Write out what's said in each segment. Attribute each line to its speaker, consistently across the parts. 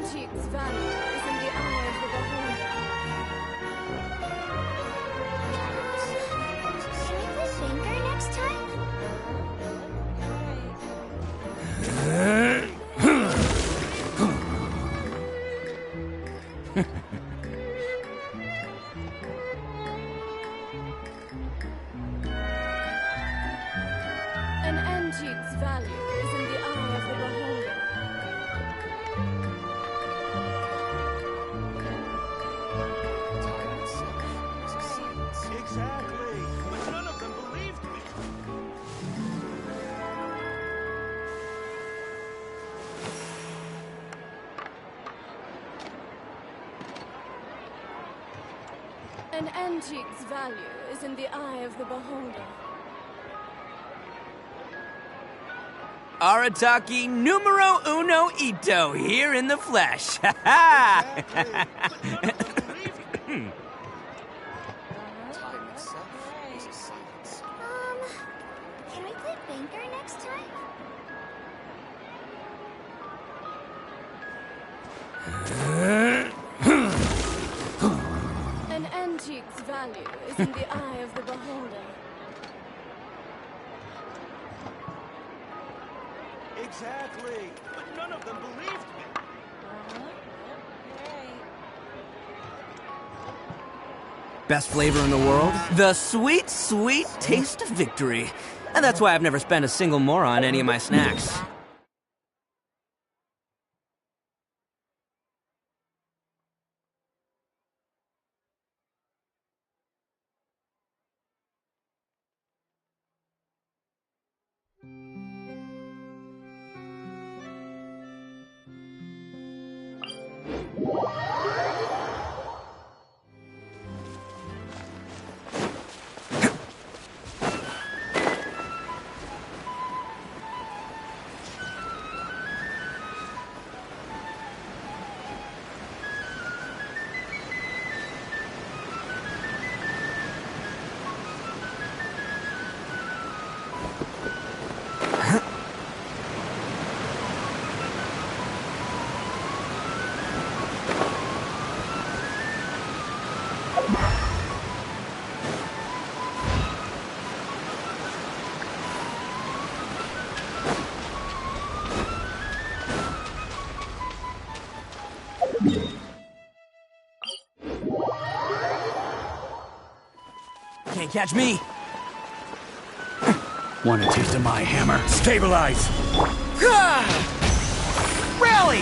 Speaker 1: antique's value is in the eye of the beholder.
Speaker 2: Can we play finger next time?
Speaker 1: An antique's value is in the eye of the beholder.
Speaker 3: Exactly, but none of them believed me.
Speaker 1: An antique's value is in the eye of the beholder.
Speaker 4: Arataki numero uno ito here in the flesh. Ha ha!
Speaker 2: Can we play finger next time?
Speaker 1: An antique's value is in the eye of the beholder.
Speaker 3: Exactly, but none of them believed me.
Speaker 4: Best flavor in the world? The sweet, sweet taste of victory. And that's why I've never spent a single more on any of my snacks. Can't catch me.
Speaker 5: Want a taste of my hammer? Stabilize!
Speaker 4: Rally!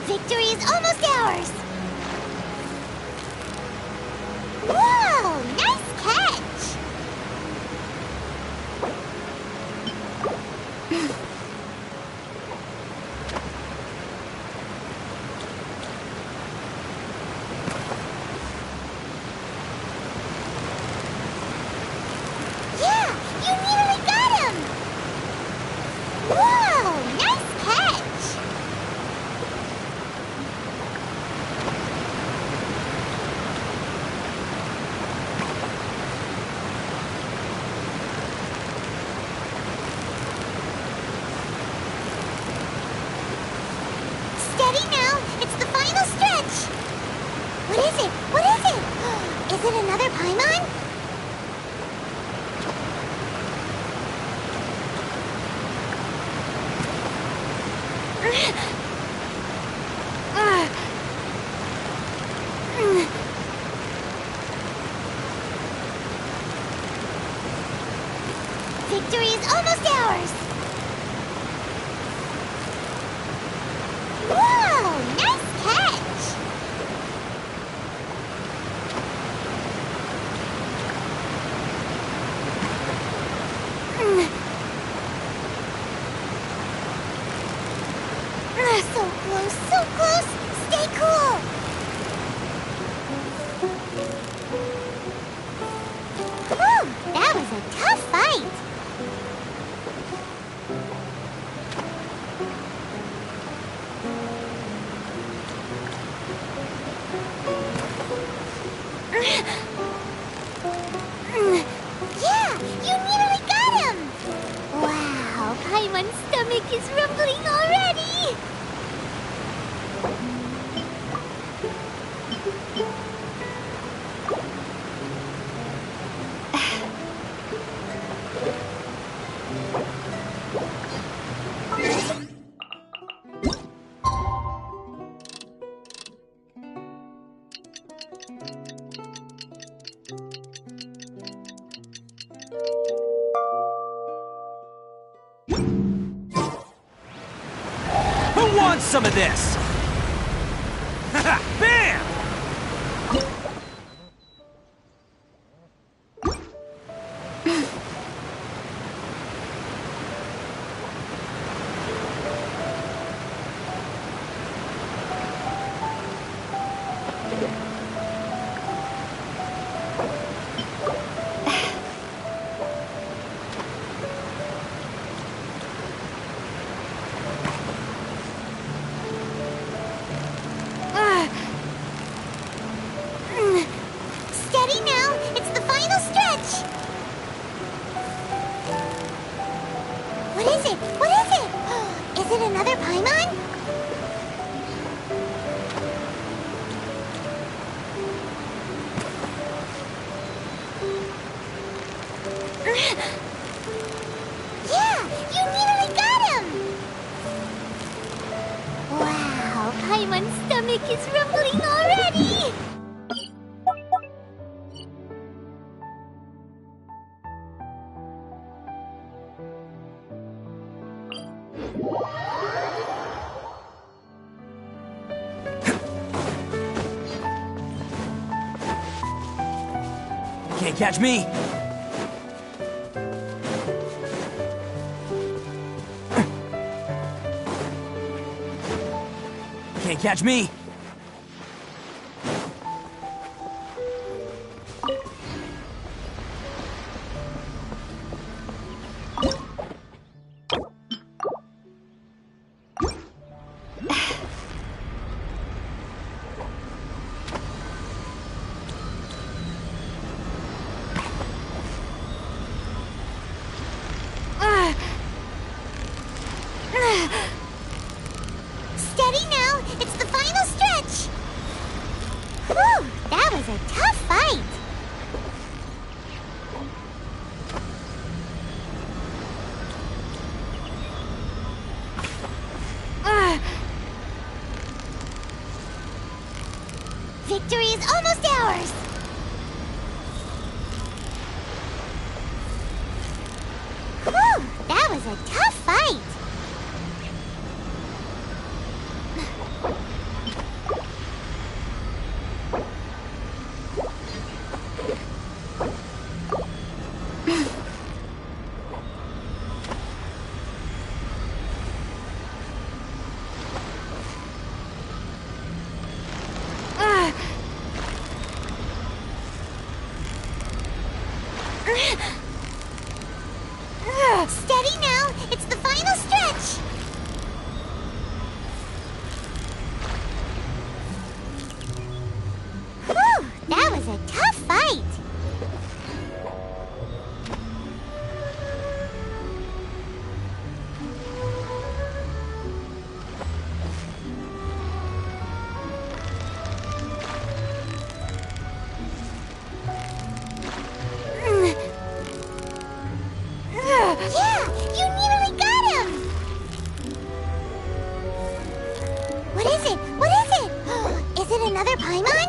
Speaker 2: Victory is almost ours! Whoa! Nice catch! Yeah! You nearly got him! Whoa! Nice catch! Steady now! It's the final stretch! What is it? What is it? Is it another Paimon? Victory is almost ours! Whoa! Nice catch! So close, so close! Stay cool! Whew! That was a tough fight! Yeah! You nearly got him! Wow! Paimon's stomach is rumbling already!
Speaker 4: Who wants some of this? Bam!
Speaker 2: Steady now! It's the final stretch! What is it? What is it? Is it another Paimon? Yeah! You nearly got him! Wow! Paimon's stomach is rumbling already!
Speaker 4: Can't catch me. Can't catch me.
Speaker 2: Steady now! It's the final stretch! Whew! That was a tough fight! Victory is almost ours! Whew! That was a tough fight! fight! Steady now! It's the final stretch! Whew! That was a tough fight! Yeah! You nearly got him! What is it? What is it? Is it another Paimon?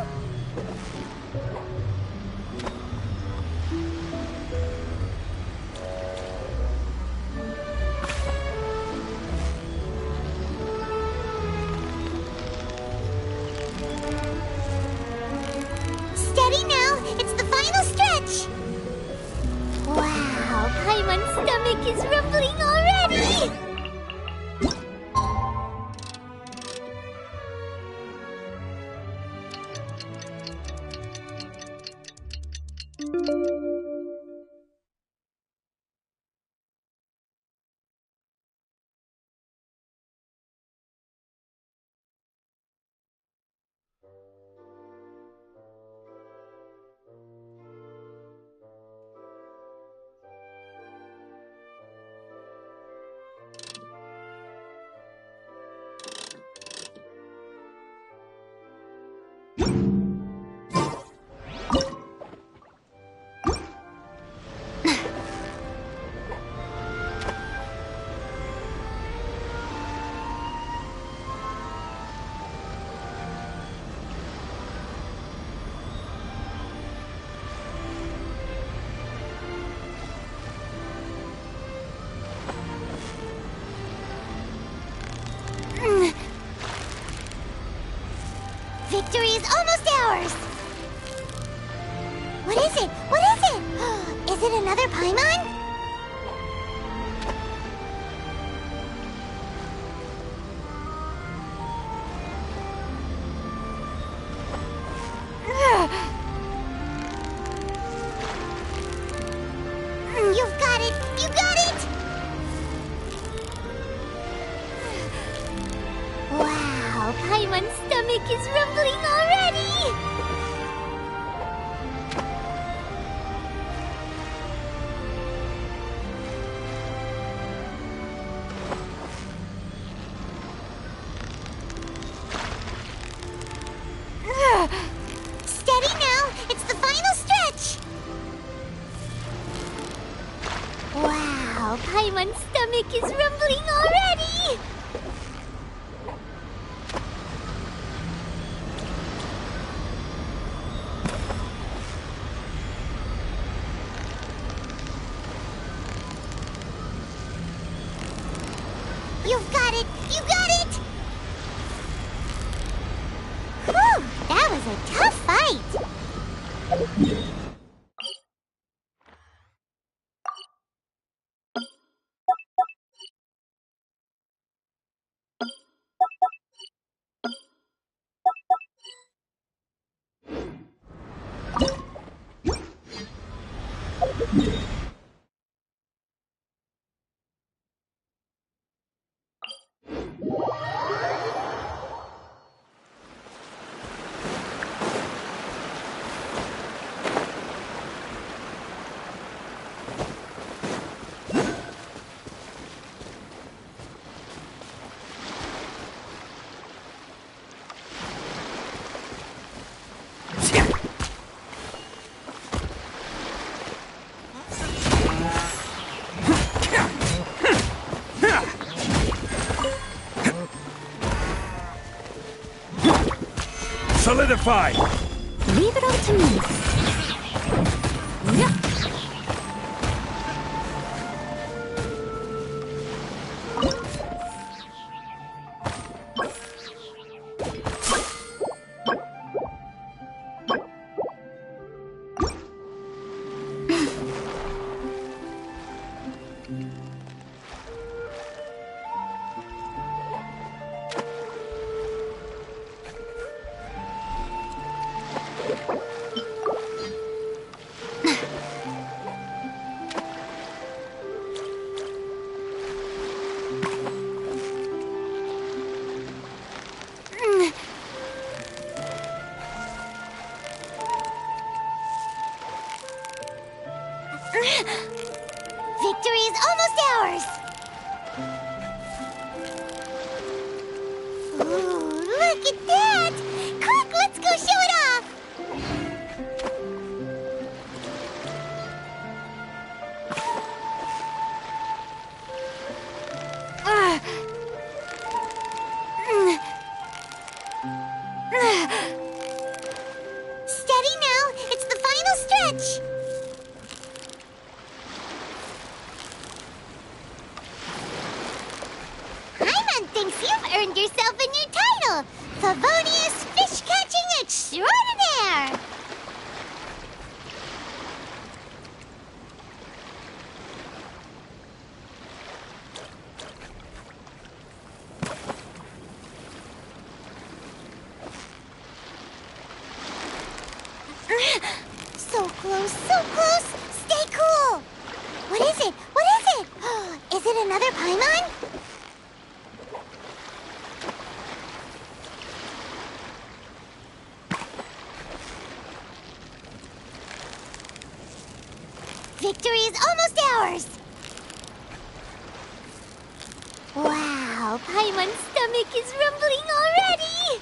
Speaker 2: Steady now! It's the final stretch! Wow, Paimon's stomach is rumbling already! Victory is almost ours! What is it? What is it? Is it another Paimon? You've got it! You got it! Wow, Paimon's stomach is rumbling already! Steady now! It's the final stretch! Wow, Paimon's stomach is rumbling already! You've got it! You got it! Whew! That was a tough fight!
Speaker 5: Solidify!
Speaker 2: Leave it all to me. Yeah. Look at that! Quick, let's go show it off! Steady now, it's the final stretch! Paimon thinks you've earned yourself a new title, Favonius Fish-Catching Extraordinaire! So close, so close! Stay cool! What is it? What is it? Is it another Paimon? Victory is almost ours! Wow, Paimon's stomach is rumbling already!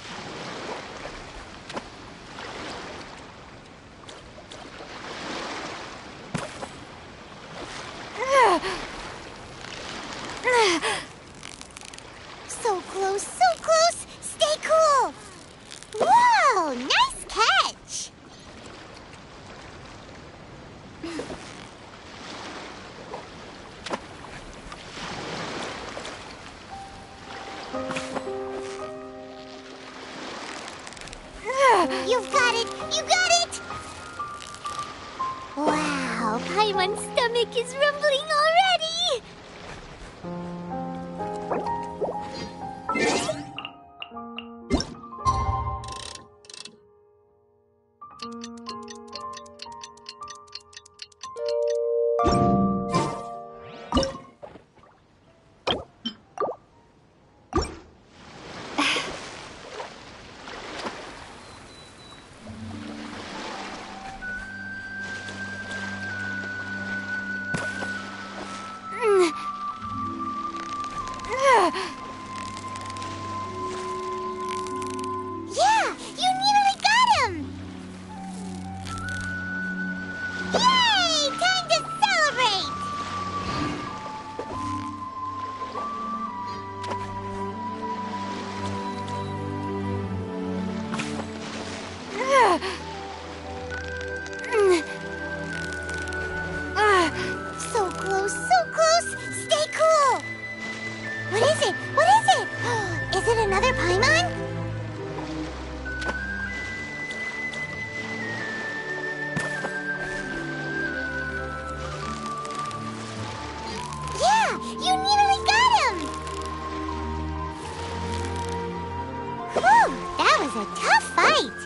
Speaker 2: So close, so close! Stay cool! Whoa! Nice catch! You've got it! You got it! Wow, Paimon's stomach is rumbling already! Yeah, you nearly got him! Yay! Time to celebrate! So close, so close! Stay cool! What is it? What is it? Is it another Paimon? Yeah, you nearly got him! Whew, that was a tough fight!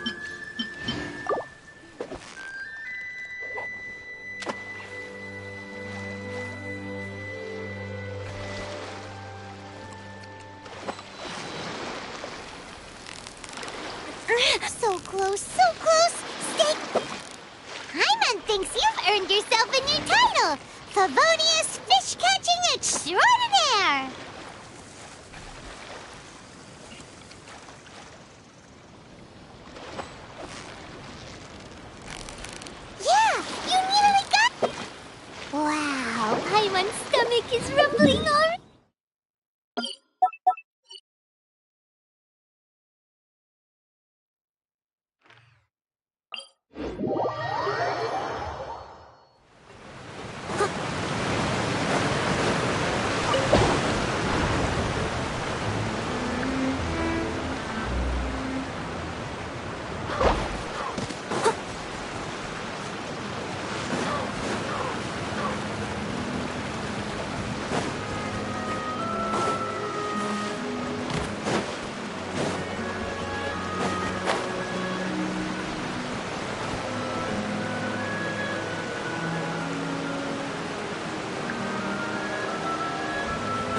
Speaker 2: So close, so close! Stay... Paimon thinks you've earned yourself a new title! Favonius Fish-Catching Extraordinaire! Yeah, you nearly got... Wow, Paimon's stomach is rumbling already!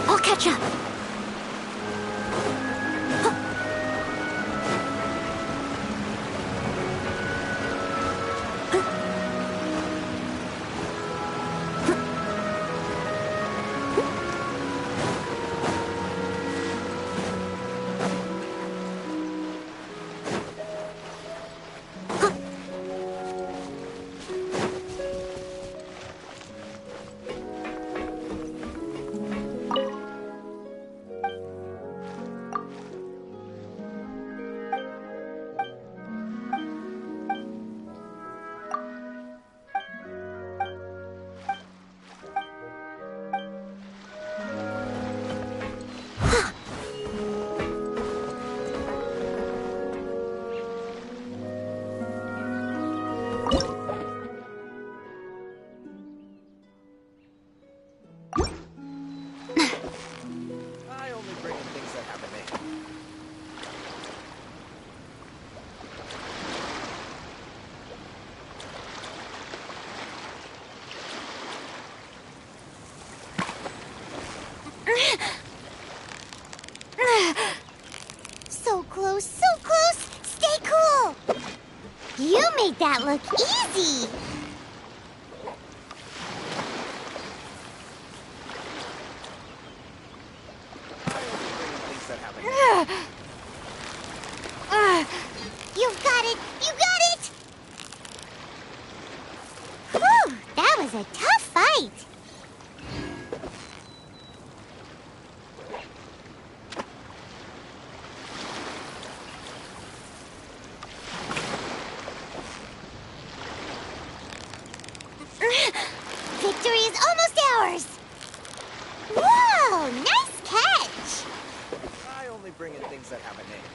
Speaker 2: I'll catch up. So close, so close! Stay cool! You made that look easy! You've got it! You got it! Whew! That was a tough fight! Victory is almost ours! Whoa! Nice catch!
Speaker 3: I only bring in things that have a name.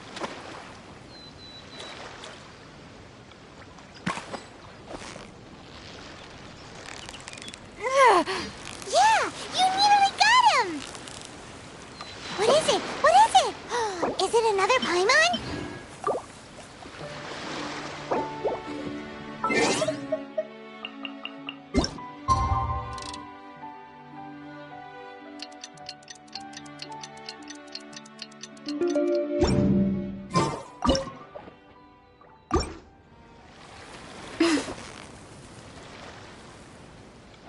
Speaker 2: Yeah! You nearly got him! What is it? What is it? Is it another Paimon?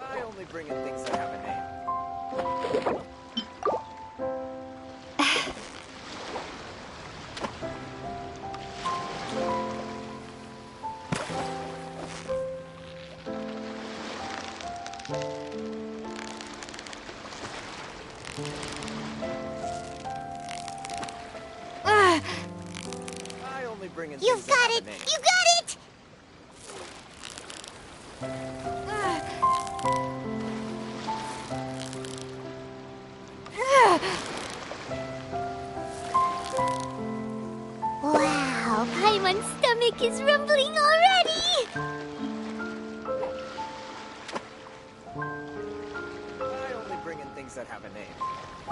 Speaker 3: I only bring in things that have a name. I only bring in
Speaker 2: You've
Speaker 3: things that
Speaker 2: got
Speaker 3: have
Speaker 2: it!
Speaker 3: a name.
Speaker 2: You got it! Wow, Paimon's stomach is rumbling already!
Speaker 3: I only bring in things that have a name. I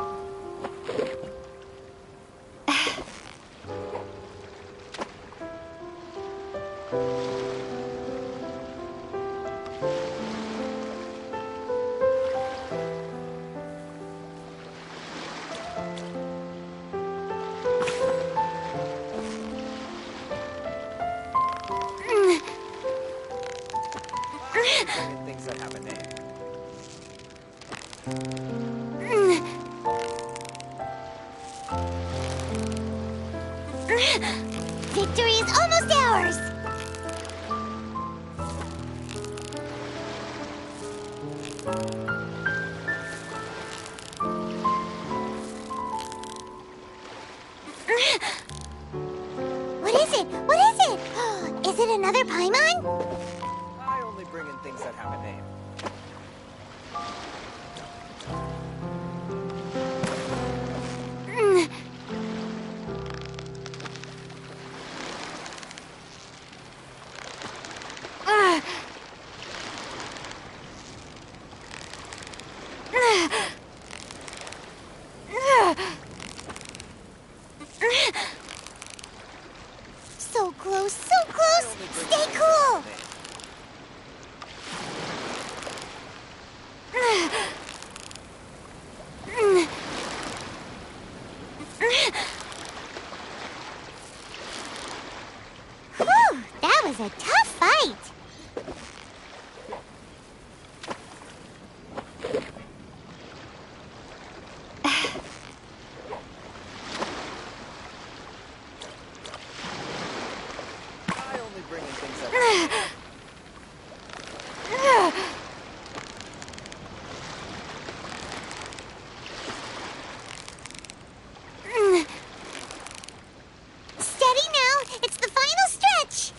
Speaker 3: only bring in things that have a name.
Speaker 2: Victory is almost ours! What is it? What is it? Is it another Paimon?
Speaker 3: I only bring in things that have a name.
Speaker 2: So close, so close! Stay cool! Whew! That was a tough fight!
Speaker 3: I only bring in things that have a name.
Speaker 2: Steady now! It's the final stretch!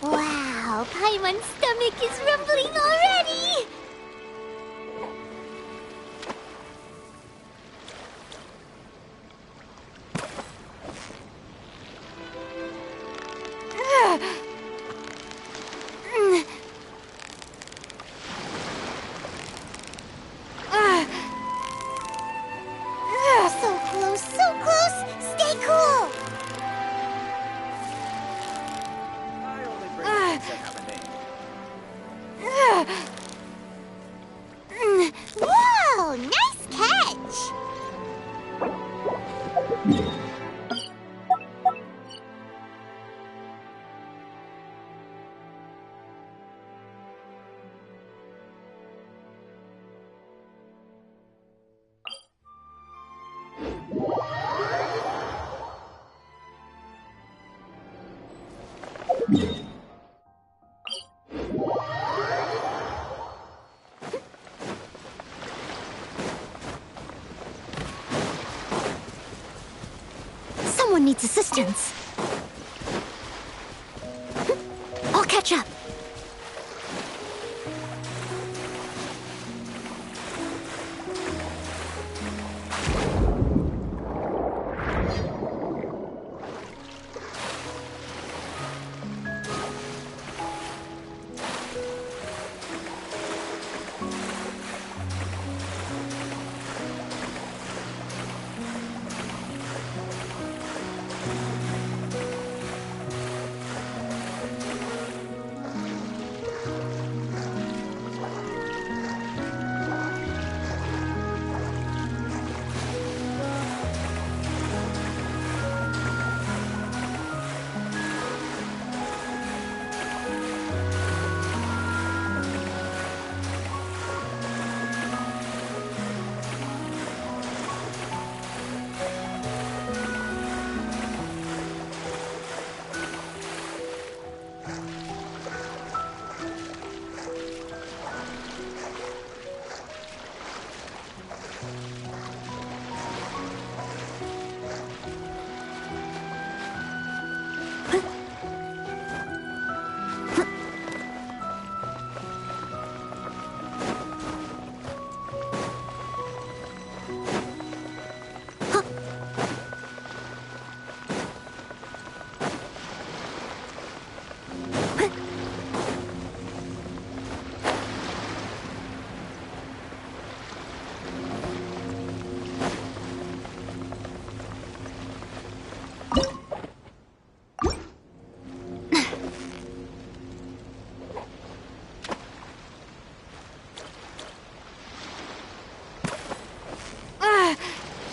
Speaker 2: Wow, Paimon's stomach is rumbling already! So close, so close! Stay cool! Someone needs assistance. I'll catch up.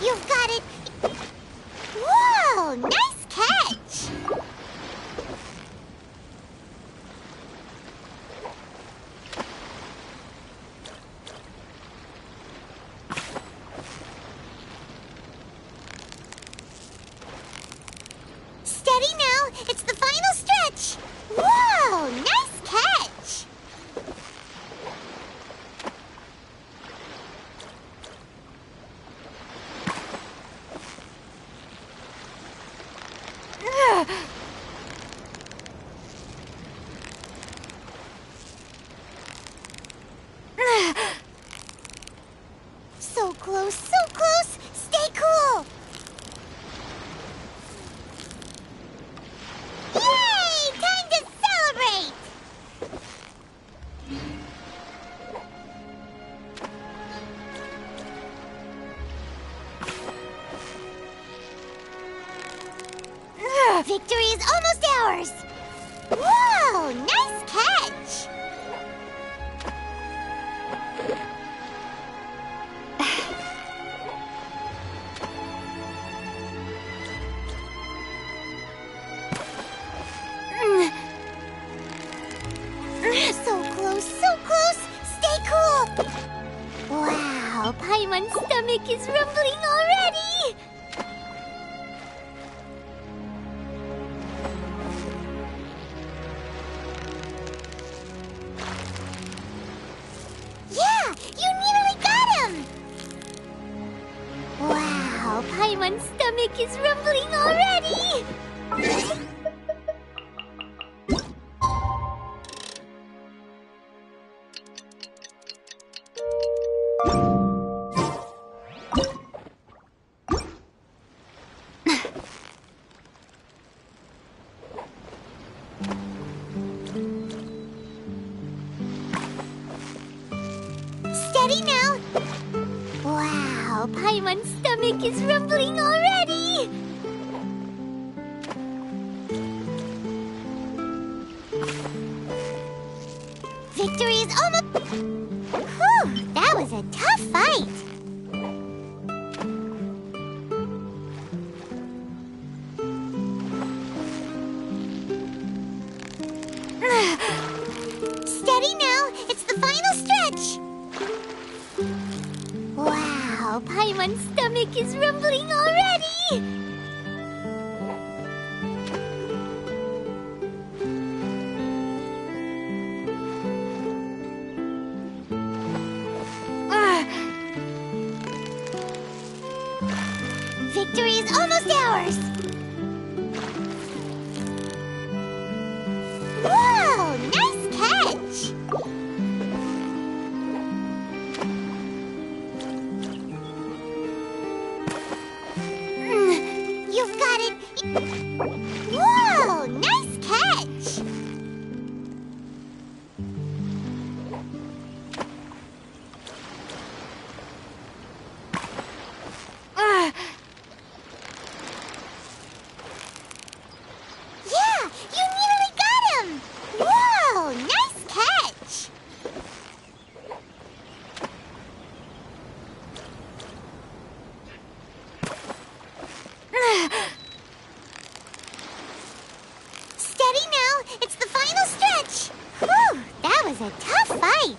Speaker 2: You've got it. Whoa, nice catch. Steady now. It's the final stretch. Whoa, nice catch. So close, so close. Stay cool. Yay! Time to celebrate. Victory is almost ours. Whoa, nice catch. So close, so close. Stay cool. Wow, Paimon's stomach is rumbling already. Yeah, you nearly got him. Wow, Paimon's stomach is rumbling already. Steady now. Wow, Paimon's stomach is rumbling already. Victory is almost... Whew, that was a tough fight. Paimon's stomach is rumbling already! Victory is almost ours! Whoa! Nice catch! You've got it! Whoa! Nice catch! Yeah! You nearly got him! Whoa! Nice catch! Steady now! It's the final stretch! Whew! That was a tough fight!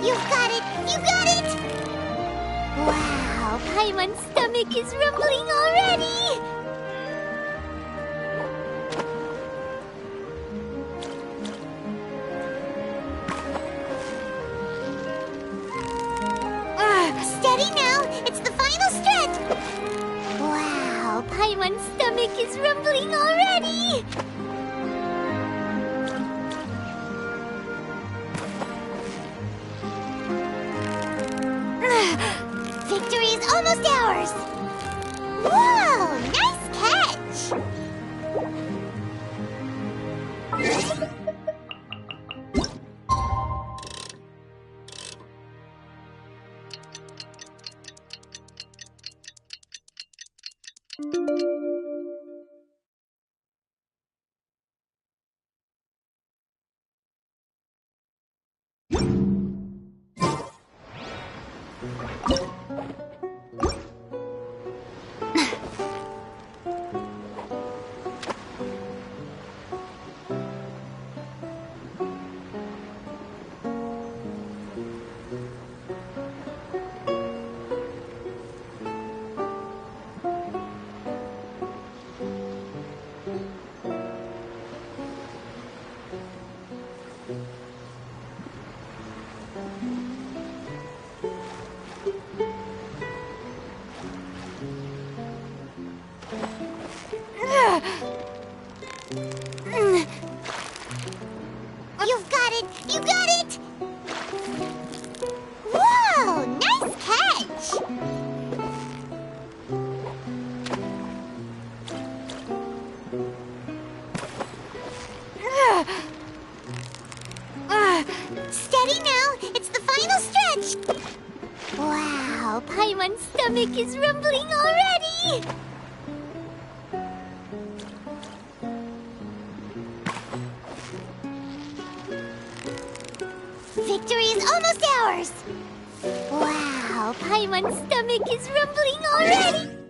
Speaker 2: You've got it! You got it! Wow! Paimon's stomach is rumbling already! Steady now! It's the final stretch! Wow! Paimon's stomach is rumbling already! Victory is almost ours! Whoa! Nice catch! You've got it! You got it! Whoa! Nice catch! Steady now! It's the final stretch! Wow! Paimon's stomach is rumbling already! Victory is almost ours! Wow, Paimon's stomach is rumbling already!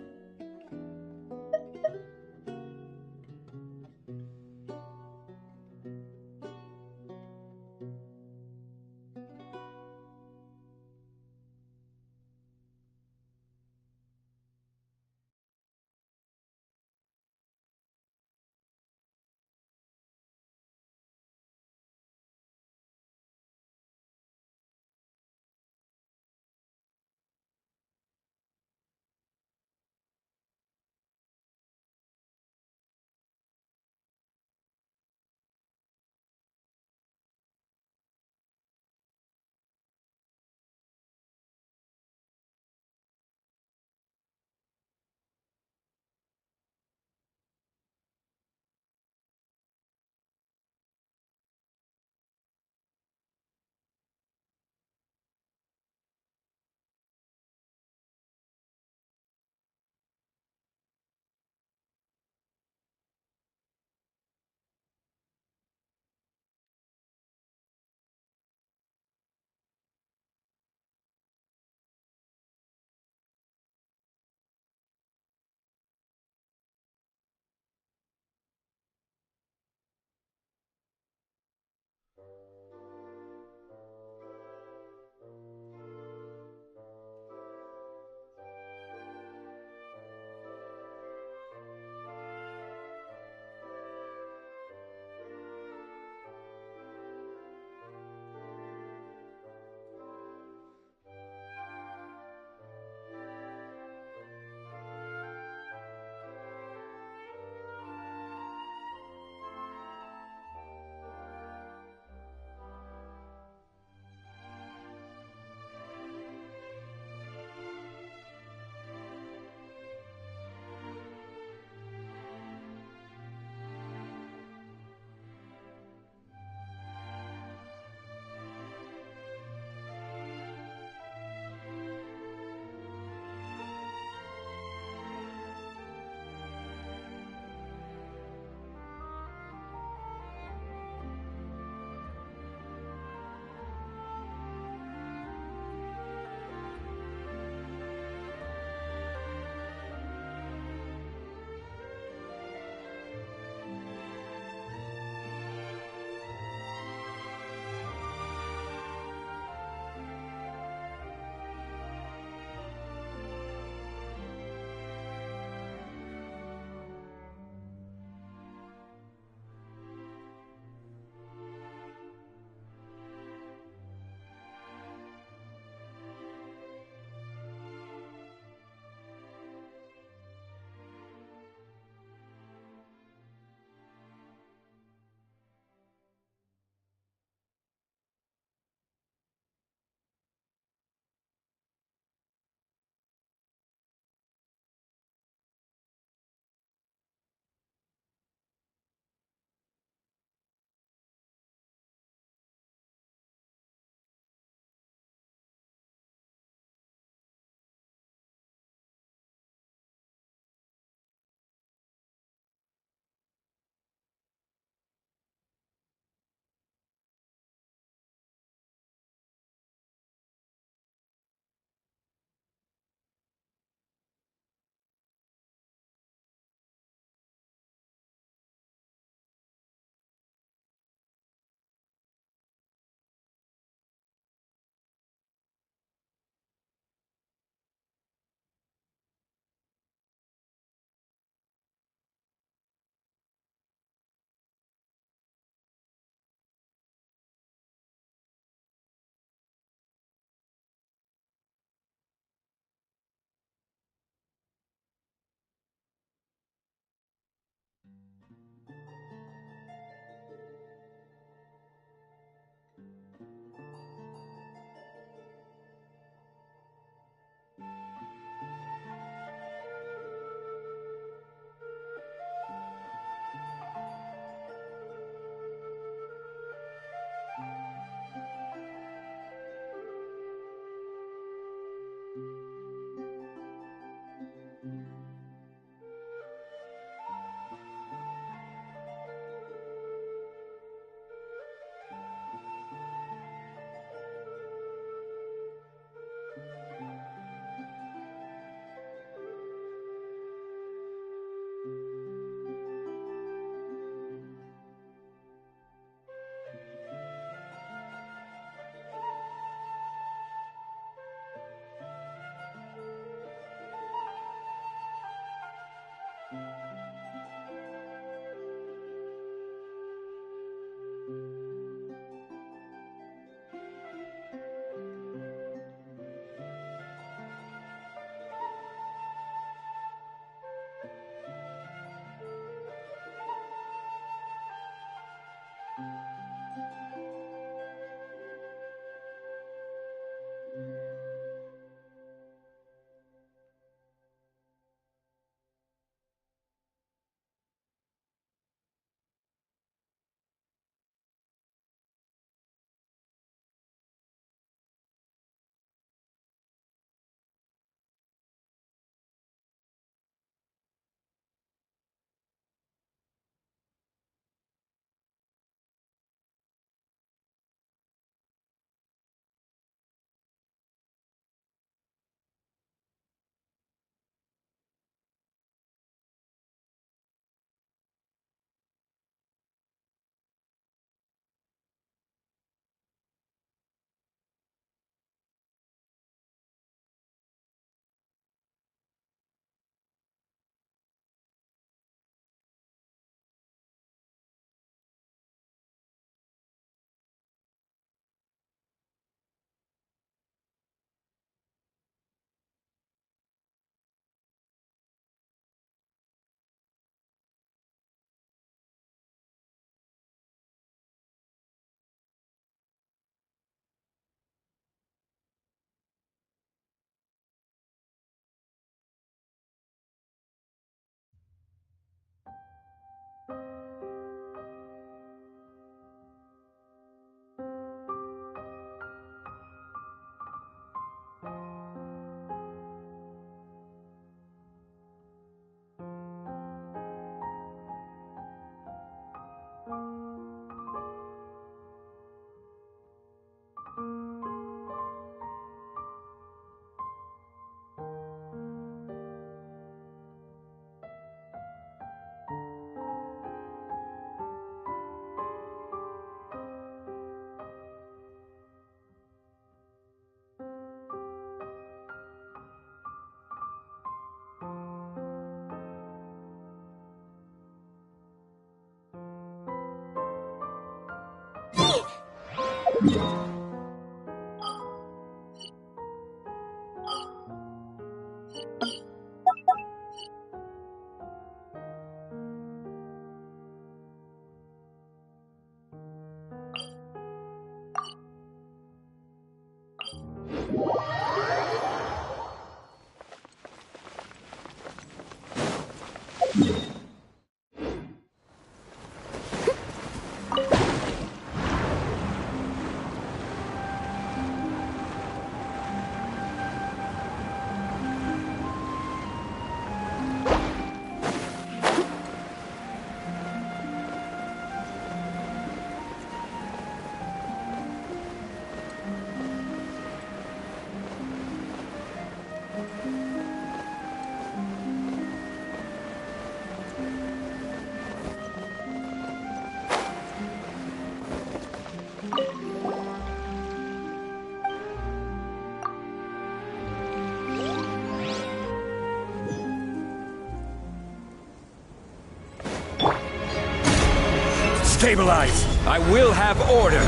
Speaker 5: Stabilize! I will have order!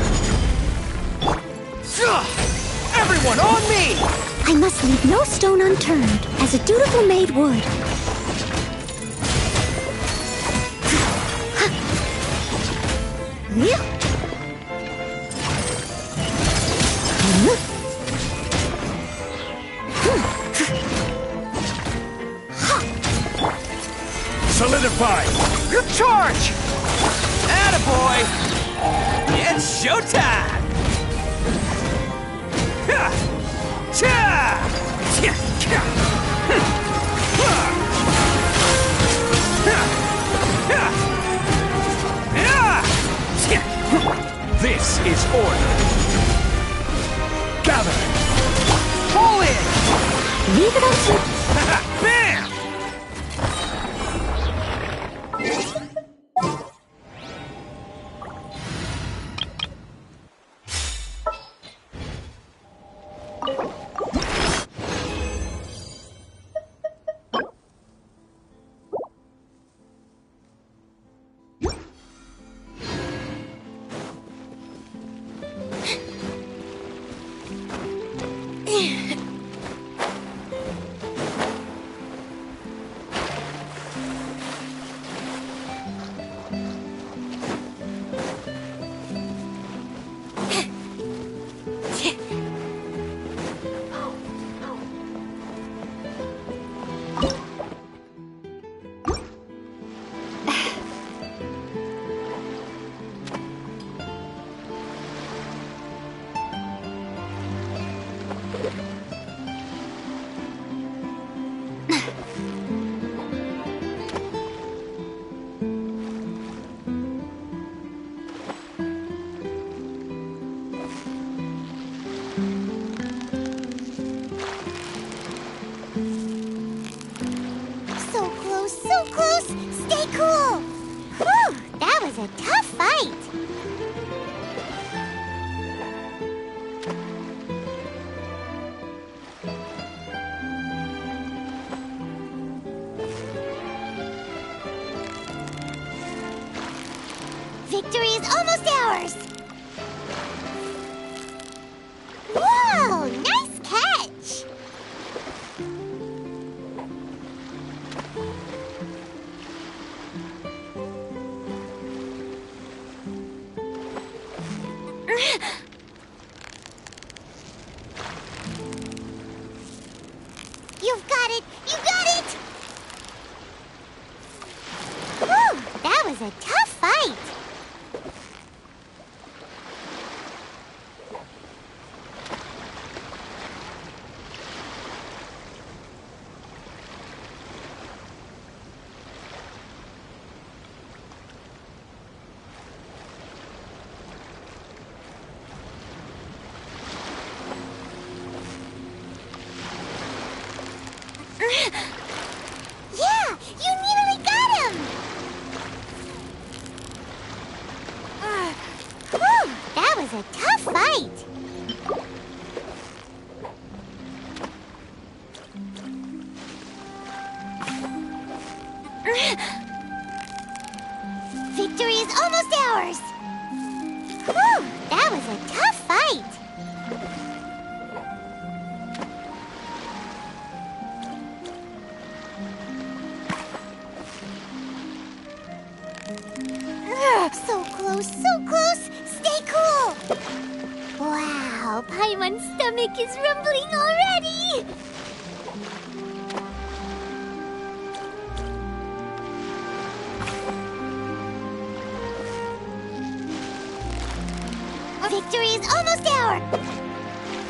Speaker 4: Everyone on me!
Speaker 2: I must leave no stone unturned, as a dutiful maid would.
Speaker 5: Solidify!
Speaker 4: Good charge! Attaboy! It's showtime!
Speaker 5: This is order! Gather!
Speaker 4: Pull in!
Speaker 2: Leave it up to...
Speaker 4: Bam!
Speaker 2: So close! Stay cool! Whew, that was a tough fight! Victory is almost ours! Whoa! Nice catch! You've got it! You got it! Whew, that was a tough fight! Yeah, you nearly got him! Whew, that was a tough fight! Victory is almost ours! Whew, that was a tough fight! Everyone's stomach is rumbling already! Victory is almost ours!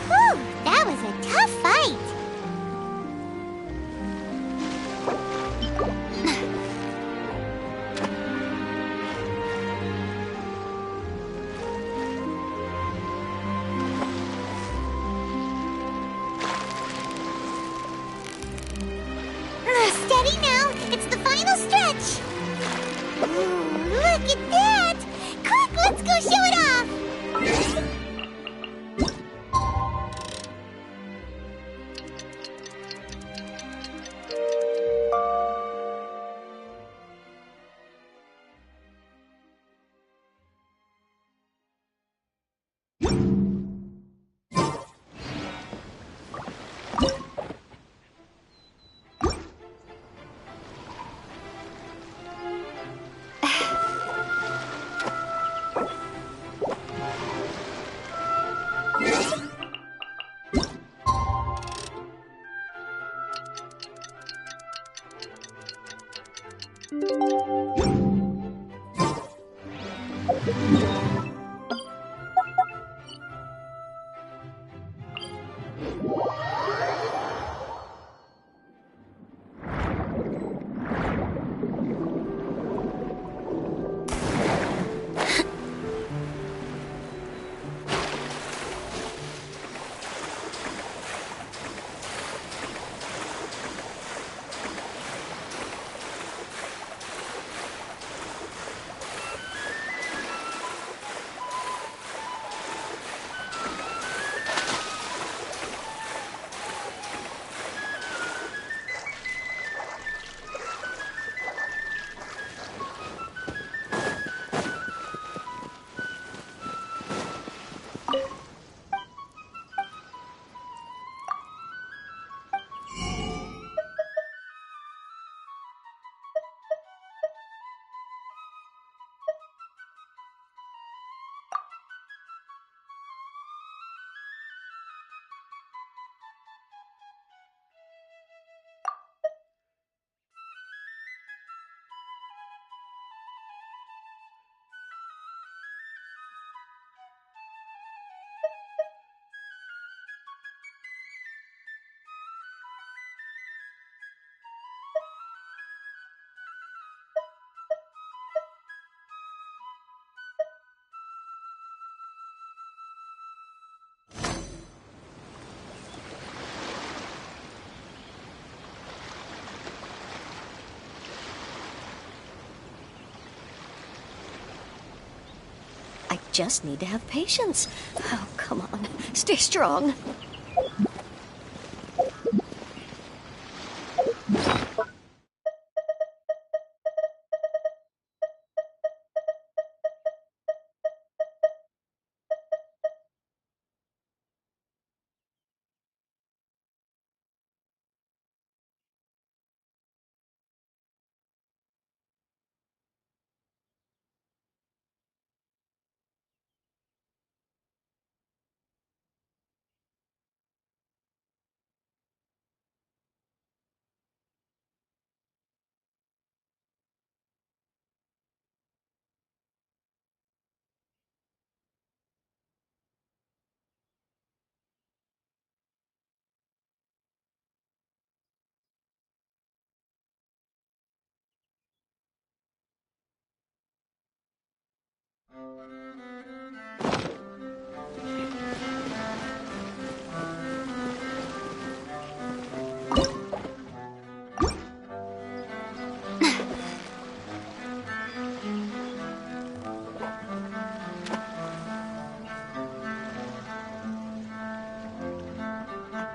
Speaker 2: Whew, that was a tough fight! Steady now! It's the final stretch! Ooh, look at that! Quick, let's go show it off!
Speaker 6: I just need to have patience. Oh, come on. Stay strong.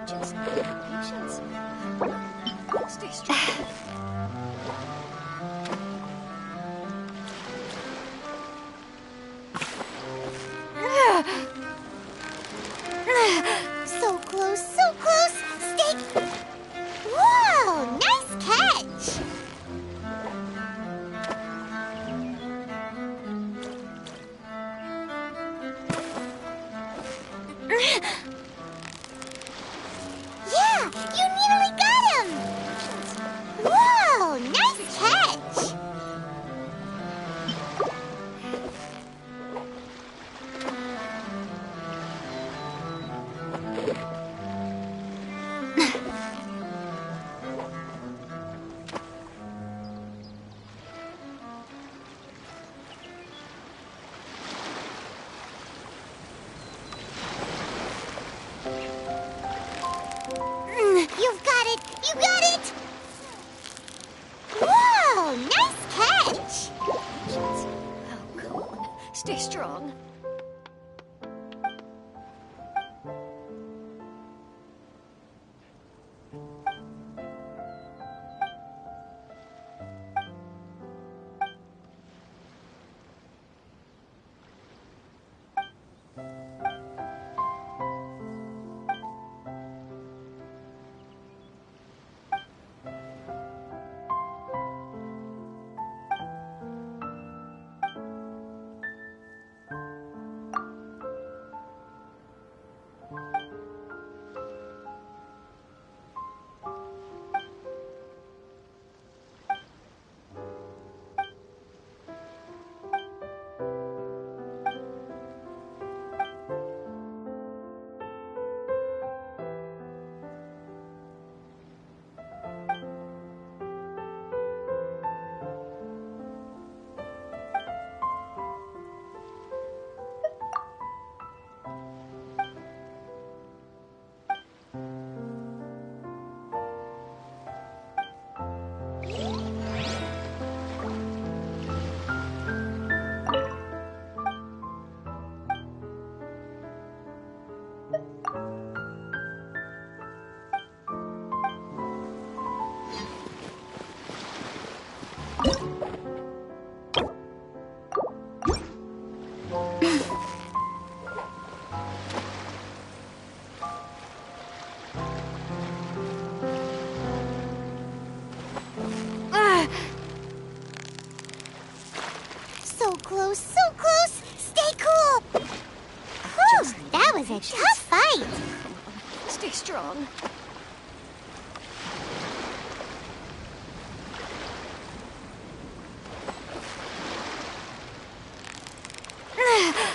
Speaker 6: Just need to have patience. Stay strong.
Speaker 2: So close, so close! Stay... Whoa! Nice catch!
Speaker 6: Stay strong.
Speaker 2: So close, so close! Stay cool! Whew, that was a tough fight!
Speaker 6: Stay strong.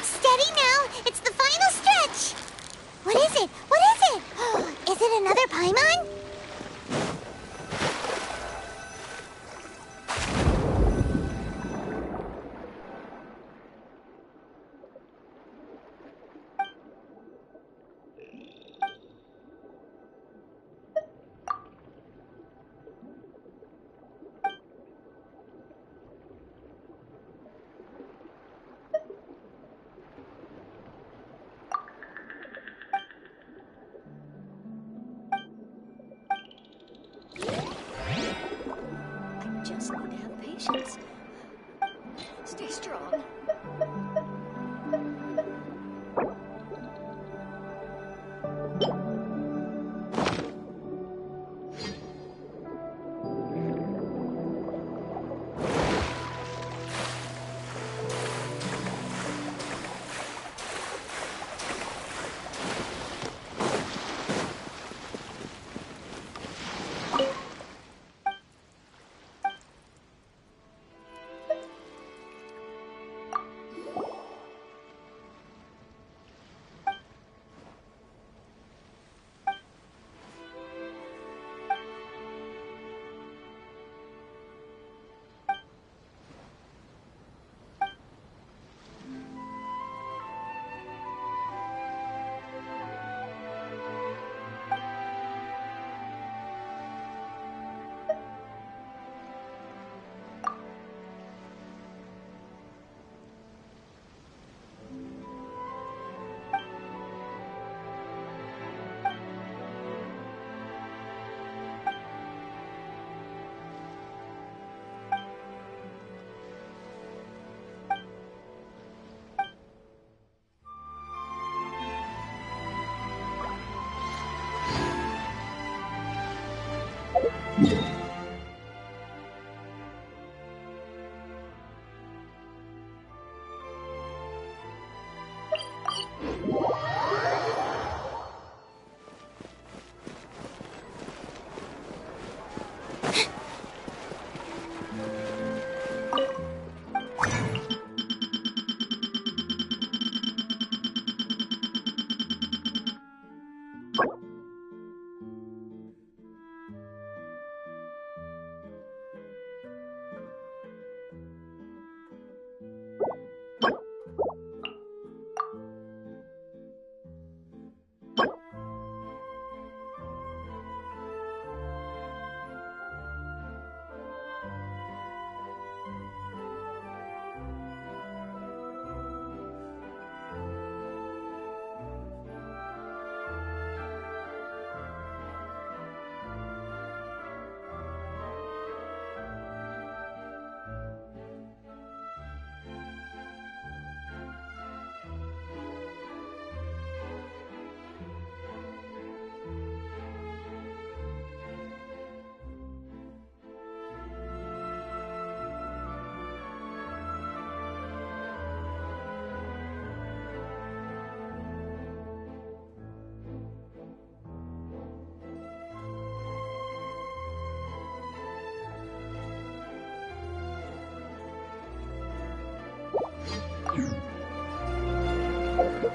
Speaker 2: Steady now! It's the final stretch! What is it? What is it? Is it another Paimon?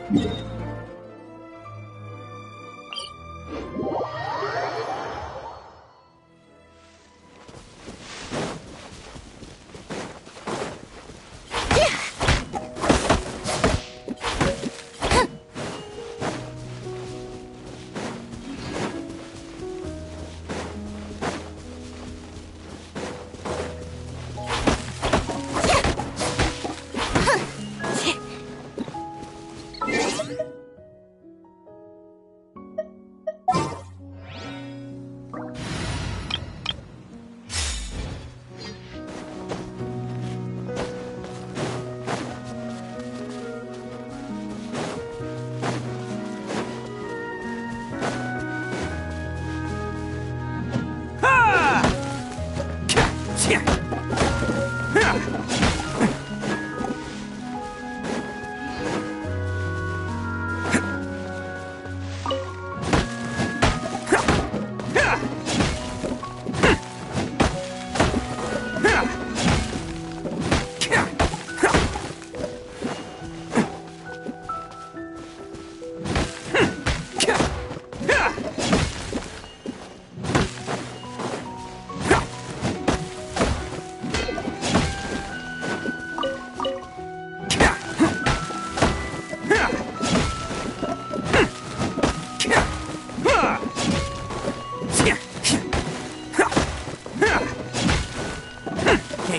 Speaker 4: Can't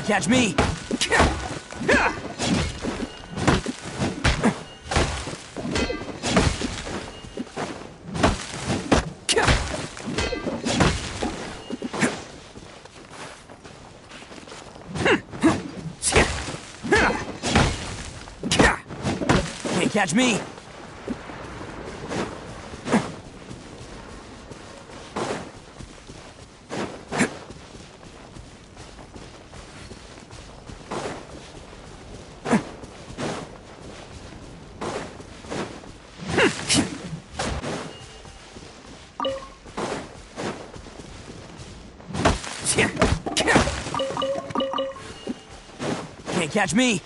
Speaker 4: catch me! Can't catch me! Can't catch me!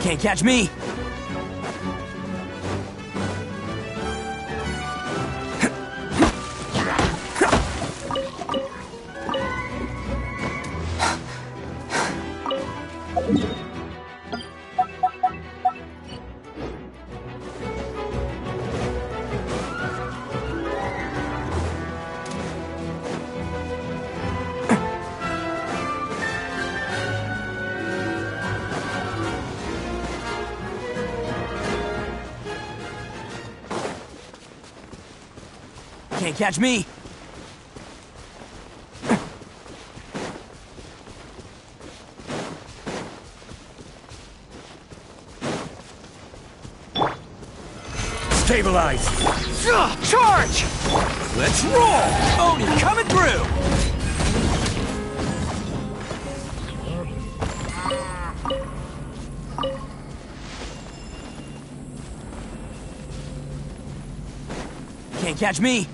Speaker 4: Can't catch me! Can't catch me!
Speaker 5: Stabilize!
Speaker 4: Charge! Let's roll! Oni coming through! Can't catch me!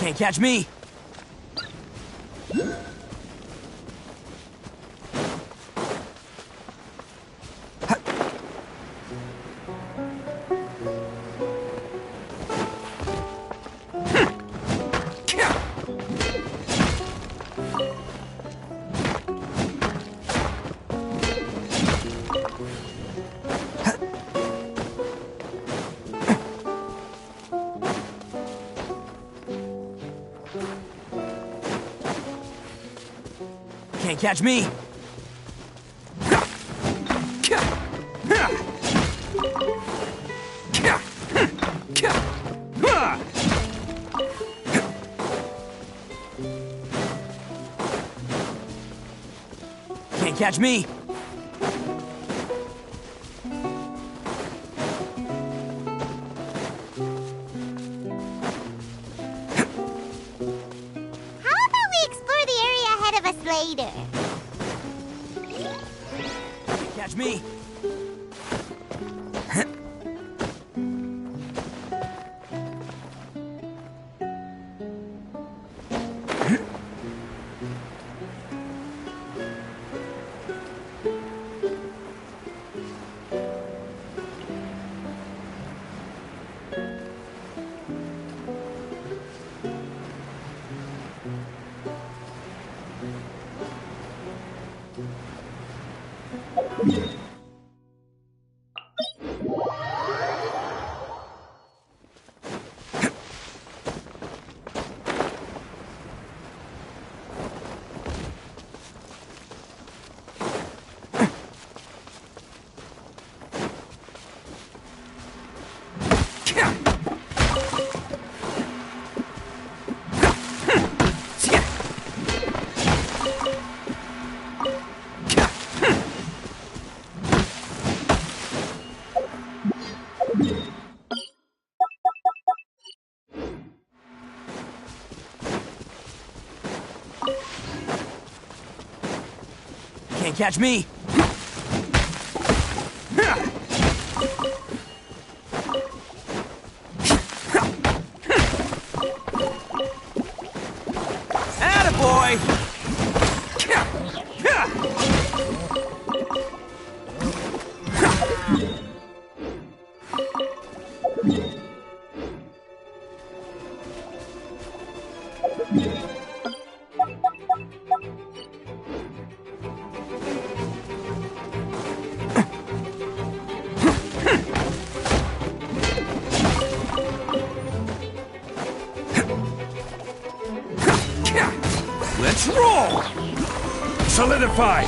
Speaker 4: Can't catch me. Can't catch me. Can't catch me.
Speaker 2: How about we explore the area ahead of us later?
Speaker 4: Can't catch me. Can't catch me. Attaboy!
Speaker 5: Let's roll! Solidify!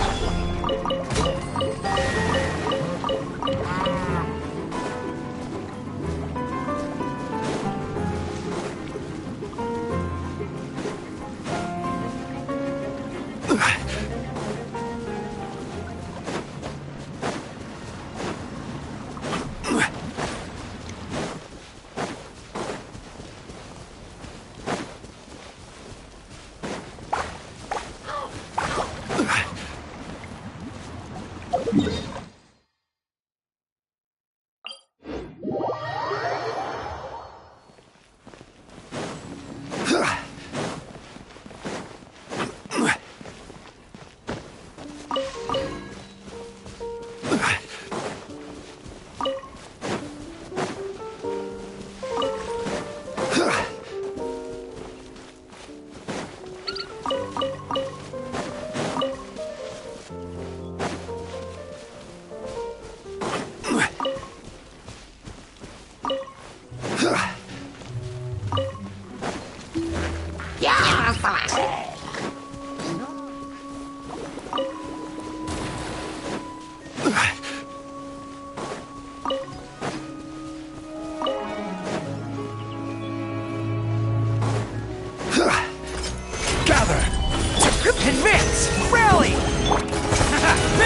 Speaker 4: Advance! Rally!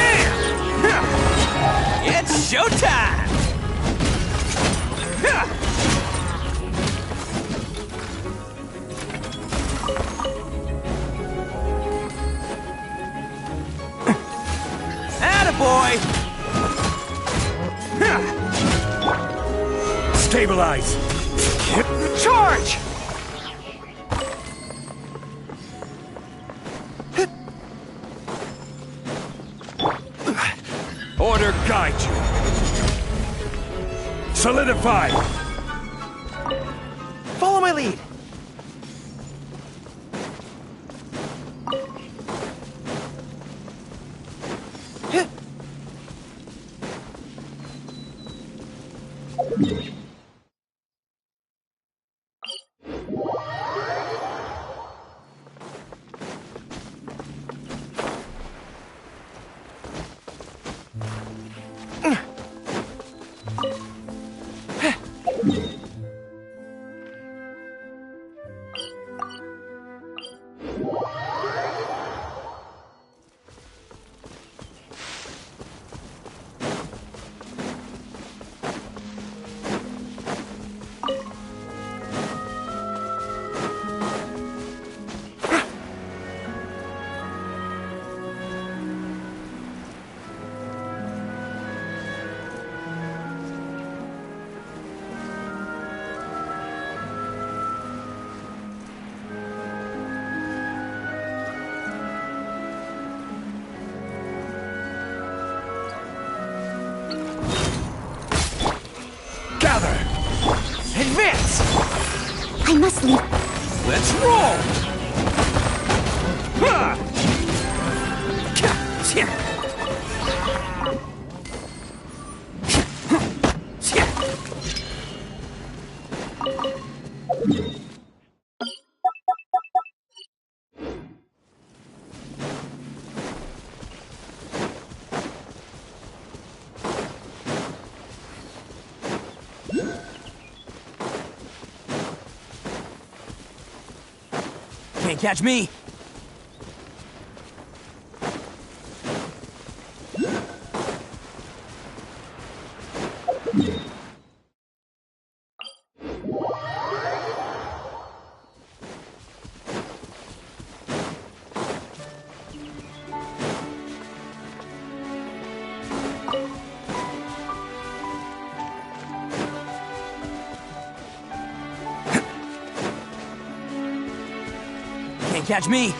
Speaker 4: Bam! It's showtime! Attaboy!
Speaker 5: Stabilize!
Speaker 4: Charge!
Speaker 5: Solidify!
Speaker 3: Follow my lead. Advance!
Speaker 2: I must leave.
Speaker 3: Let's roll! Ha!
Speaker 4: Can't catch me. Can't catch me.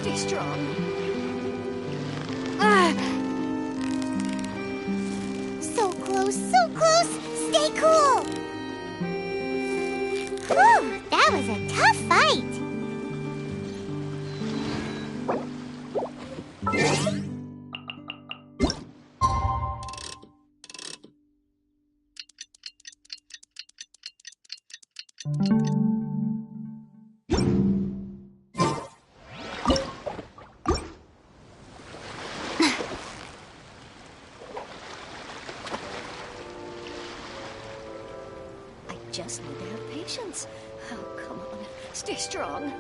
Speaker 6: Stay strong.
Speaker 2: So close, so close. Stay cool. Whew, that was a tough fight.
Speaker 6: Just need to have patience. Oh, come on. Stay strong.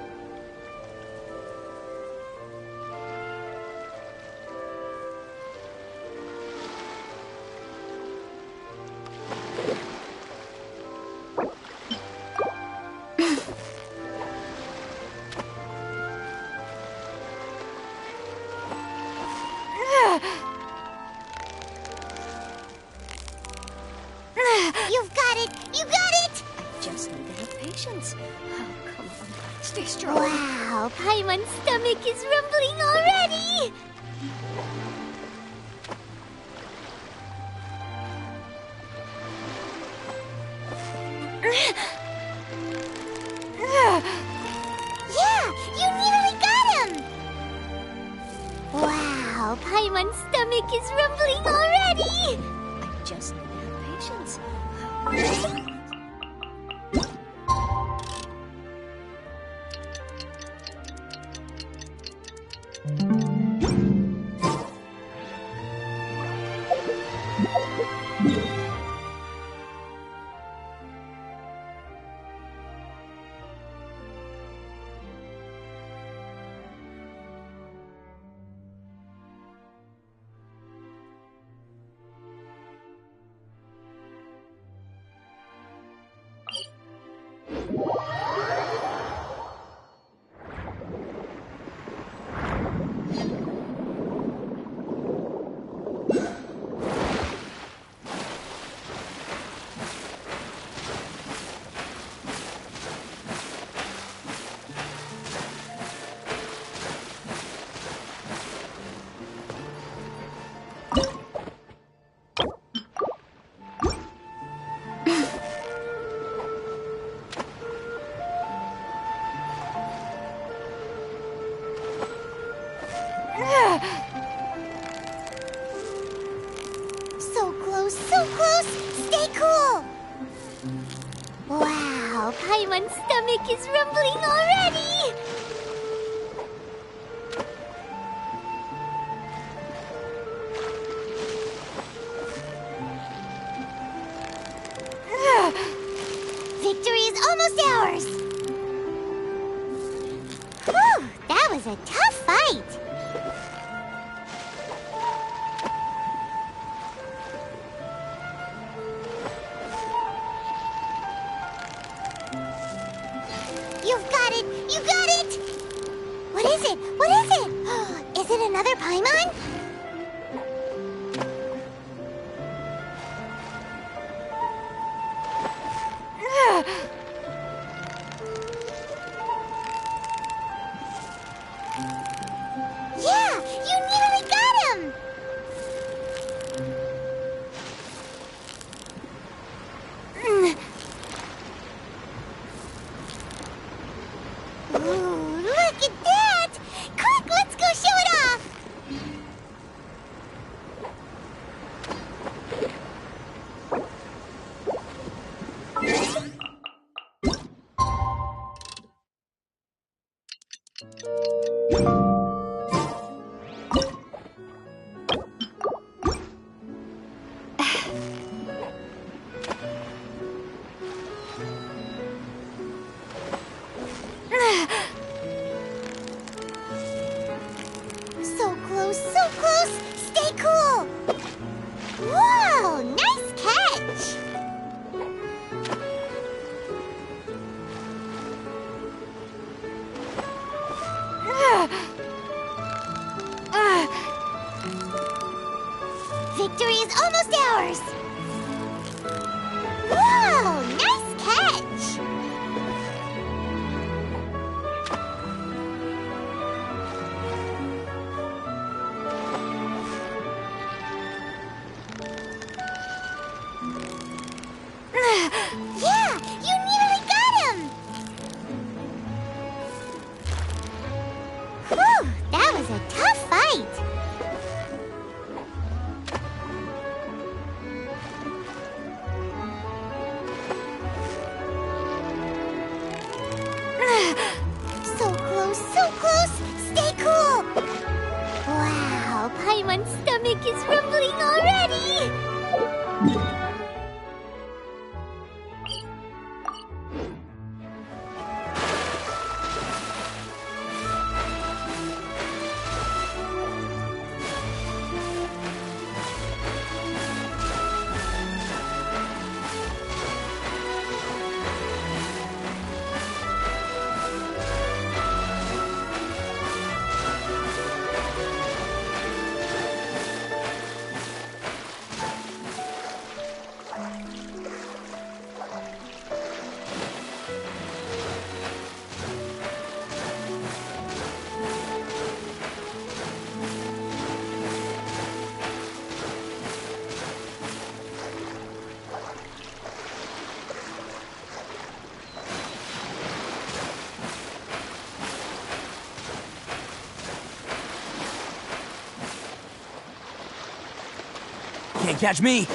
Speaker 2: You've got it! You got it!
Speaker 6: Just need to have patience. Oh, come on. Stay strong.
Speaker 2: Wow, Paimon's stomach is rumbling already! Yeah, you nearly got him! Wow, Paimon's stomach is rumbling already!
Speaker 6: I just need to have patience.
Speaker 2: So close, so close! Stay cool! Wow, Paimon's stomach is rumbling already! Victory is almost ours! Whew, that was a tough fight! You've got it! You got it! What is it? What is it? Is it another Paimon? Yeah! You nearly got him! Ooh, look at that! Quick, let's go show it off! So close, so close! Stay cool! Whoa, nice catch! Victory is almost ours! Whoa, nice catch! Whew, that was a tough fight. So close, so close. Stay cool. Wow, Paimon's stomach is rumbling already.
Speaker 4: Can't catch me!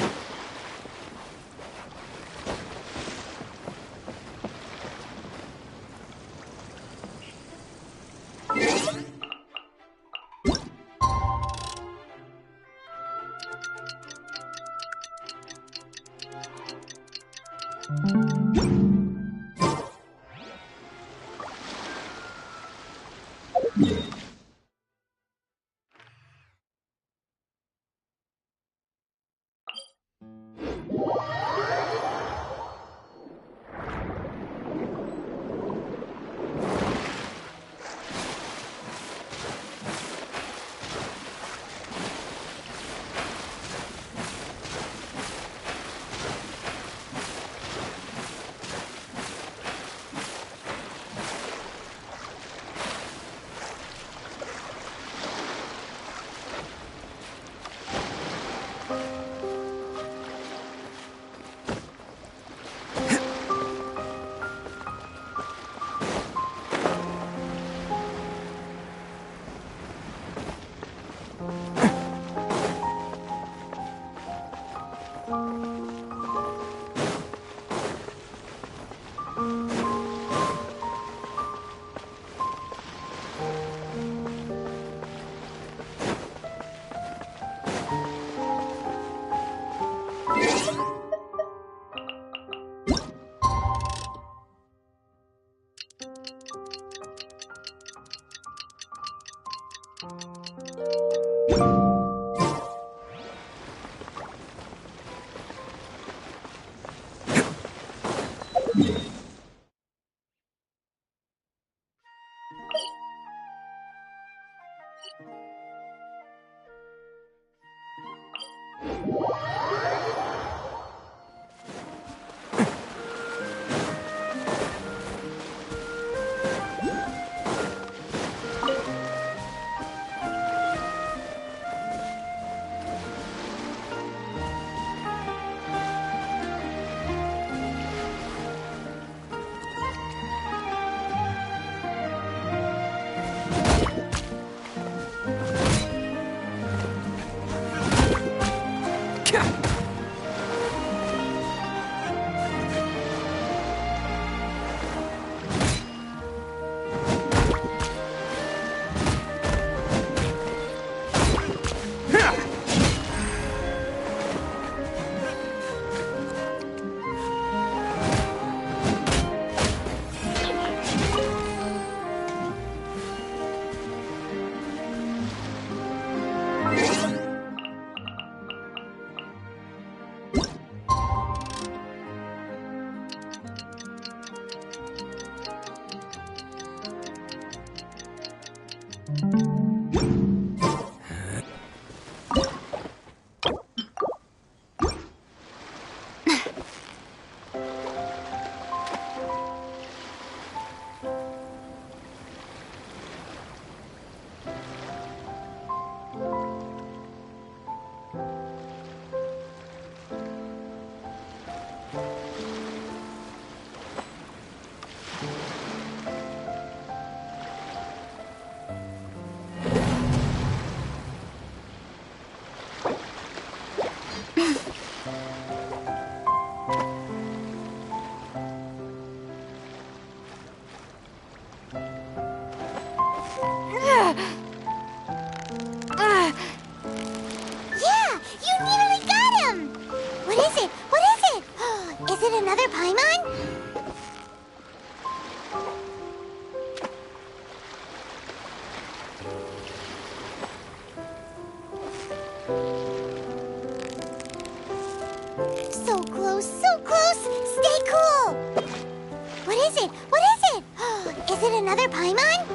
Speaker 2: another Paimon?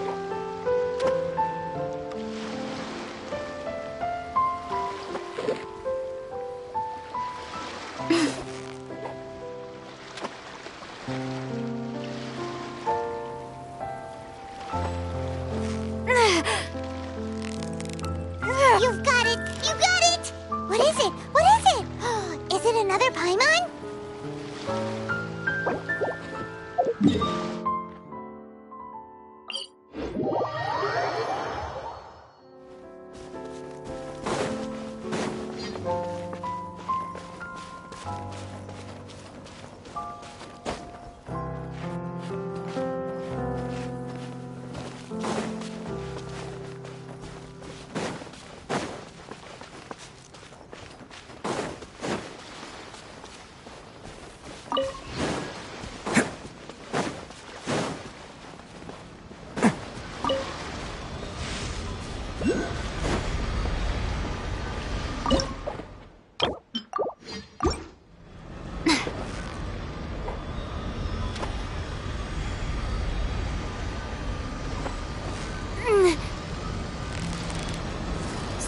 Speaker 2: You've got it! You got it! What is it? What is it? Is it another Paimon?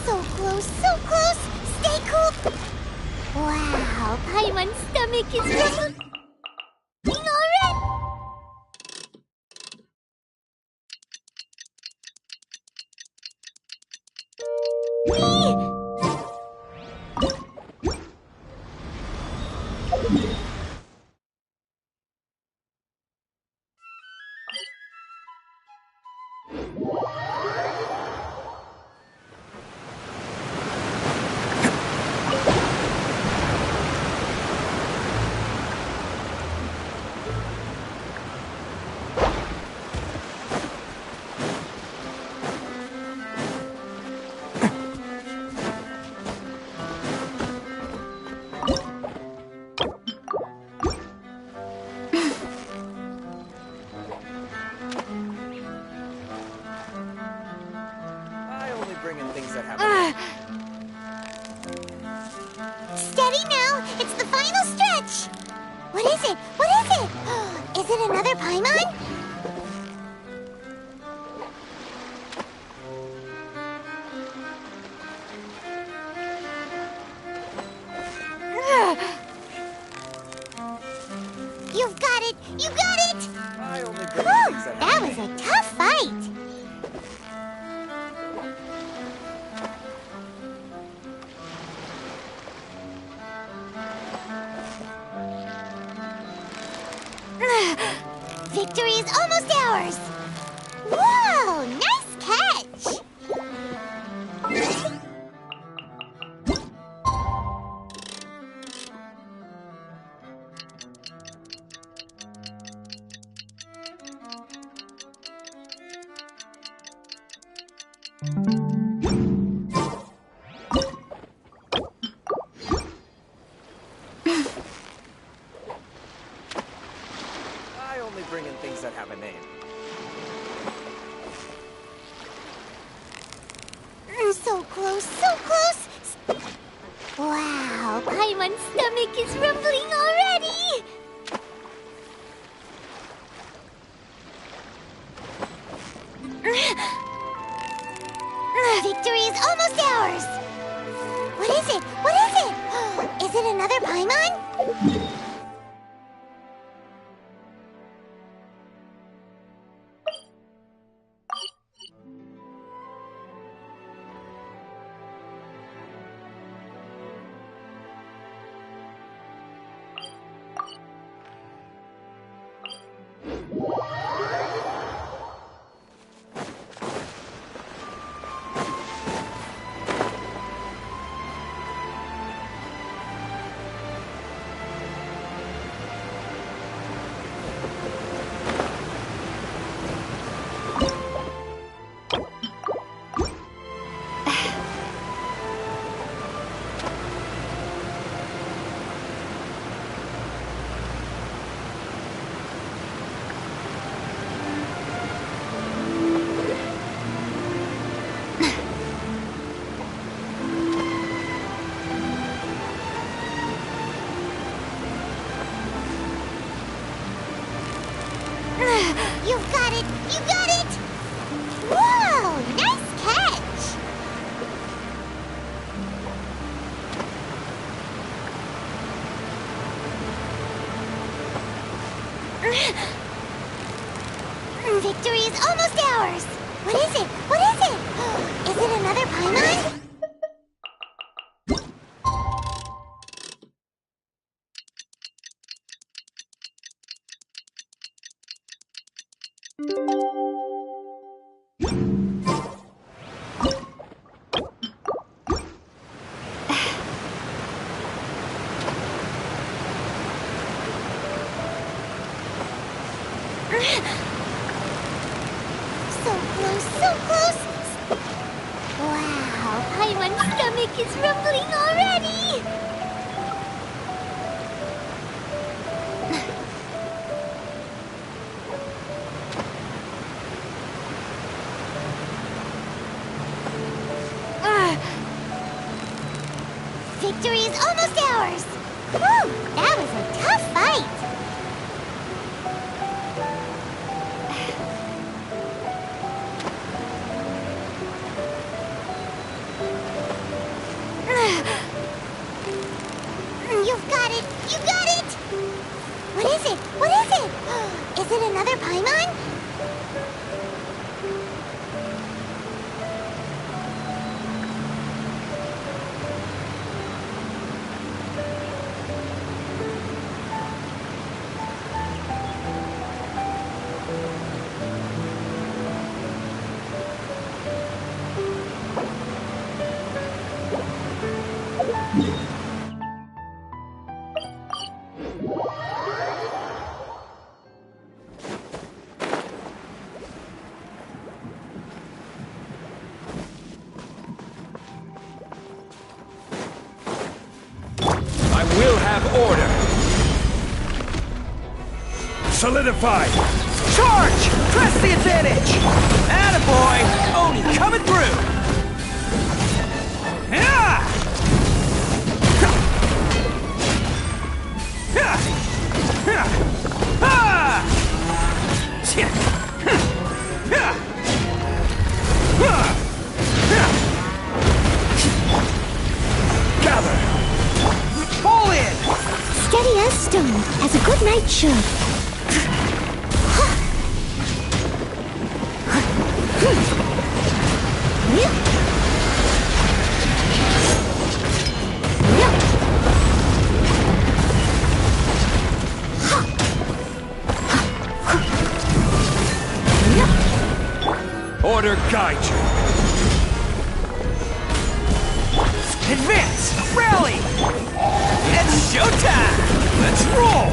Speaker 2: So close, so close! Stay cool! Wow, Paimon's stomach is rumbling already!
Speaker 3: I only bring in things that happen.
Speaker 2: Steady now! It's the final stretch! What is it? What is it? Is it another Paimon? You've got it! You got it!
Speaker 3: I only bring in
Speaker 2: Whew,
Speaker 3: things that
Speaker 2: that
Speaker 3: happen.
Speaker 2: was a tough fight! Victory is almost ours! Whoa! Nice catch!
Speaker 3: I only bring in things that have a name.
Speaker 2: So close, so close! Wow, Paimon's stomach is rumbling already! Victory is almost ours! What is it? What is it? Is it another Paimon? You got it! Whoa! Nice catch! Victory is almost ours! What is it? What is it? Is it another Paimon? So close, so close! Wow, Paimon's stomach is rumbling already! Victory is almost ours! Whew, that was a tough fight! You've got it! You got it! What is it? What is it? Is it another Paimon?
Speaker 5: Will have order. Solidify.
Speaker 4: Charge! Press the advantage! Attaboy! Oni coming through! Yeah!
Speaker 5: Gather.
Speaker 4: Pull in!
Speaker 2: Steady as stone, as a good knight should.
Speaker 5: Order guide you.
Speaker 4: Advance! Rally! It's showtime! Let's roll!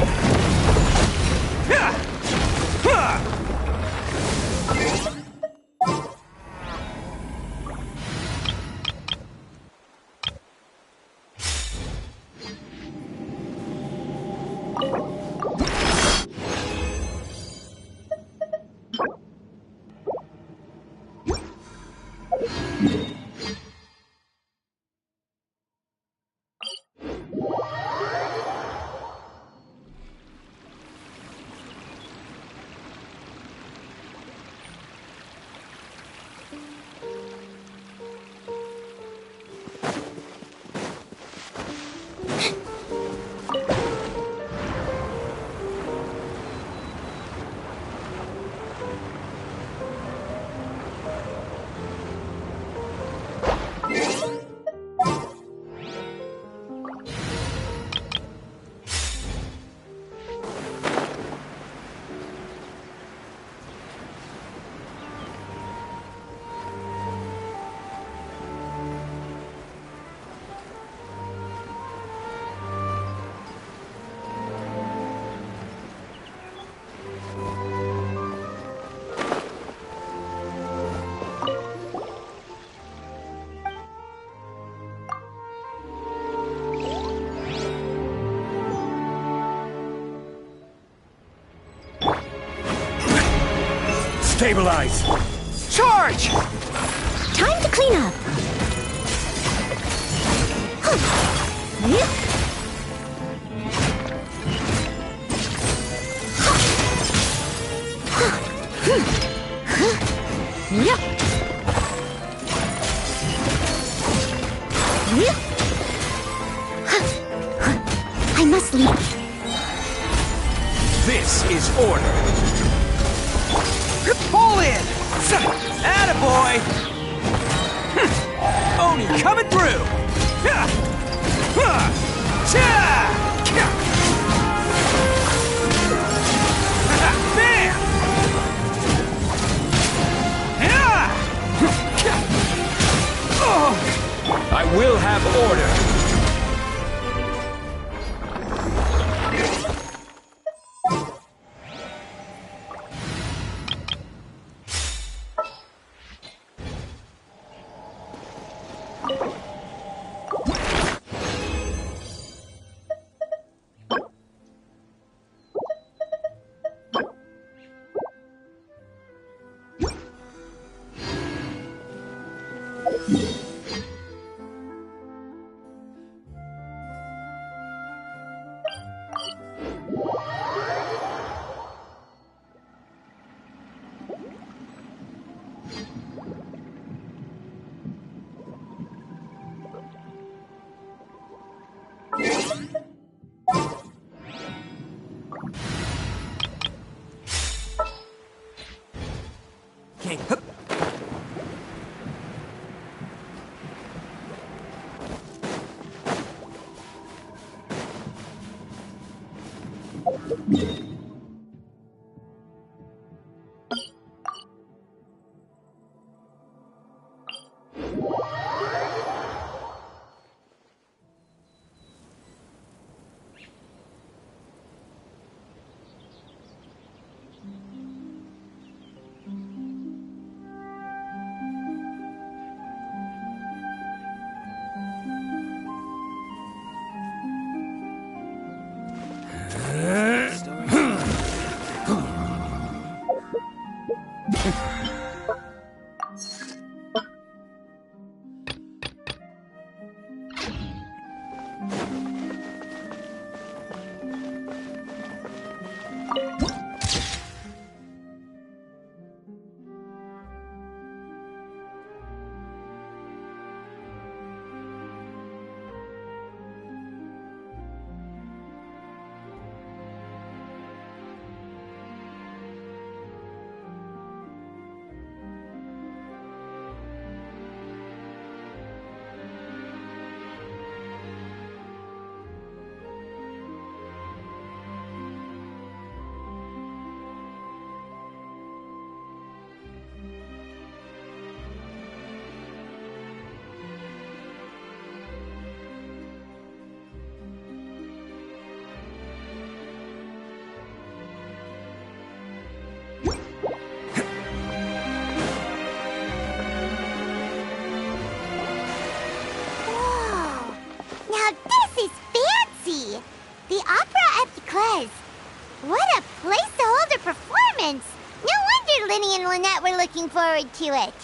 Speaker 5: Stabilize!
Speaker 4: Charge!
Speaker 2: Time to clean up. I must leave.
Speaker 5: This is order.
Speaker 4: Pull in! Attaboy! Oni coming through! Bam!
Speaker 5: I will have order.
Speaker 4: Okay.
Speaker 2: Looking forward to it.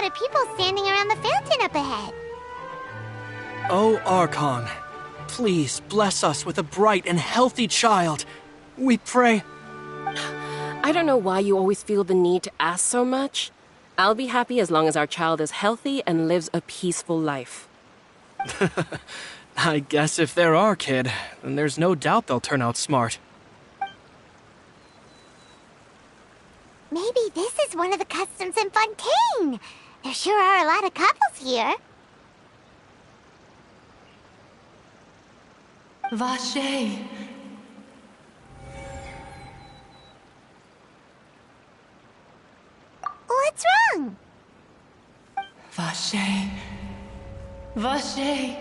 Speaker 2: lot of people standing around the fountain up ahead.
Speaker 7: Oh, Archon, please bless us with a bright and healthy child. We pray.
Speaker 8: I don't know why you always feel the need to ask so much. I'll be happy as long as our child is healthy and lives a peaceful life.
Speaker 7: I guess if they're our kid, then there's no doubt they'll turn out smart.
Speaker 2: Maybe this is one of the customs in Fontaine. There sure are a lot of couples here.
Speaker 9: Vache.
Speaker 2: What's wrong?
Speaker 9: Vache. Vache.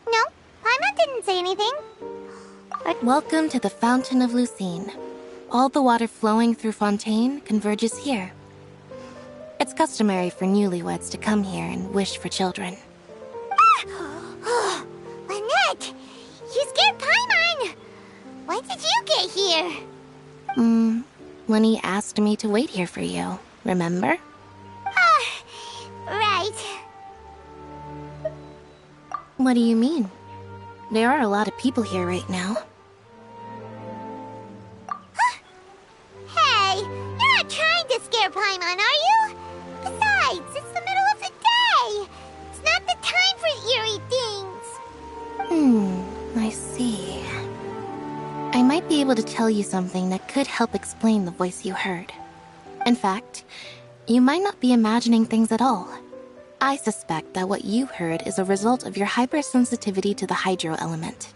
Speaker 2: No, Paimon didn't say anything.
Speaker 10: Welcome to the Fountain of Lucine. All the water flowing through Fontaine converges here. It's customary for newlyweds to come here and wish for children.
Speaker 2: Ah! Lynette! You scared Paimon! When did you get here?
Speaker 10: Lenny asked me to wait here for you, remember?
Speaker 2: Right.
Speaker 10: What do you mean? There are a lot of people here right now.
Speaker 2: Hey, you're not trying to scare Paimon, are you? Besides, it's the middle of the day. It's not the time for eerie things.
Speaker 10: I see. I might be able to tell you something that could help explain the voice you heard. In fact, you might not be imagining things at all. I suspect that what you heard is a result of your hypersensitivity to the hydro element.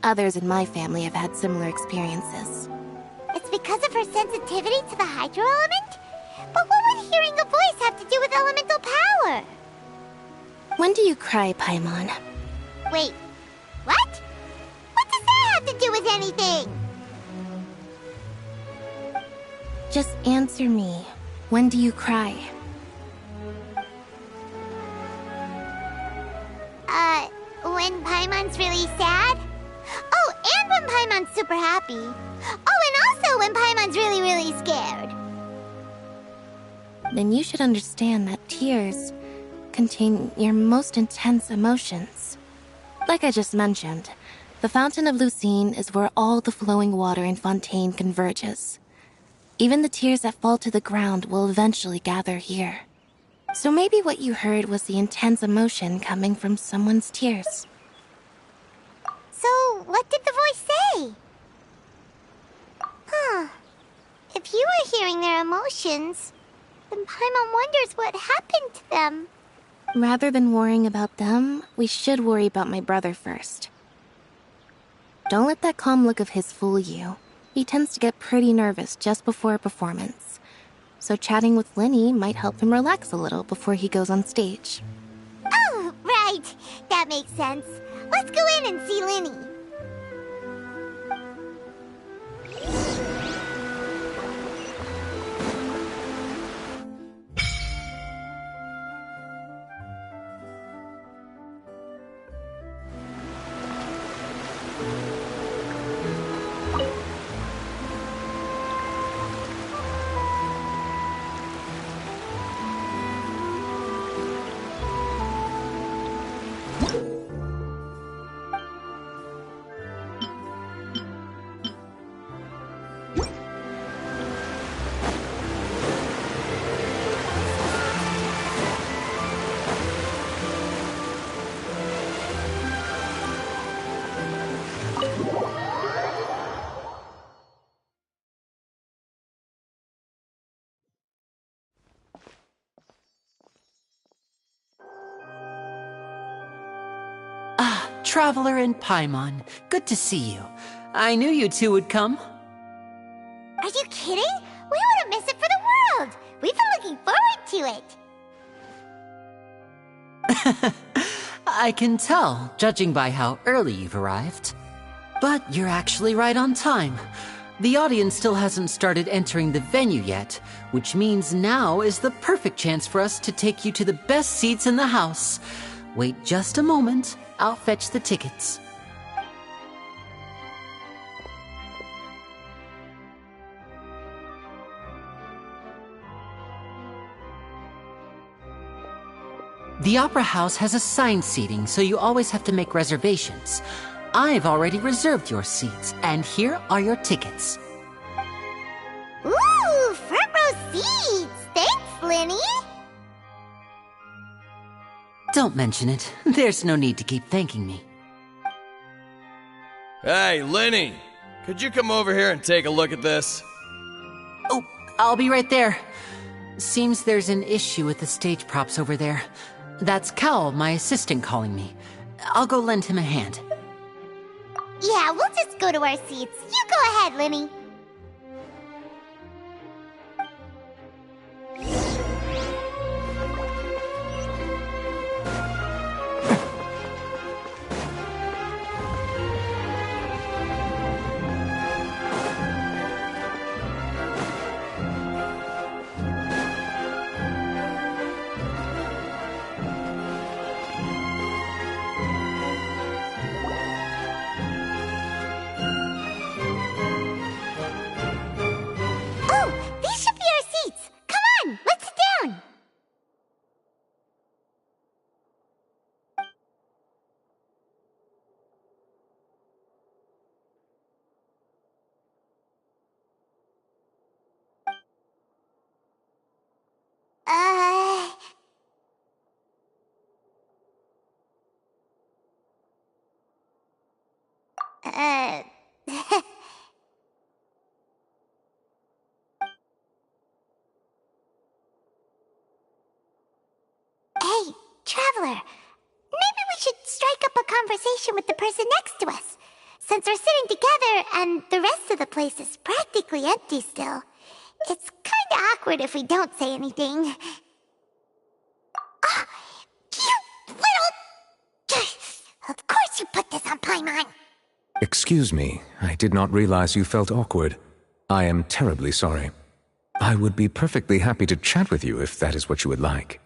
Speaker 10: Others in my family have had similar experiences.
Speaker 2: It's because of her sensitivity to the hydro element? But what would hearing a voice have to do with elemental power?
Speaker 10: When do you cry, Paimon?
Speaker 2: Wait, what? What does that have to do with anything?
Speaker 10: Just answer me. When do you cry?
Speaker 2: When Paimon's really sad? Oh, and when Paimon's super happy. Oh, and also when Paimon's really, really scared.
Speaker 10: Then you should understand that tears contain your most intense emotions. Like I just mentioned, the Fountain of Lucine is where all the flowing water in Fontaine converges. Even the tears that fall to the ground will eventually gather here. So maybe what you heard was the intense emotion coming from someone's tears.
Speaker 2: So, what did the voice say? If you were hearing their emotions, then Paimon wonders what happened to them.
Speaker 10: Rather than worrying about them, we should worry about my brother first. Don't let that calm look of his fool you. He tends to get pretty nervous just before a performance. So chatting with Lenny might help him relax a little before he goes on stage.
Speaker 2: Oh, right. That makes sense. Let's go in and see Lenny.
Speaker 11: Traveler and Paimon, good to see you. I knew you two would come.
Speaker 2: Are you kidding? We wouldn't miss it for the world. We've been looking forward to it.
Speaker 11: I can tell, judging by how early you've arrived. But you're actually right on time. The audience still hasn't started entering the venue yet, which means now is the perfect chance for us to take you to the best seats in the house. Wait just a moment. I'll fetch the tickets. The Opera House has assigned seating, so you always have to make reservations. I've already reserved your seats, and here are your tickets.
Speaker 2: Ooh, front row seats! Thanks, Linny!
Speaker 11: Don't mention it. There's no need to keep thanking me.
Speaker 9: Hey, Linny! Could you come over here and take a look at this?
Speaker 11: Oh, I'll be right there. Seems there's an issue with the stage props over there. That's Cal, my assistant, calling me. I'll go lend him a hand.
Speaker 2: Yeah, we'll just go to our seats. You go ahead, Linny. Hey, Traveler. Maybe we should strike up a conversation with the person next to us. Since we're sitting together and the rest of the place is practically empty still, it's kinda awkward if we don't say anything. Oh, you little... Of course you put this on Paimon.
Speaker 12: Excuse me, I did not realize you felt awkward. I am terribly sorry. I would be perfectly happy to chat with you if that is what you would like.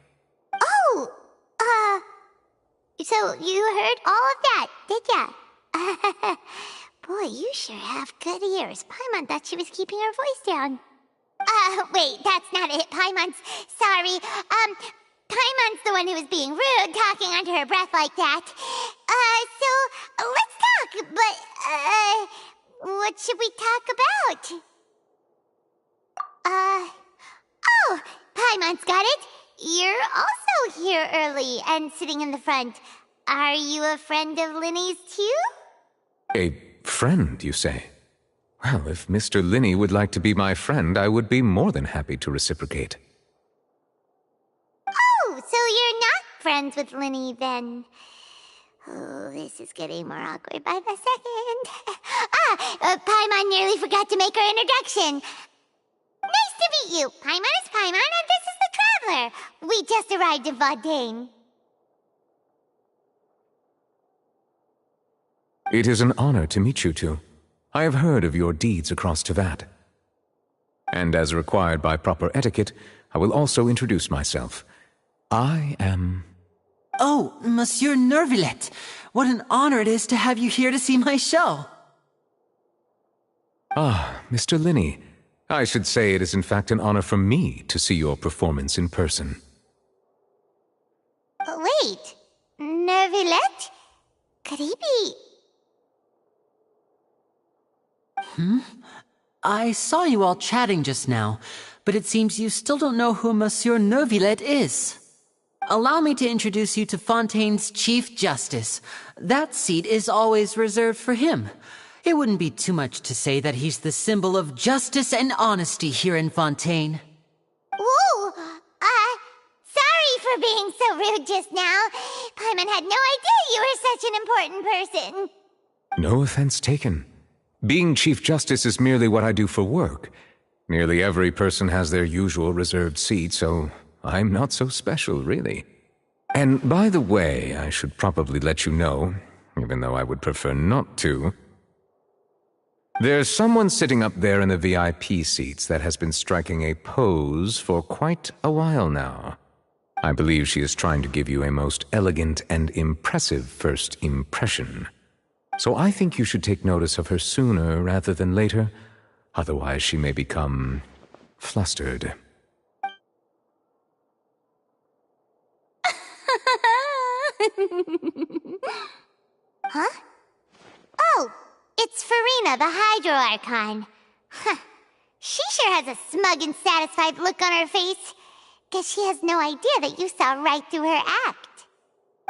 Speaker 2: So you heard all of that, did ya? Boy, you sure have good ears. Paimon thought she was keeping her voice down. Wait, that's not it. Paimon's... Sorry. Paimon's the one who was being rude, talking under her breath like that. So, let's talk, but, what should we talk about? Oh, Paimon's got it. You're also here early and sitting in the front. Are you a friend of Linny's too?
Speaker 12: A friend, you say? Well, if Mr. Linny would like to be my friend, I would be more than happy to reciprocate.
Speaker 2: Oh, so you're not friends with Linny then? Oh, this is getting more awkward by the second. Paimon nearly forgot to make her introduction. Nice to meet you. Paimon is Paimon, and this is the Traveler. We just arrived in Fontaine.
Speaker 12: It is an honor to meet you two. I have heard of your deeds across Tevat. And as required by proper etiquette, I will also introduce myself. I am...
Speaker 11: Oh, Monsieur Nervillet. What an honor it is to have you here to see my show.
Speaker 12: Ah, Mr. Linny. I should say it is in fact an honor for me to see your performance in person.
Speaker 2: Wait, Nervillet? Could he be...
Speaker 11: I saw you all chatting just now, but it seems you still don't know who Monsieur Nervillet is. Allow me to introduce you to Fontaine's Chief Justice. That seat is always reserved for him. It wouldn't be too much to say that he's the symbol of justice and honesty here in Fontaine.
Speaker 2: Whoa! Sorry for being so rude just now. Paimon had no idea you were such an important person.
Speaker 12: No offense taken. Being Chief Justice is merely what I do for work. Nearly every person has their usual reserved seat, so I'm not so special, really. And by the way, I should probably let you know, even though I would prefer not to. There's someone sitting up there in the VIP seats that has been striking a pose for quite a while now. I believe she is trying to give you a most elegant and impressive first impression. So I think you should take notice of her sooner rather than later. Otherwise she may become flustered.
Speaker 2: Huh? Oh, it's Farina, the Hydro Archon. Huh. She sure has a smug and satisfied look on her face. Guess she has no idea that you saw right through her act.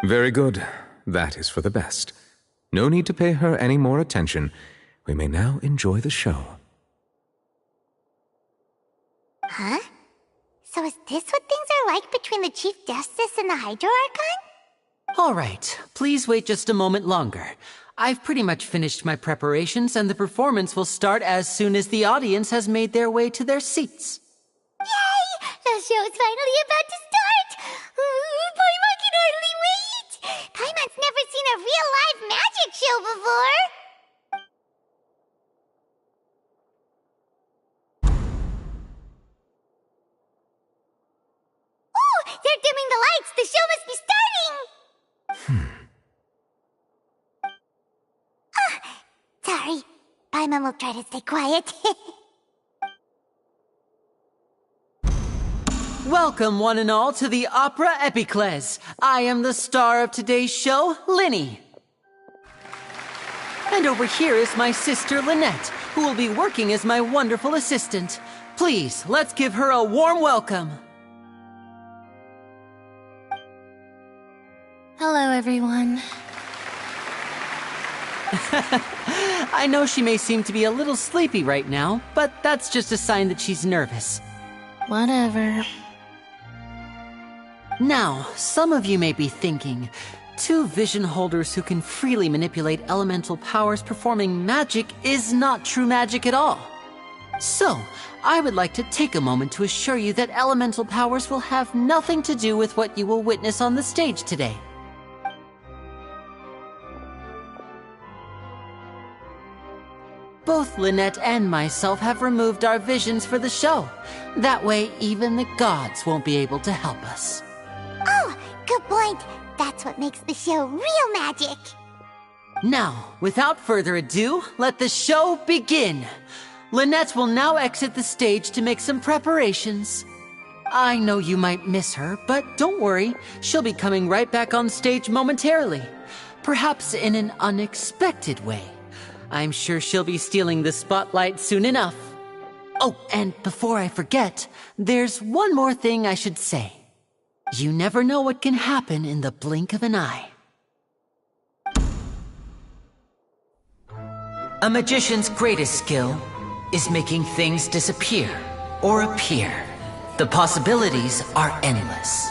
Speaker 12: Very good. That is for the best. No need to pay her any more attention. We may now enjoy the show.
Speaker 2: Huh? So is this what things are like between the Chief Justice and the Hydro Archon?
Speaker 11: All right, please wait just a moment longer. I've pretty much finished my preparations, and the performance will start as soon as the audience has made their way to their seats.
Speaker 2: Yay! The show's finally about to start! Paimon can hardly wait! Paimon's never seen a real live magic show before! Oh! They're dimming the lights! The show must be starting! Sorry. Paimon will try to stay quiet.
Speaker 11: Welcome, one and all, to the Opera Epiclese. I am the star of today's show, Linny. And over here is my sister, Lynette, who will be working as my wonderful assistant. Please, let's give her a warm welcome.
Speaker 10: Hello, everyone.
Speaker 11: I know she may seem to be a little sleepy right now, but that's just a sign that she's nervous.
Speaker 10: Whatever.
Speaker 11: Now, some of you may be thinking, two vision holders who can freely manipulate elemental powers performing magic is not true magic at all. So, I would like to take a moment to assure you that elemental powers will have nothing to do with what you will witness on the stage today. Both Lynette and myself have removed our visions for the show. That way, even the gods won't be able to help us.
Speaker 2: Oh, good point. That's what makes the show real magic.
Speaker 11: Now, without further ado, let the show begin. Lynette will now exit the stage to make some preparations. I know you might miss her, but don't worry. She'll be coming right back on stage momentarily. Perhaps in an unexpected way. I'm sure she'll be stealing the spotlight soon enough. Oh, and before I forget, there's one more thing I should say. You never know what can happen in the blink of an eye. A magician's greatest skill is making things disappear or appear. The possibilities are endless.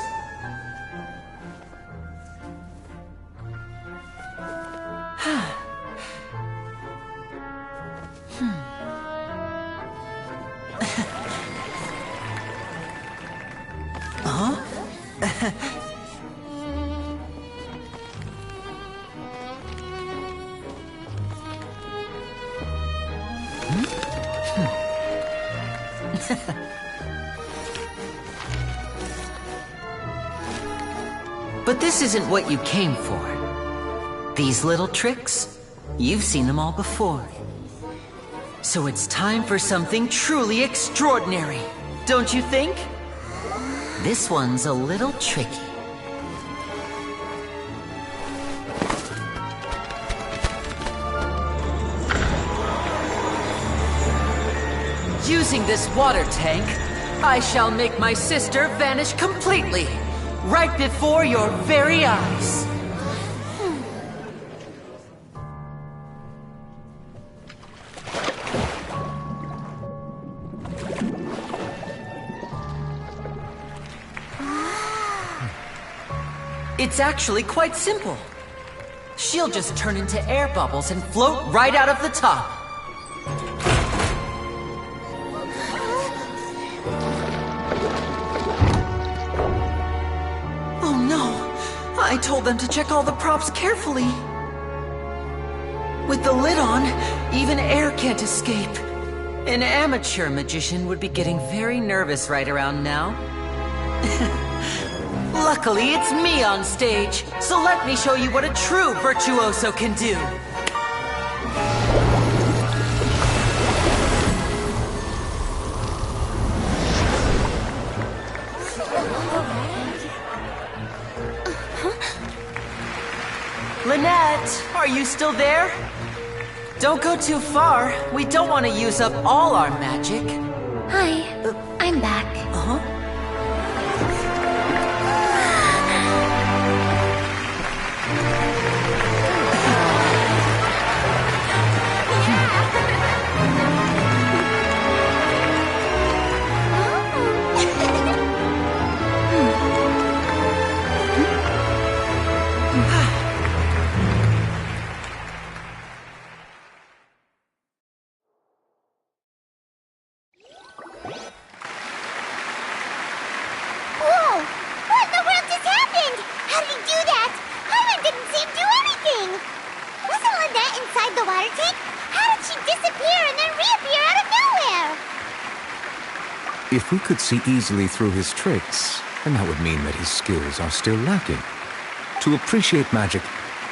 Speaker 11: But this isn't what you came for. These little tricks, you've seen them all before. So it's time for something truly extraordinary, don't you think? This one's a little tricky. Using this water tank, I shall make my sister vanish completely, right before your very eyes. It's actually quite simple. She'll just turn into air bubbles and float right out of the top. Oh no! I told them to check all the props carefully. With the lid on, even air can't escape. An amateur magician would be getting very nervous right around now. Luckily, it's me on stage, so let me show you what a true virtuoso can do. Lynette, are you still there? Don't go too far. We don't want to use up all our magic.
Speaker 10: Hi, I'm back.
Speaker 11: Uh-huh.
Speaker 12: If we could see easily through his tricks, then that would mean that his skills are still lacking. To appreciate magic,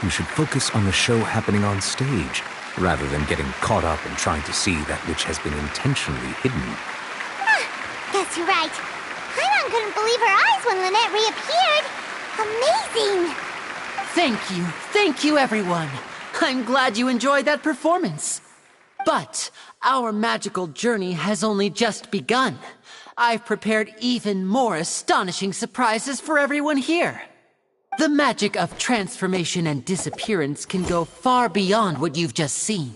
Speaker 12: you should focus on the show happening on stage, rather than getting caught up in trying to see that which has been intentionally hidden.
Speaker 2: Guess you're right. Paimon couldn't believe her eyes when Lynette reappeared. Amazing!
Speaker 11: Thank you everyone. I'm glad you enjoyed that performance. But our magical journey has only just begun. I've prepared even more astonishing surprises for everyone here. The magic of transformation and disappearance can go far beyond what you've just seen.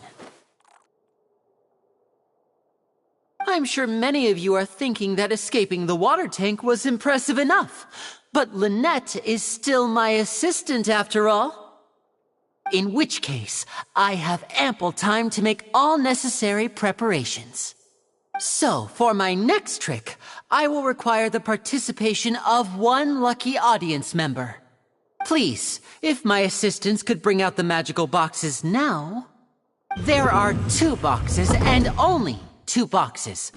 Speaker 11: I'm sure many of you are thinking that escaping the water tank was impressive enough, but Lynette is still my assistant after all. In which case, I have ample time to make all necessary preparations. So, for my next trick, I will require the participation of one lucky audience member. Please, if my assistants could bring out the magical boxes now. There are 2 boxes and only 2 boxes.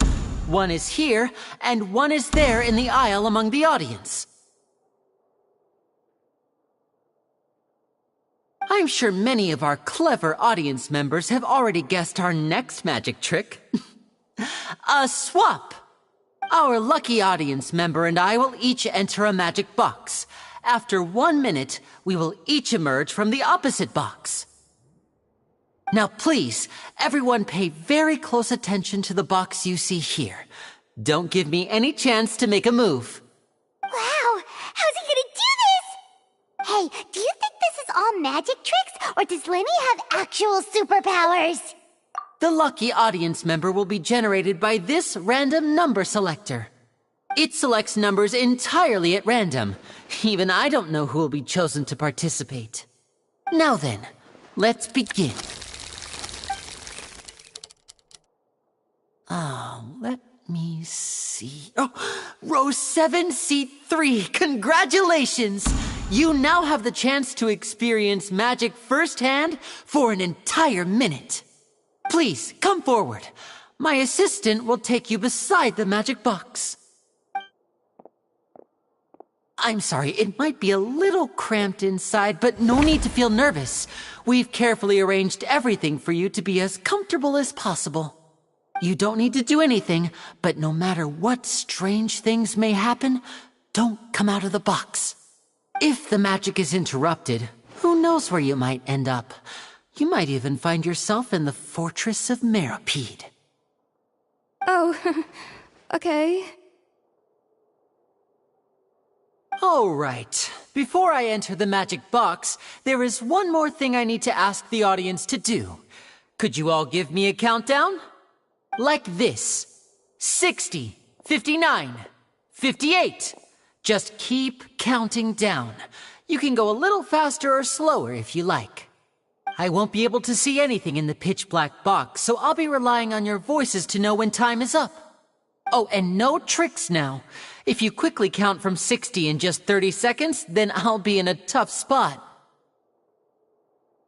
Speaker 11: One is here and one is there in the aisle among the audience. I'm sure many of our clever audience members have already guessed our next magic trick. A swap! Our lucky audience member and I will each enter a magic box. After 1 minute, we will each emerge from the opposite box. Now please, everyone pay very close attention to the box you see here. Don't give me any chance to make a move.
Speaker 2: Wow! How's he gonna do this? Hey, do you think this is all magic tricks, or does Lenny have actual superpowers?
Speaker 11: The lucky audience member will be generated by this random number selector. It selects numbers entirely at random. Even I don't know who will be chosen to participate. Now then, let's begin. Let me see. Oh, row 7, seat 3. Congratulations! You now have the chance to experience magic firsthand for an entire minute. Please, come forward. My assistant will take you beside the magic box. I'm sorry, it might be a little cramped inside, but no need to feel nervous. We've carefully arranged everything for you to be as comfortable as possible. You don't need to do anything, but no matter what strange things may happen, don't come out of the box. If the magic is interrupted, who knows where you might end up? You might even find yourself in the Fortress of Meropide.
Speaker 1: Oh, okay.
Speaker 11: All right. Before I enter the magic box, there is one more thing I need to ask the audience to do. Could you all give me a countdown? Like this. 60, 59, 58. Just keep counting down. You can go a little faster or slower if you like. I won't be able to see anything in the pitch-black box, so I'll be relying on your voices to know when time is up. Oh, and no tricks now. If you quickly count from 60 in just 30 seconds, then I'll be in a tough spot.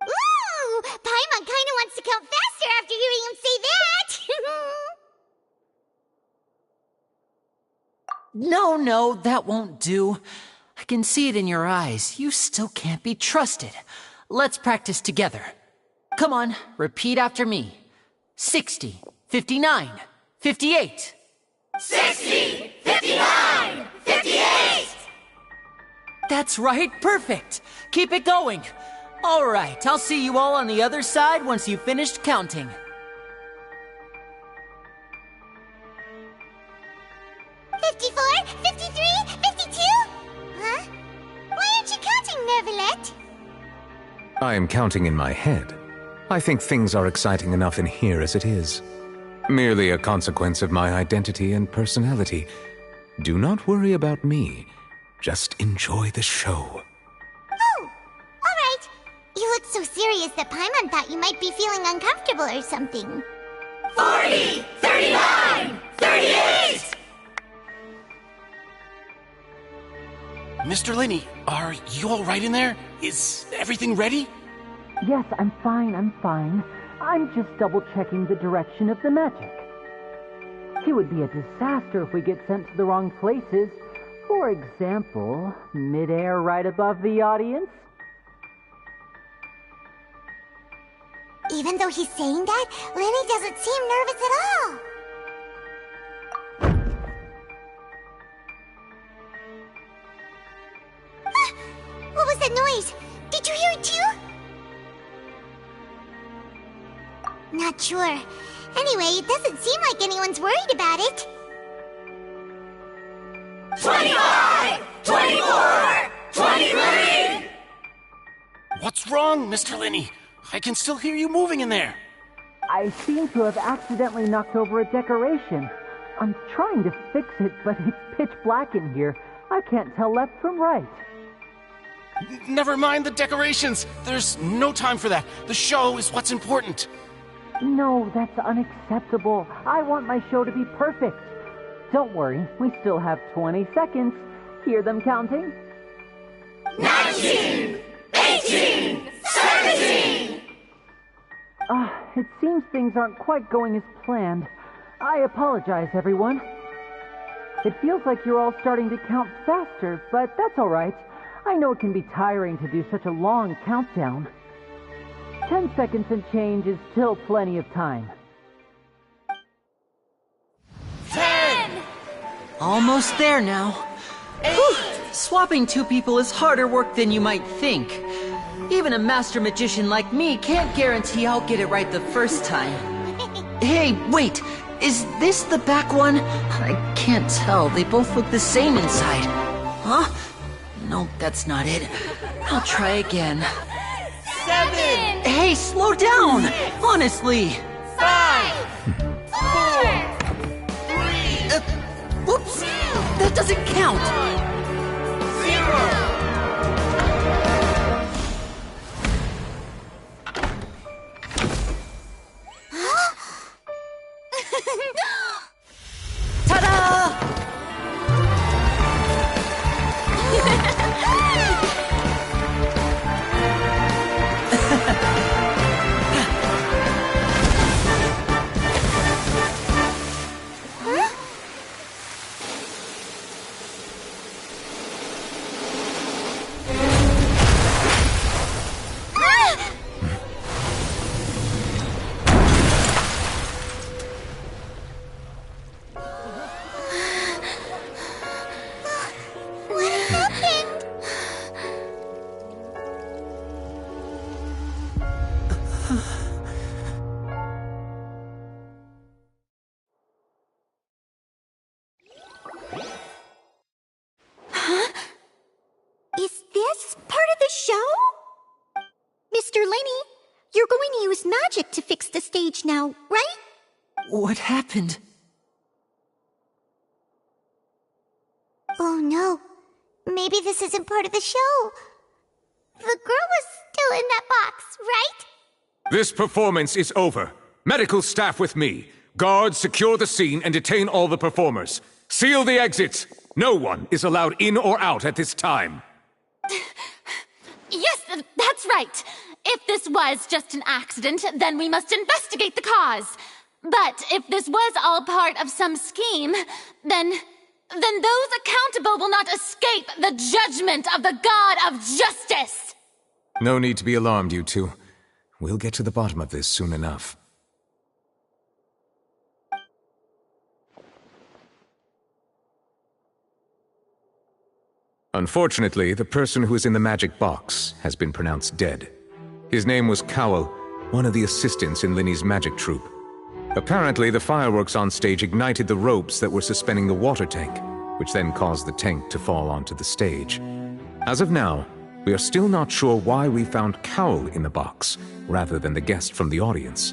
Speaker 2: Ooh! Paimon kinda wants to count faster after hearing him say that!
Speaker 11: No, that won't do. I can see it in your eyes. You still can't be trusted. Let's practice together. Come on, repeat after me. 60, 59, 58.
Speaker 13: 60, 59, 58!
Speaker 11: That's right, perfect. Keep it going. All right, I'll see you all on the other side once you've finished counting.
Speaker 2: 54, 53, 52? Huh? Why aren't you counting, Nervalet?
Speaker 12: I am counting in my head. I think things are exciting enough in here as it is. Merely a consequence of my identity and personality. Do not worry about me. Just enjoy the show.
Speaker 2: Oh, all right. You look so serious that Paimon thought you might be feeling uncomfortable or something.
Speaker 13: 40, 39, 38!
Speaker 14: Mr. Linney, are you all right in there? Is everything ready?
Speaker 15: Yes, I'm fine. I'm just double-checking the direction of the magic. It would be a disaster if we get sent to the wrong places. For example, mid-air right above the audience.
Speaker 2: Even though he's saying that, Lenny doesn't seem nervous at all. Ah, what was that noise? Did you hear it too? Not sure. Anyway, it doesn't seem like anyone's worried about it.
Speaker 13: 25, 24, 23!
Speaker 14: What's wrong, Mr. Linney? I can still hear you moving in there.
Speaker 15: I seem to have accidentally knocked over a decoration. I'm trying to fix it, but it's pitch black in here. I can't tell left from right.
Speaker 14: Never mind the decorations. There's no time for that. The show is what's important.
Speaker 15: No, that's unacceptable. I want my show to be perfect. Don't worry, we still have 20 seconds. Hear them counting?
Speaker 13: 19, 18, 17!
Speaker 15: It seems things aren't quite going as planned. I apologize, everyone. It feels like you're all starting to count faster, but that's all right. I know it can be tiring to do such a long countdown. 10 seconds and change is still plenty of time.
Speaker 13: 10!
Speaker 11: Almost there now. Swapping two people is harder work than you might think. Even a master magician like me can't guarantee I'll get it right the first time. Hey, wait! Is this the back one? I can't tell. They both look the same inside. Huh? No, that's not it. I'll try again.
Speaker 13: 7!
Speaker 11: Hey, slow down! Honestly!
Speaker 13: 5! 4! 3!
Speaker 11: Whoops! That doesn't count!
Speaker 13: 0!
Speaker 11: Ta-da!
Speaker 6: Is this part of the show? Mr. Linney, you're going to use magic to fix the stage now, right?
Speaker 11: What happened?
Speaker 2: Oh no. Maybe this isn't part of the show. The girl was still in that box, right?
Speaker 12: This performance is over. Medical staff with me. Guards, secure the scene and detain all the performers. Seal the exits. No one is allowed in or out at this time.
Speaker 16: Yes, that's right. If this was just an accident, then we must investigate the cause. But if this was all part of some scheme, then those accountable will not escape the judgment of the God of Justice.
Speaker 12: No need to be alarmed, you two. We'll get to the bottom of this soon enough. Unfortunately, the person who is in the magic box has been pronounced dead. His name was Cowell, one of the assistants in Linny's magic troupe. Apparently, the fireworks on stage ignited the ropes that were suspending the water tank, which then caused the tank to fall onto the stage. As of now, we are still not sure why we found Cowell in the box, rather than the guest from the audience.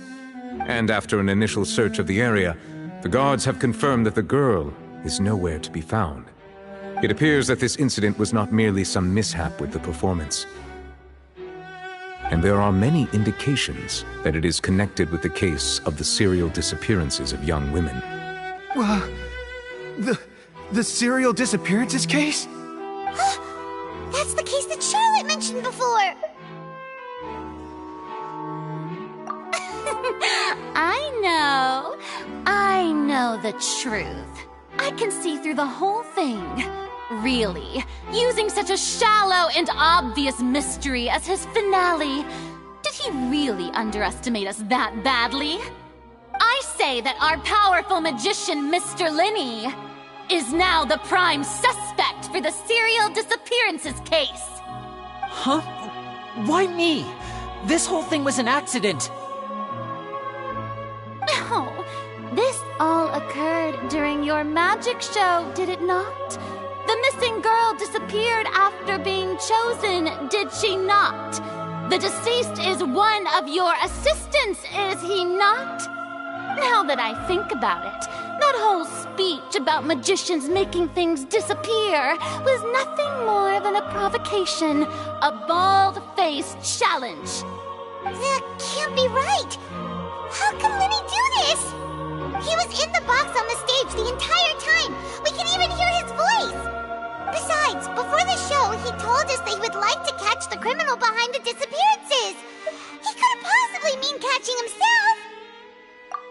Speaker 12: And after an initial search of the area, the guards have confirmed that the girl is nowhere to be found. It appears that this incident was not merely some mishap with the performance. And there are many indications that it is connected with the case of the serial disappearances of young women.
Speaker 3: The serial disappearances case?
Speaker 2: That's the case that Charlotte mentioned before!
Speaker 16: I know the truth. I can see through the whole thing. Really, using such a shallow and obvious mystery as his finale, did he really underestimate us that badly? I say that our powerful magician, Mr. Linney, is now the prime suspect for the serial disappearances case.
Speaker 11: Huh? Why me? This whole thing was an accident.
Speaker 16: No, this all occurred during your magic show, did it not? The missing girl disappeared after being chosen, did she not? The deceased is one of your assistants, is he not? Now that I think about it, that whole speech about magicians making things disappear was nothing more than a provocation, a bald-faced challenge.
Speaker 2: That can't be right! How can Linny do this? He was in the box on the stage the entire time! We can even hear his voice! Besides, before the show, he told us that he would like to catch the criminal behind the disappearances! He couldn't possibly mean catching himself!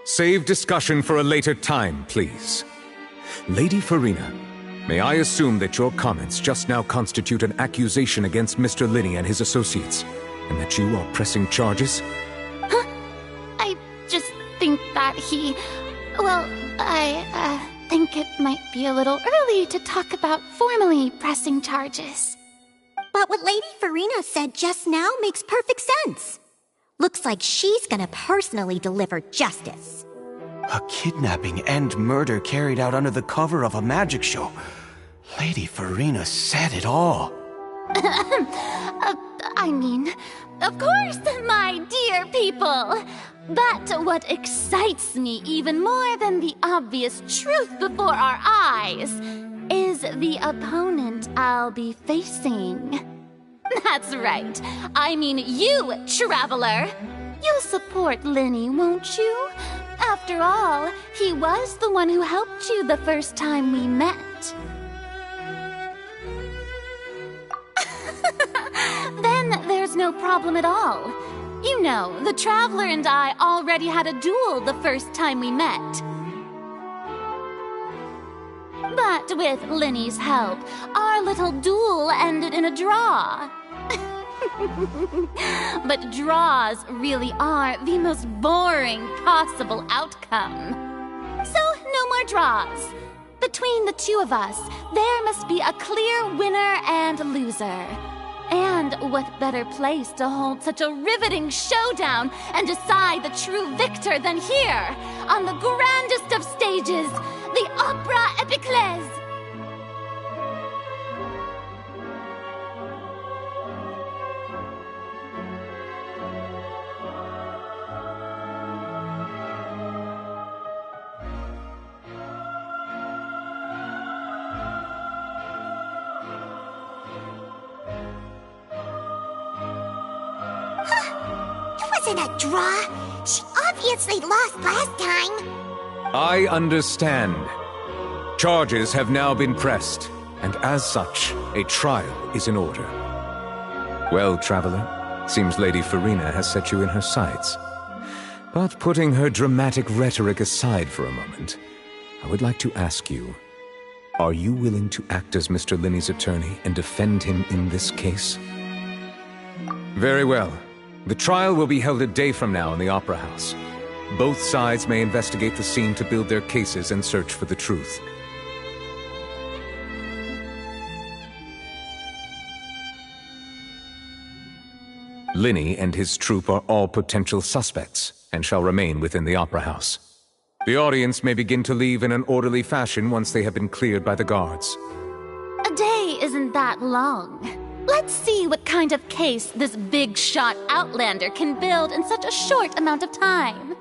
Speaker 12: Save discussion for a later time, please. Lady Farina, may I assume that your comments just now constitute an accusation against Mr. Linney and his associates, and that you are pressing charges?
Speaker 16: Huh? I just think that he... Well, I think it might be a little early to talk about formally pressing charges.
Speaker 6: But what Lady Farina said just now makes perfect sense. Looks like she's gonna personally deliver justice.
Speaker 3: A kidnapping and murder carried out under the cover of a magic show. Lady Farina said it all.
Speaker 16: I mean, of course, my dear people. But what excites me even more than the obvious truth before our eyes is the opponent I'll be facing. That's right. I mean you, Traveler. You'll support Linney, won't you? After all, he was the one who helped you the first time we met. Then there's no problem at all. You know, the Traveler and I already had a duel the first time we met. But with Linney's help, our little duel ended in a draw. But draws really are the most boring possible outcome. So, no more draws. Between the two of us, there must be a clear winner and loser. And what better place to hold such a riveting showdown and decide the true victor than here, on the grandest of stages, the Opera Epiclese.
Speaker 2: It wasn't a draw. She obviously lost last time.
Speaker 12: I understand. Charges have now been pressed, and as such, a trial is in order. Well, Traveler, seems Lady Farina has set you in her sights. But putting her dramatic rhetoric aside for a moment, I would like to ask you, are you willing to act as Mr. Linney's attorney and defend him in this case? Very well. The trial will be held a day from now in the Opera House. Both sides may investigate the scene to build their cases and search for the truth. Linny and his troupe are all potential suspects and shall remain within the Opera House. The audience may begin to leave in an orderly fashion once they have been cleared by the guards.
Speaker 16: A day isn't that long. Let's see what kind of case this big shot outlander can build in such a short amount of time.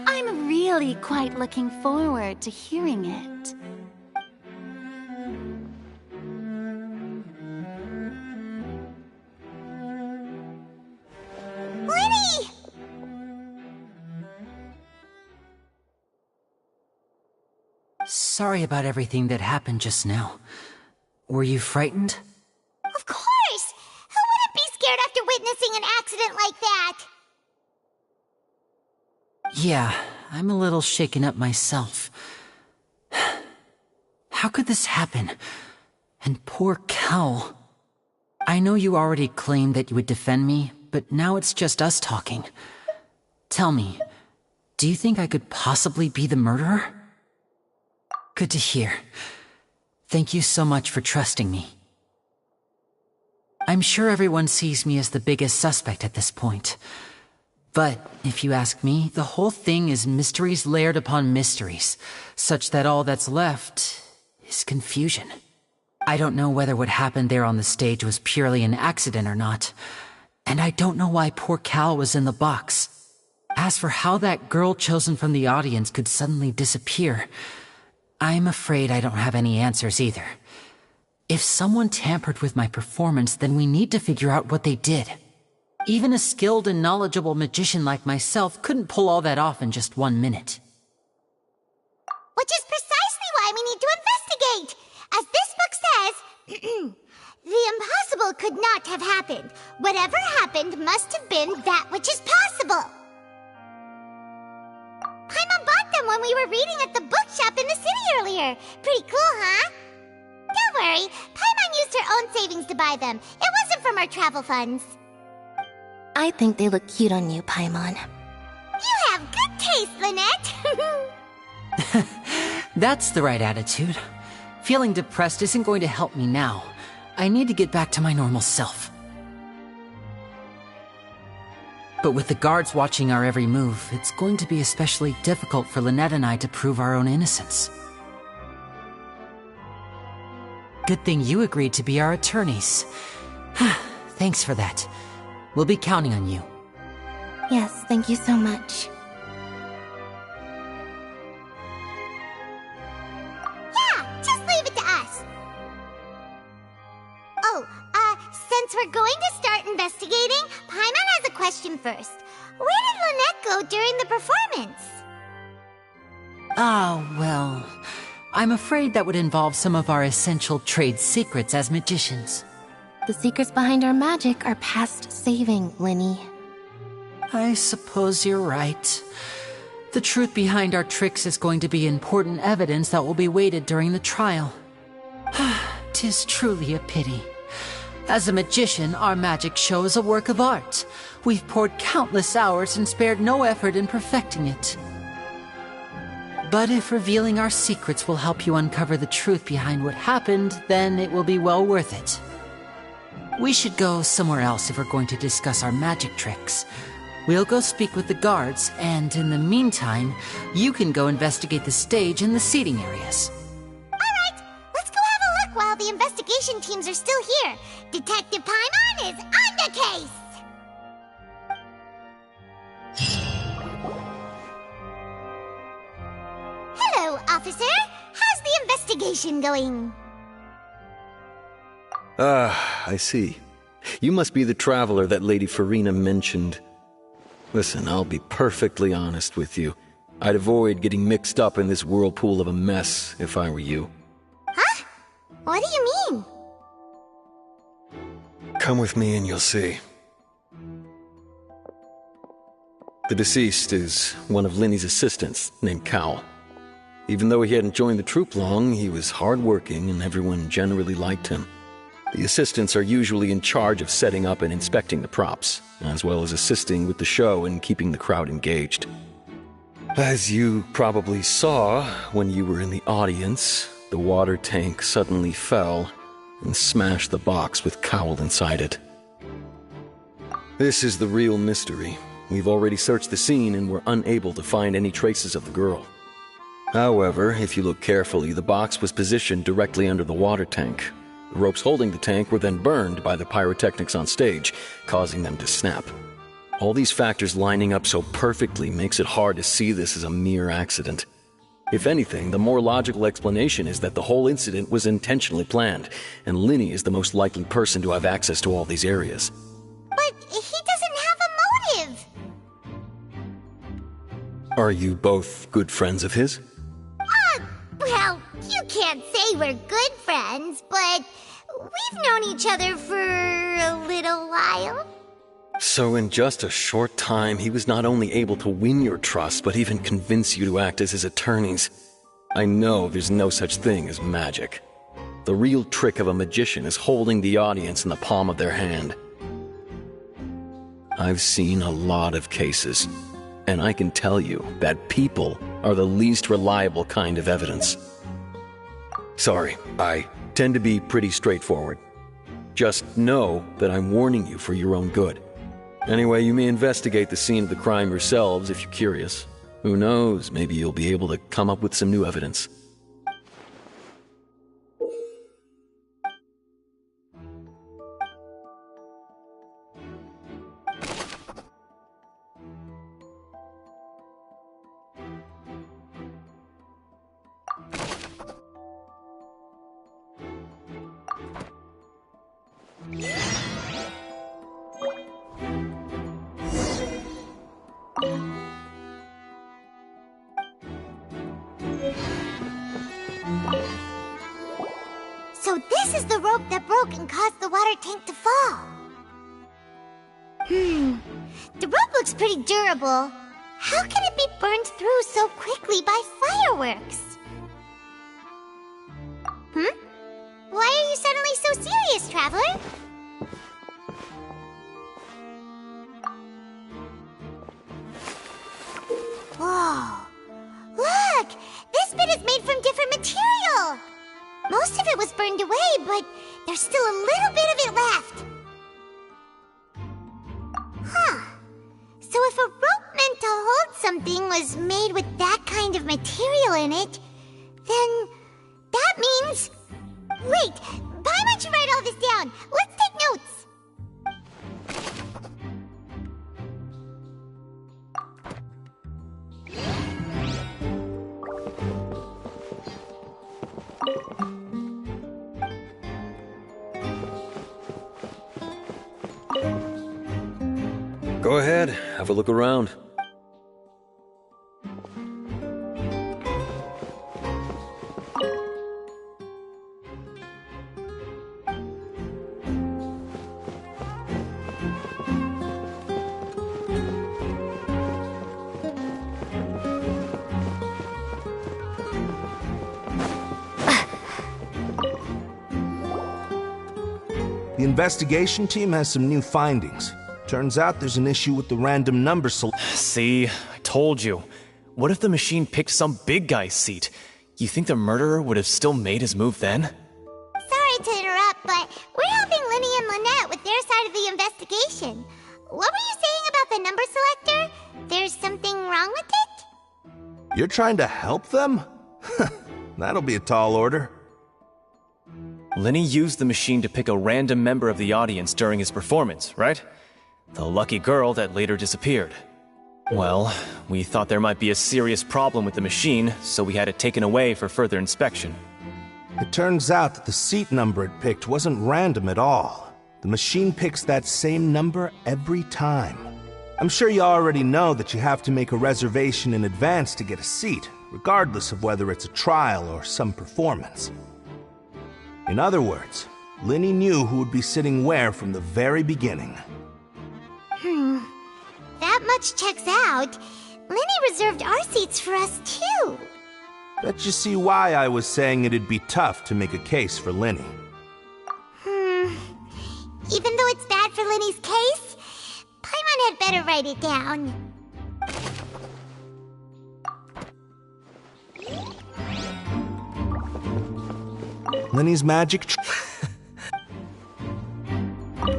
Speaker 16: I'm really quite looking forward to hearing it.
Speaker 2: Linny!
Speaker 11: Sorry about everything that happened just now. Were you frightened?
Speaker 2: Of course! Who wouldn't be scared after witnessing an accident like that?
Speaker 11: Yeah, I'm a little shaken up myself. How could this happen? And poor Cal. I know you already claimed that you would defend me, but now it's just us talking. Tell me, do you think I could possibly be the murderer? Good to hear. Thank you so much for trusting me. I'm sure everyone sees me as the biggest suspect at this point. But, if you ask me, the whole thing is mysteries layered upon mysteries, such that all that's left is confusion. I don't know whether what happened there on the stage was purely an accident or not, and I don't know why poor Cal was in the box. As for how that girl chosen from the audience could suddenly disappear, I'm afraid I don't have any answers either. If someone tampered with my performance, then we need to figure out what they did. Even a skilled and knowledgeable magician like myself couldn't pull all that off in just 1 minute.
Speaker 2: Which is precisely why we need to investigate! As this book says, the impossible could not have happened. Whatever happened must have been that which is possible. Paimon bought them when we were reading at the bookshop in the city earlier. Pretty cool, huh? Don't worry, Paimon used her own savings to buy them. It wasn't from our travel funds.
Speaker 10: I think they look cute on you, Paimon.
Speaker 2: You have good taste, Lynette.
Speaker 11: That's the right attitude. Feeling depressed isn't going to help me now. I need to get back to my normal self. But with the guards watching our every move, it's going to be especially difficult for Lynette and I to prove our own innocence. Good thing you agreed to be our attorneys. Thanks for that. We'll be counting on you.
Speaker 10: Yes, thank you so much.
Speaker 2: Yeah, just leave it to us. Oh, since we're going to start investigating, Paimon has a question first. Where did Lynette go during the performance?
Speaker 11: Well, I'm afraid that would involve some of our essential trade secrets as magicians.
Speaker 10: The secrets behind our magic are past saving, Linny.
Speaker 11: I suppose you're right. The truth behind our tricks is going to be important evidence that will be weighted during the trial. 'Tis truly a pity. As a magician, our magic show is a work of art. We've poured countless hours and spared no effort in perfecting it. But if revealing our secrets will help you uncover the truth behind what happened, then it will be well worth it. We should go somewhere else if we're going to discuss our magic tricks. We'll go speak with the guards, and in the meantime, you can go investigate the stage and the seating areas.
Speaker 2: Alright, let's go have a look while the investigation teams are still here. Detective Paimon is on the case! Hello, officer. How's the investigation going?
Speaker 17: I see. You must be the traveler that Lady Farina mentioned. Listen, I'll be perfectly honest with you. I'd avoid getting mixed up in this whirlpool of a mess if I were you.
Speaker 2: Huh? What do you mean?
Speaker 17: Come with me and you'll see. The deceased is one of Linny's assistants named Cal. Even though he hadn't joined the troupe long, he was hardworking and everyone generally liked him. The assistants are usually in charge of setting up and inspecting the props, as well as assisting with the show and keeping the crowd engaged. As you probably saw when you were in the audience, the water tank suddenly fell and smashed the box with Cowl inside it. This is the real mystery. We've already searched the scene and were unable to find any traces of the girl. However, if you look carefully, the box was positioned directly under the water tank. The ropes holding the tank were then burned by the pyrotechnics on stage, causing them to snap. All these factors lining up so perfectly makes it hard to see this as a mere accident. If anything, the more logical explanation is that the whole incident was intentionally planned, and Linny is the most likely person to have access to all these areas.
Speaker 2: But he doesn't have a motive!
Speaker 17: Are you both good friends of his?
Speaker 2: Well, you can't say we're good friends, but we've known each other for a little while.
Speaker 17: So in just a short time, he was not only able to win your trust, but even convince you to act as his attorneys. I know there's no such thing as magic. The real trick of a magician is holding the audience in the palm of their hand. I've seen a lot of cases, and I can tell you that people are the least reliable kind of evidence. Sorry, I tend to be pretty straightforward. Just know that I'm warning you for your own good. Anyway, you may investigate the scene of the crime yourselves if you're curious. Who knows, maybe you'll be able to come up with some new evidence.
Speaker 2: So this is the rope that broke and caused the water tank to fall. The rope looks pretty durable. How can it be burned through so quickly by fireworks? Why are you suddenly so serious, Traveler? Whoa! Look! This bit is made from different material! Most of it was burned away, but there's still a little bit of it left. So if a rope meant to hold something was made with that kind of material in it, then that means... Wait! Why don't you write all this down? Let's take notes!
Speaker 17: Go ahead, have a look around.
Speaker 18: The investigation team has some new findings. Turns out there's an issue with the random number
Speaker 19: See, I told you. What if the machine picked some big guy's seat? You think the murderer would have still made his move then?
Speaker 2: Sorry to interrupt, but we're helping Linny and Lynette with their side of the investigation. What were you saying about the number selector? There's something wrong with it?
Speaker 18: You're trying to help them? That'll be a tall order.
Speaker 19: Linny used the machine to pick a random member of the audience during his performance, right? The lucky girl that later disappeared. Well, we thought there might be a serious problem with the machine, so we had it taken away for further inspection.
Speaker 18: It turns out that the seat number it picked wasn't random at all. The machine picks that same number every time. I'm sure you already know that you have to make a reservation in advance to get a seat, regardless of whether it's a trial or some performance. In other words, Linny knew who would be sitting where from the very beginning.
Speaker 2: That much checks out. Linny reserved our seats for us, too.
Speaker 18: Bet you see why I was saying it'd be tough to make a case for Linny.
Speaker 2: Even though it's bad for Linny's case, Paimon had better write it down.
Speaker 18: Linny's magic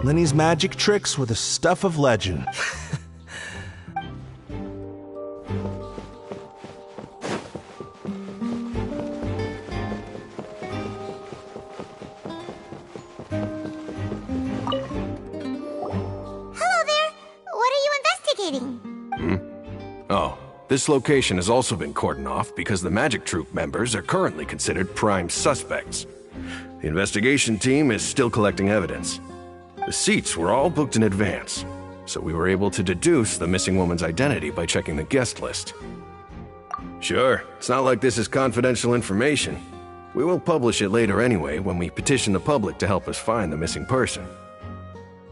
Speaker 18: Lenny's magic tricks were the stuff of legend.
Speaker 2: Hello there. What are you investigating?
Speaker 3: Oh, this location has also been cordoned off because the Magic Troop members are currently considered prime suspects. The investigation team is still collecting evidence. The seats were all booked in advance, so we were able to deduce the missing woman's identity by checking the guest list. Sure, it's not like this is confidential information. We will publish it later anyway when we petition the public to help us find the missing person.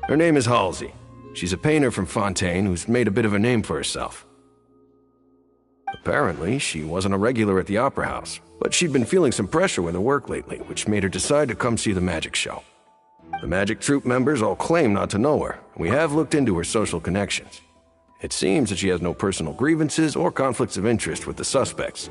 Speaker 3: Her name is Halsey. She's a painter from Fontaine who's made a bit of a name for herself. Apparently, she wasn't a regular at the Opera House, but she'd been feeling some pressure with her work lately, which made her decide to come see the magic show. The Magic Troop members all claim not to know her, and we have looked into her social connections. It seems that she has no personal grievances or conflicts of interest with the suspects.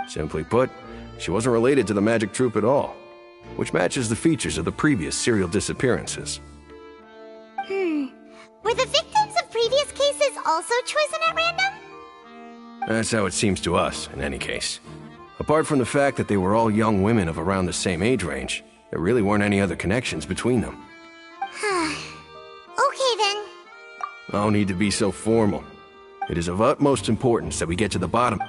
Speaker 3: Simply put, she wasn't related to the Magic Troop at all, which matches the features of the previous serial disappearances.
Speaker 2: Were the victims of previous cases also chosen at random?
Speaker 3: That's how it seems to us, in any case. Apart from the fact that they were all young women of around the same age range, there really weren't any other connections between them.
Speaker 2: Okay then.
Speaker 3: No need to be so formal. It is of utmost importance that we get to the bottom.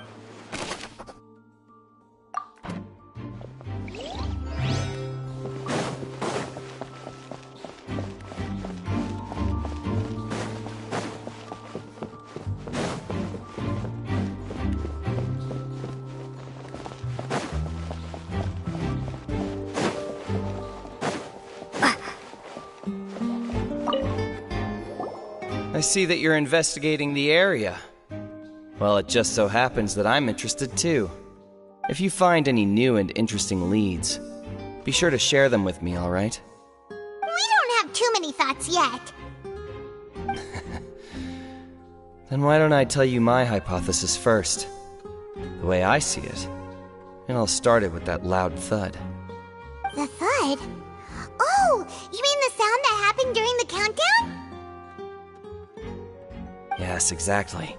Speaker 20: I see that you're investigating the area. Well, it just so happens that I'm interested too. If you find any new and interesting leads, be sure to share them with me, all right?
Speaker 2: We don't have too many thoughts yet.
Speaker 20: Then why don't I tell you my hypothesis first? The way I see it. And I'll start it with that loud thud.
Speaker 2: The thud? Oh, you mean the sound that happened during the countdown?
Speaker 20: Yes, exactly.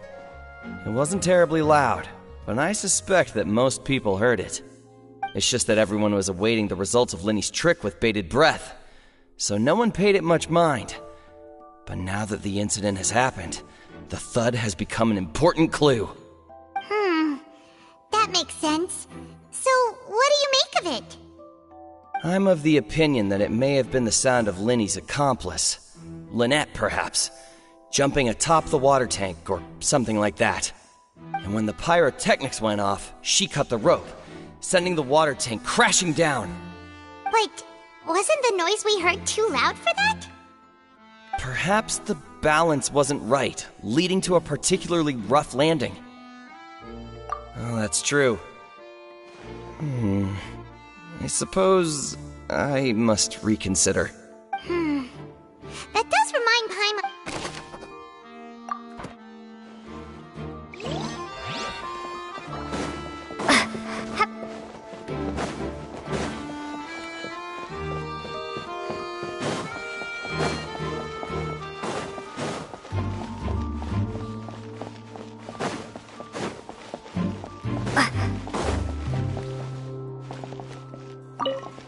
Speaker 20: It wasn't terribly loud, but I suspect that most people heard it. It's just that everyone was awaiting the results of Lenny's trick with bated breath, so no one paid it much mind. But now that the incident has happened, the thud has become an important clue.
Speaker 2: That makes sense. So, what do you make of it?
Speaker 20: I'm of the opinion that it may have been the sound of Lenny's accomplice, Lynette perhaps, jumping atop the water tank or something like that. And when the pyrotechnics went off, she cut the rope, sending the water tank crashing down.
Speaker 2: But wasn't the noise we heard too loud for that?
Speaker 20: Perhaps the balance wasn't right, leading to a particularly rough landing. Oh, that's true. I suppose I must reconsider.
Speaker 2: That does remind Paimon.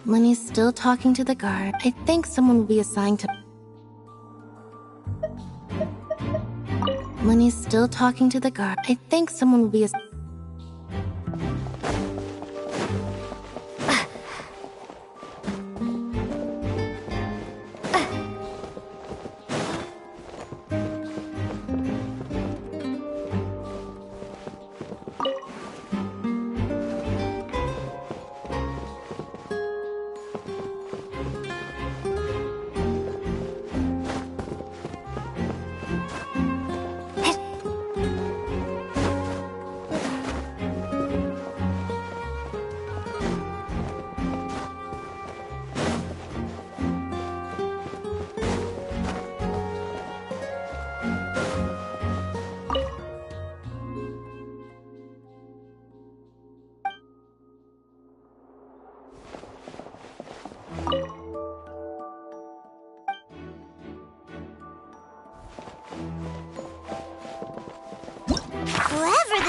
Speaker 10: Lenny's still talking to the guard. I think someone will be assigned to... Lenny's still talking to the guard. I think someone will be assigned...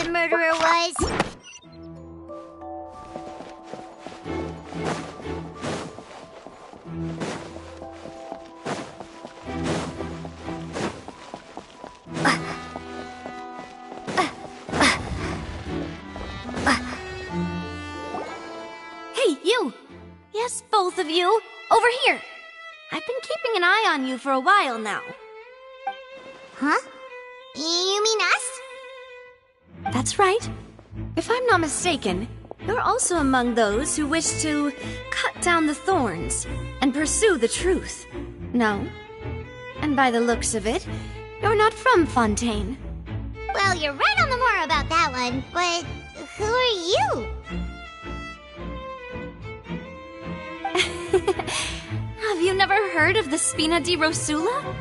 Speaker 2: that murderer was.
Speaker 6: Hey, you! Yes, both of you! Over here! I've been keeping an eye on you for a while now.
Speaker 2: Huh? You mean us?
Speaker 6: That's right. If I'm not mistaken, you're also among those who wish to cut down the thorns and pursue the truth. No? And by the looks of it, you're not from Fontaine.
Speaker 2: Well, you're right on the moor about that one, but who are you?
Speaker 6: Have you never heard of the Spina di Rosula?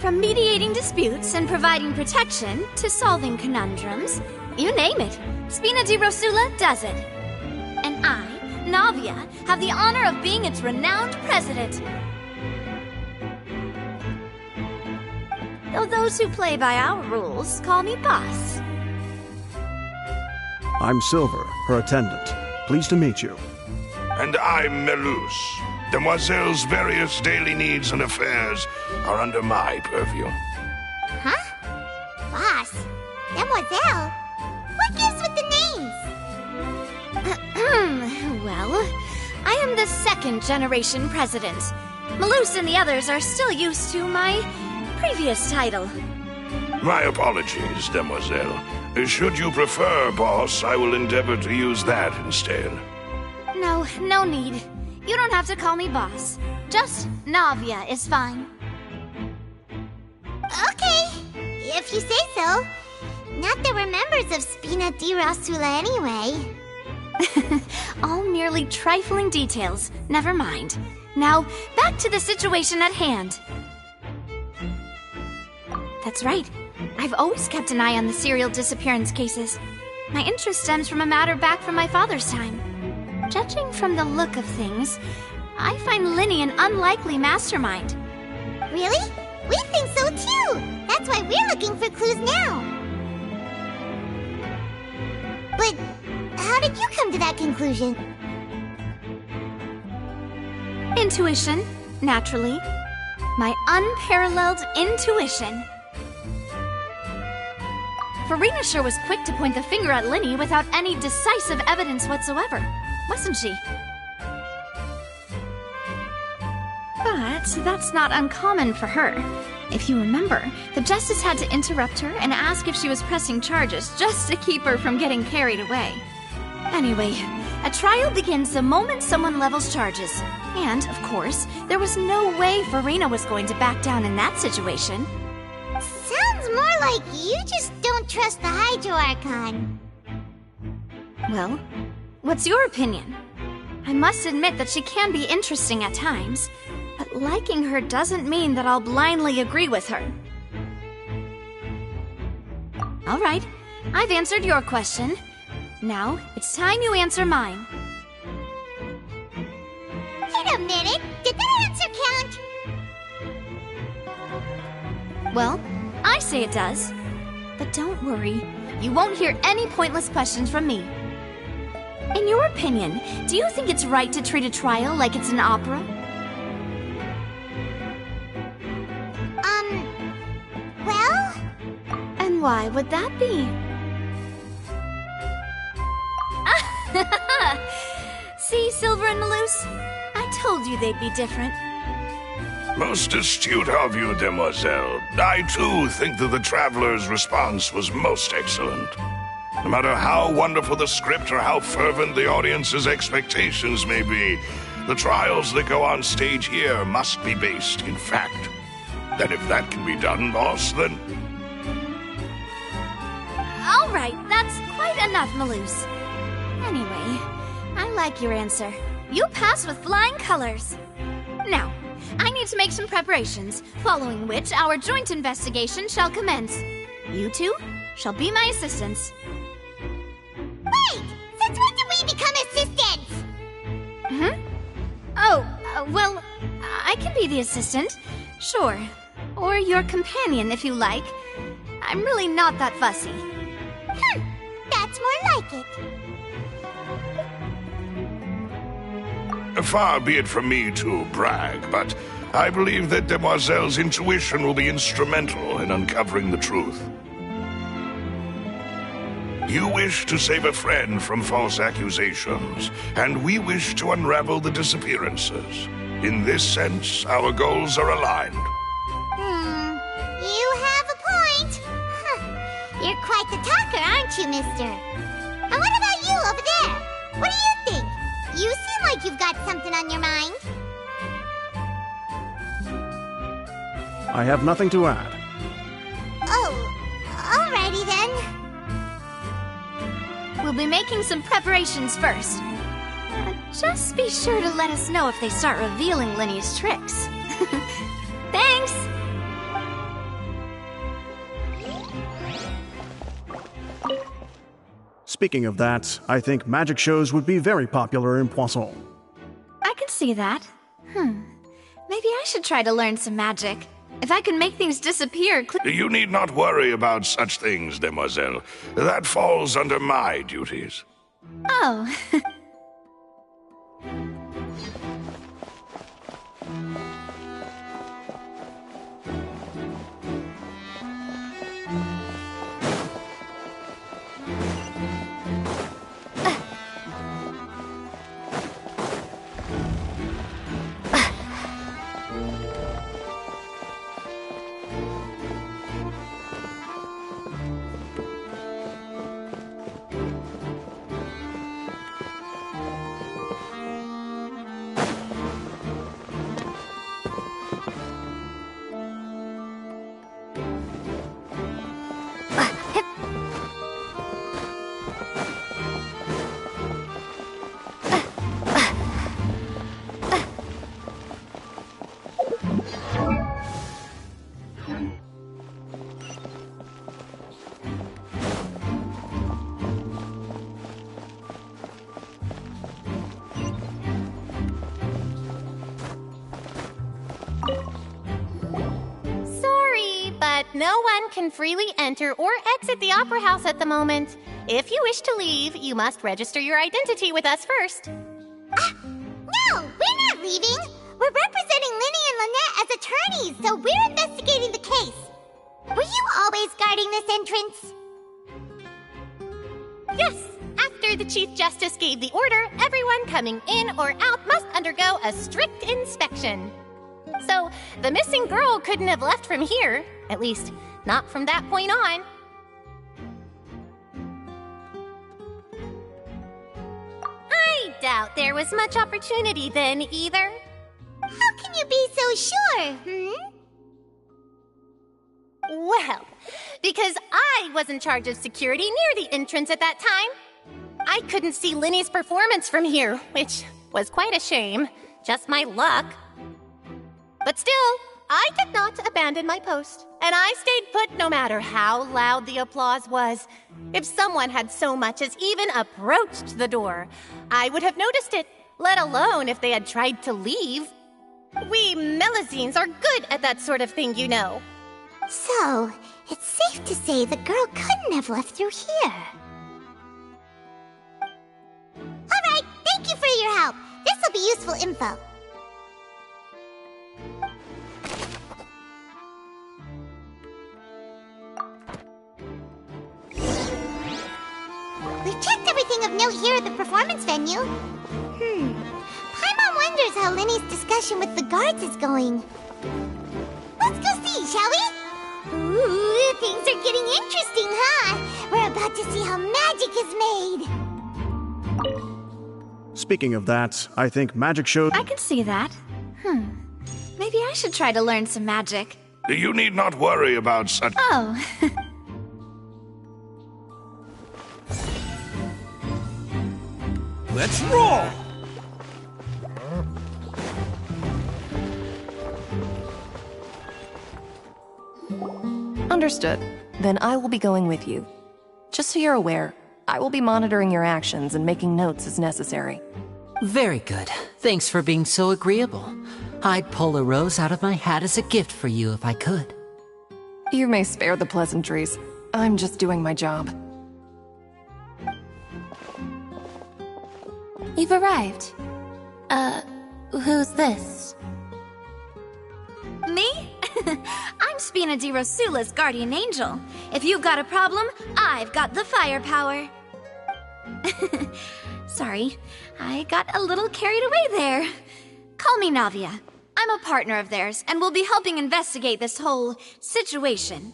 Speaker 6: From mediating disputes and providing protection to solving conundrums, you name it, Spina di Rosula does it. And I, Navia, have the honor of being its renowned president. Though those who play by our rules call me boss.
Speaker 21: I'm Silver, her attendant. Pleased to meet you.
Speaker 22: And I'm Melus. Demoiselle's various daily needs and affairs are under my purview.
Speaker 2: Huh? Boss? Demoiselle? What gives with the names?
Speaker 6: Well, I am the second generation president. Melus and the others are still used to my previous title.
Speaker 22: My apologies, Demoiselle. Should you prefer, boss, I will endeavor to use that instead.
Speaker 6: No need. You don't have to call me boss. Just Navia is fine.
Speaker 2: Okay, if you say so. Not that we're members of Spina di Rosula anyway.
Speaker 6: All merely trifling details. Never mind. Now, back to the situation at hand. That's right. I've always kept an eye on the serial disappearance cases. My interest stems from a matter back from my father's time. Judging from the look of things, I find Linny an unlikely mastermind.
Speaker 2: Really? We think so too! That's why we're looking for clues now. But how did you come to that conclusion?
Speaker 6: Intuition, naturally. My unparalleled intuition. Farina sure was quick to point the finger at Linny without any decisive evidence whatsoever, wasn't she? But that's not uncommon for her. If you remember, the Justice had to interrupt her and ask if she was pressing charges just to keep her from getting carried away. Anyway, a trial begins the moment someone levels charges. And, of course, there was no way Farina was going to back down in that situation.
Speaker 2: Sounds more like you just don't trust the Hydro Archon.
Speaker 6: Well, what's your opinion? I must admit that she can be interesting at times, but liking her doesn't mean that I'll blindly agree with her. All right, I've answered your question. Now, it's time you answer mine.
Speaker 2: Wait a minute! Did that answer count?
Speaker 6: Well, I say it does. But don't worry, you won't hear any pointless questions from me. In your opinion, do you think it's right to treat a trial like it's an opera?
Speaker 2: Well?
Speaker 6: And why would that be? See, Silver and Melus? I told you they'd be different.
Speaker 22: Most astute of you, Demoiselle. I, too, think that the Traveler's response was most excellent. No matter how wonderful the script or how fervent the audience's expectations may be, the trials that go on stage here must be based in fact. And if that can be done, boss, then...
Speaker 6: All right, that's quite enough, Melus. Anyway, I like your answer. You pass with flying colors. Now, I need to make some preparations, following which our joint investigation shall commence. You two shall be my assistants.
Speaker 2: Wait! Since when did we become assistants?
Speaker 6: Well, I can be the assistant, sure. Or your companion, if you like. I'm really not that fussy.
Speaker 2: it.
Speaker 22: Far be it from me to brag, but I believe that Demoiselle's intuition will be instrumental in uncovering the truth. You wish to save a friend from false accusations, and we wish to unravel the disappearances. In this sense, our goals are aligned.
Speaker 2: You have a point. Huh. You're quite the talker, aren't you, mister? And what about you over there? What do you think? You seem like you've got something on your mind.
Speaker 21: I have nothing to add.
Speaker 2: Oh, alrighty then.
Speaker 6: We'll be making some preparations first. Just be sure to let us know if they start revealing Linny's tricks. Thanks!
Speaker 21: Speaking of that, I think magic shows would be very popular in Poisson.
Speaker 6: I can see that. Maybe I should try to learn some magic. If I can make things disappear...
Speaker 22: You need not worry about such things, Demoiselle. That falls under my duties.
Speaker 6: Oh.
Speaker 4: No one can freely enter or exit the Opera House at the moment. If you wish to leave, you must register your identity with us first.
Speaker 2: No, we're not leaving. We're representing Linny and Lynette as attorneys, so we're investigating the case. Were you always guarding this entrance?
Speaker 4: Yes. After the Chief Justice gave the order, everyone coming in or out must undergo a strict inspection. So, the missing girl couldn't have left from here. At least, not from that point on. I doubt there was much opportunity then, either.
Speaker 2: How can you be so sure,
Speaker 4: Well, because I was in charge of security near the entrance at that time. I couldn't see Linny's performance from here, which was quite a shame. Just my luck. But still, I did not abandon my post, and I stayed put no matter how loud the applause was. If someone had so much as even approached the door, I would have noticed it, let alone if they had tried to leave. We Melusines are good at that sort of thing, you know.
Speaker 2: So, it's safe to say the girl couldn't have left through here. Alright, thank you for your help. This will be useful info. We've checked everything of note here at the performance venue. Paimon wonders how Linny's discussion with the guards is going. Let's go see, shall we? Ooh, things are getting interesting, huh? We're about to see how magic is made.
Speaker 21: Speaking of that, I think magic shows...
Speaker 6: I can see that. Maybe I should try to learn some magic.
Speaker 22: You need not worry about such...
Speaker 6: Oh.
Speaker 21: Let's roll!
Speaker 5: Understood. Then I will be going with you. Just so you're aware, I will be monitoring your actions and making notes as necessary.
Speaker 11: Very good. Thanks for being so agreeable. I'd pull a rose out of my hat as a gift for you if I could.
Speaker 5: You may spare the pleasantries. I'm just doing my job.
Speaker 10: You've arrived. Who's this?
Speaker 6: Me? I'm Spina di Rosula's guardian angel. If you've got a problem, I've got the firepower. Sorry, I got a little carried away there. Call me Navia. I'm a partner of theirs, and will be helping investigate this whole situation.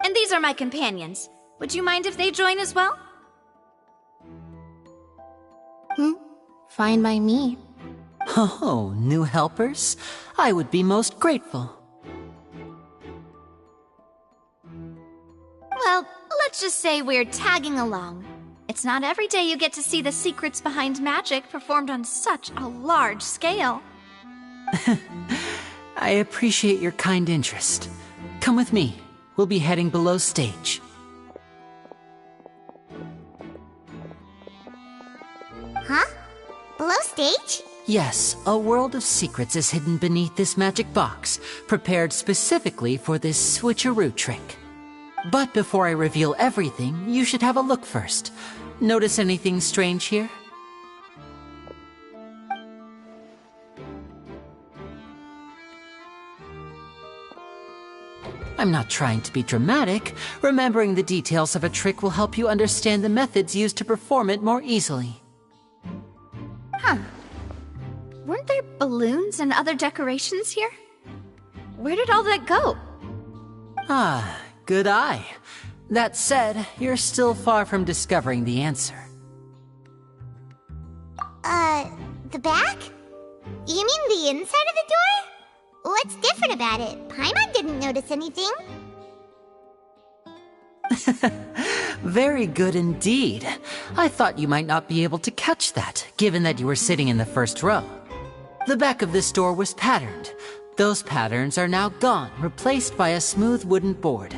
Speaker 6: And these are my companions. Would you mind if they join as well?
Speaker 10: Fine by me.
Speaker 11: Oh, new helpers? I would be most grateful.
Speaker 6: Well, let's just say we're tagging along. It's not every day you get to see the secrets behind magic performed on such a large scale.
Speaker 11: I appreciate your kind interest. Come with me. We'll be heading below stage.
Speaker 2: Huh? Below stage?
Speaker 11: Yes, a world of secrets is hidden beneath this magic box, prepared specifically for this switcheroo trick. But before I reveal everything, you should have a look first. Notice anything strange here? I'm not trying to be dramatic. Remembering the details of a trick will help you understand the methods used to perform it more easily.
Speaker 6: Huh. Weren't there balloons and other decorations here? Where did all that go?
Speaker 11: Ah, good eye. That said, you're still far from discovering the answer.
Speaker 2: The back? You mean the inside of the door? What's different about it? Paimon didn't notice anything.
Speaker 11: Very good indeed. I thought you might not be able to catch that, given that you were sitting in the first row. The back of this door was patterned. Those patterns are now gone, replaced by a smooth wooden board.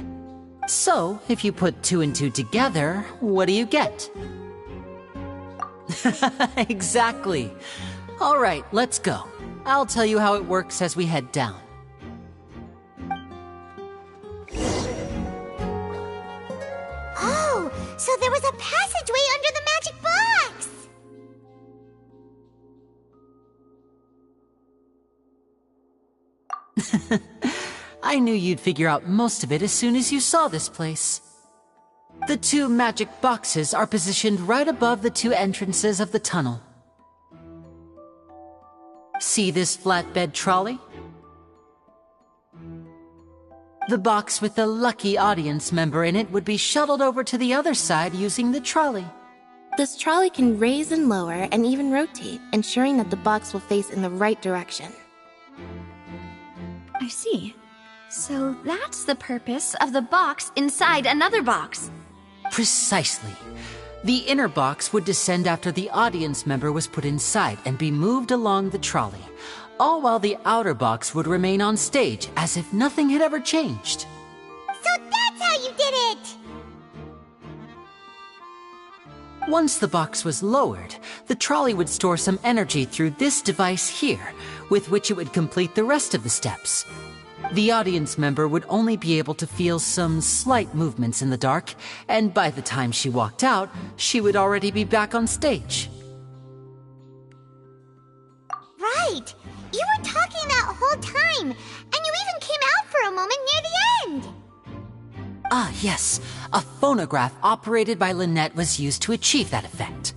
Speaker 11: So, if you put 2 and 2 together, what do you get? Exactly. All right, let's go. I'll tell you how it works as we head down.
Speaker 2: Oh, so there was a passageway under the magic box!
Speaker 11: I knew you'd figure out most of it as soon as you saw this place. The 2 magic boxes are positioned right above the 2 entrances of the tunnel. See this flatbed trolley? The box with the lucky audience member in it would be shuttled over to the other side using the trolley.
Speaker 10: This trolley can raise and lower and even rotate, ensuring that the box will face in the right direction.
Speaker 6: I see. So that's the purpose of the box inside another box.
Speaker 11: Precisely. The inner box would descend after the audience member was put inside and be moved along the trolley, all while the outer box would remain on stage as if nothing had ever changed.
Speaker 2: So that's how you did it!
Speaker 11: Once the box was lowered, the trolley would store some energy through this device here, with which it would complete the rest of the steps. The audience member would only be able to feel some slight movements in the dark, and by the time she walked out, she would already be back on stage.
Speaker 2: Right! You were talking that whole time, and you even came out for a moment near the end!
Speaker 11: Ah, yes. A phonograph operated by Lynette was used to achieve that effect.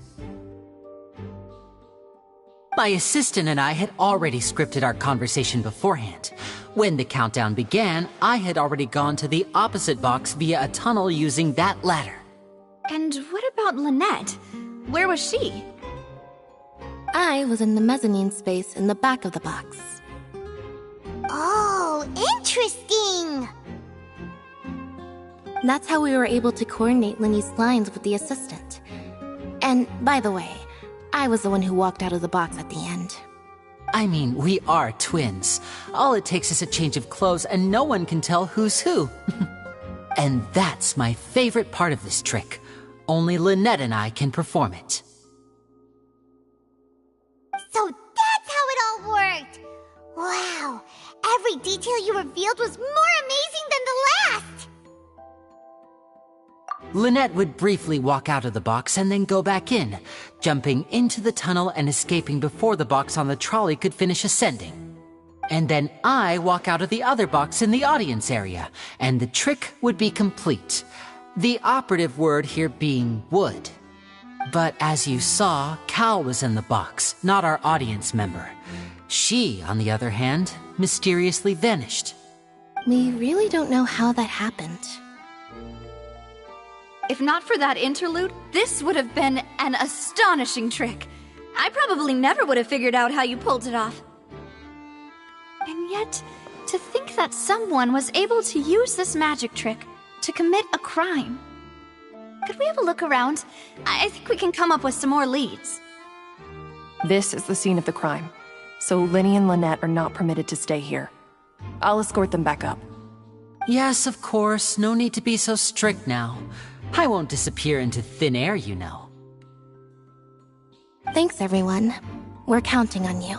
Speaker 11: My assistant and I had already scripted our conversation beforehand. When the countdown began, I had already gone to the opposite box via a tunnel using that ladder.
Speaker 6: And what about Lynette? Where was she?
Speaker 10: I was in the mezzanine space in the back of the box.
Speaker 2: Oh, interesting!
Speaker 10: That's how we were able to coordinate Linny's lines with the assistant. And, by the way, I was the one who walked out of the box at the end.
Speaker 11: I mean, we are twins. All it takes is a change of clothes and no one can tell who's who. And that's my favorite part of this trick. Only Lynette and I can perform it.
Speaker 2: So that's how it all worked! Wow! Every detail you revealed was more amazing than the last!
Speaker 11: Lynette would briefly walk out of the box and then go back in, jumping into the tunnel and escaping before the box on the trolley could finish ascending. And then I walk out of the other box in the audience area, and the trick would be complete. The operative word here being would. But as you saw, Cal was in the box, not our audience member. She, on the other hand, mysteriously vanished.
Speaker 10: We really don't know how that happened.
Speaker 6: If not for that interlude, this would have been an astonishing trick. I probably never would have figured out how you pulled it off. And yet, to think that someone was able to use this magic trick to commit a crime. Could we have a look around? I think we can come up with some more leads.
Speaker 5: This is the scene of the crime, so Linny and Lynette are not permitted to stay here. I'll escort them back up.
Speaker 11: Yes, of course. No need to be so strict now. I won't disappear into thin air, you know.
Speaker 10: Thanks, everyone. We're counting on you.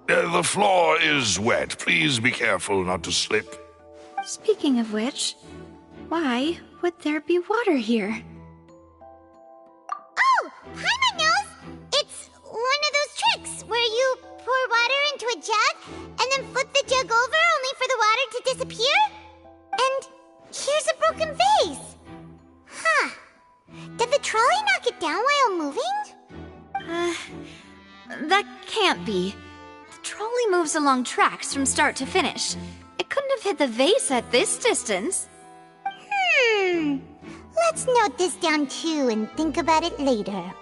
Speaker 22: The floor is wet. Please be careful not to slip.
Speaker 6: Speaking of which, why would there be water here?
Speaker 2: Oh, Paimon knows! It's one of those tricks where you pour water into a jug and then flip the jug over only for the water to disappear? And here's a broken vase. Huh. Did the trolley knock it down while moving?
Speaker 6: That can't be. The trolley moves along tracks from start to finish. It couldn't have hit the vase at this distance.
Speaker 2: Let's note this down too and think about it later.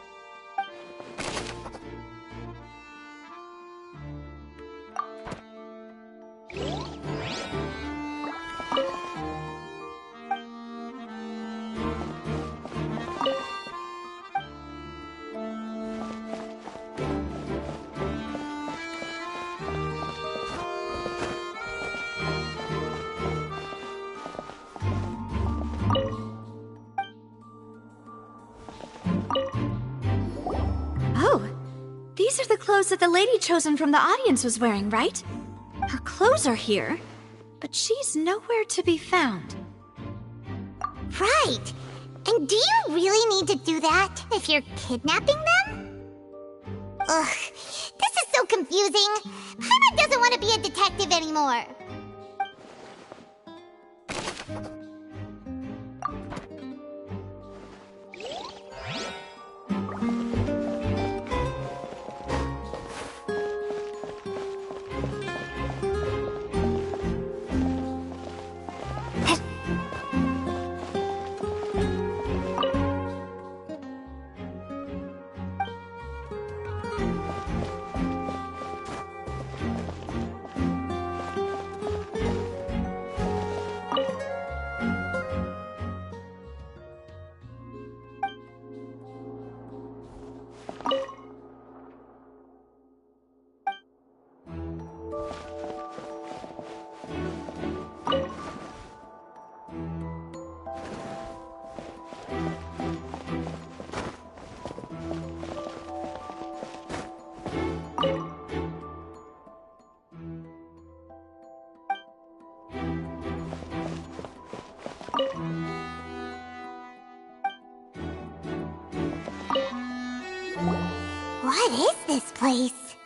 Speaker 6: These are the clothes that the lady chosen from the audience was wearing, right? Her clothes are here, but she's nowhere to be found.
Speaker 2: Right. And do you really need to do that if you're kidnapping them? Ugh, this is so confusing. Paimon doesn't want to be a detective anymore. What is this place?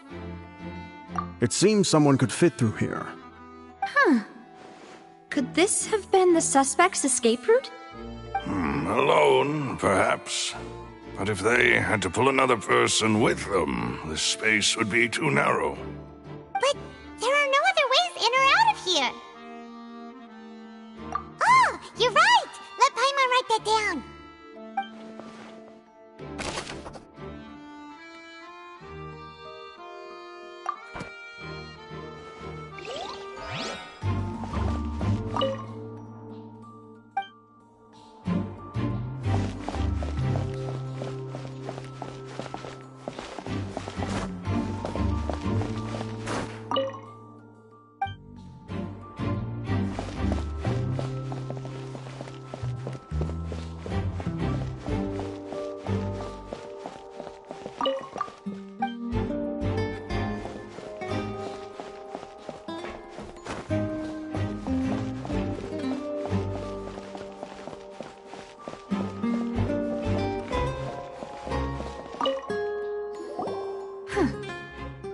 Speaker 21: It seems someone could fit through here.
Speaker 6: Huh. Could this have been the suspect's escape route?
Speaker 22: Alone, perhaps. But if they had to pull another person with them, the space would be too narrow.
Speaker 2: But there are no other ways in or out of here. Oh, you're right! Let Paimon write that down.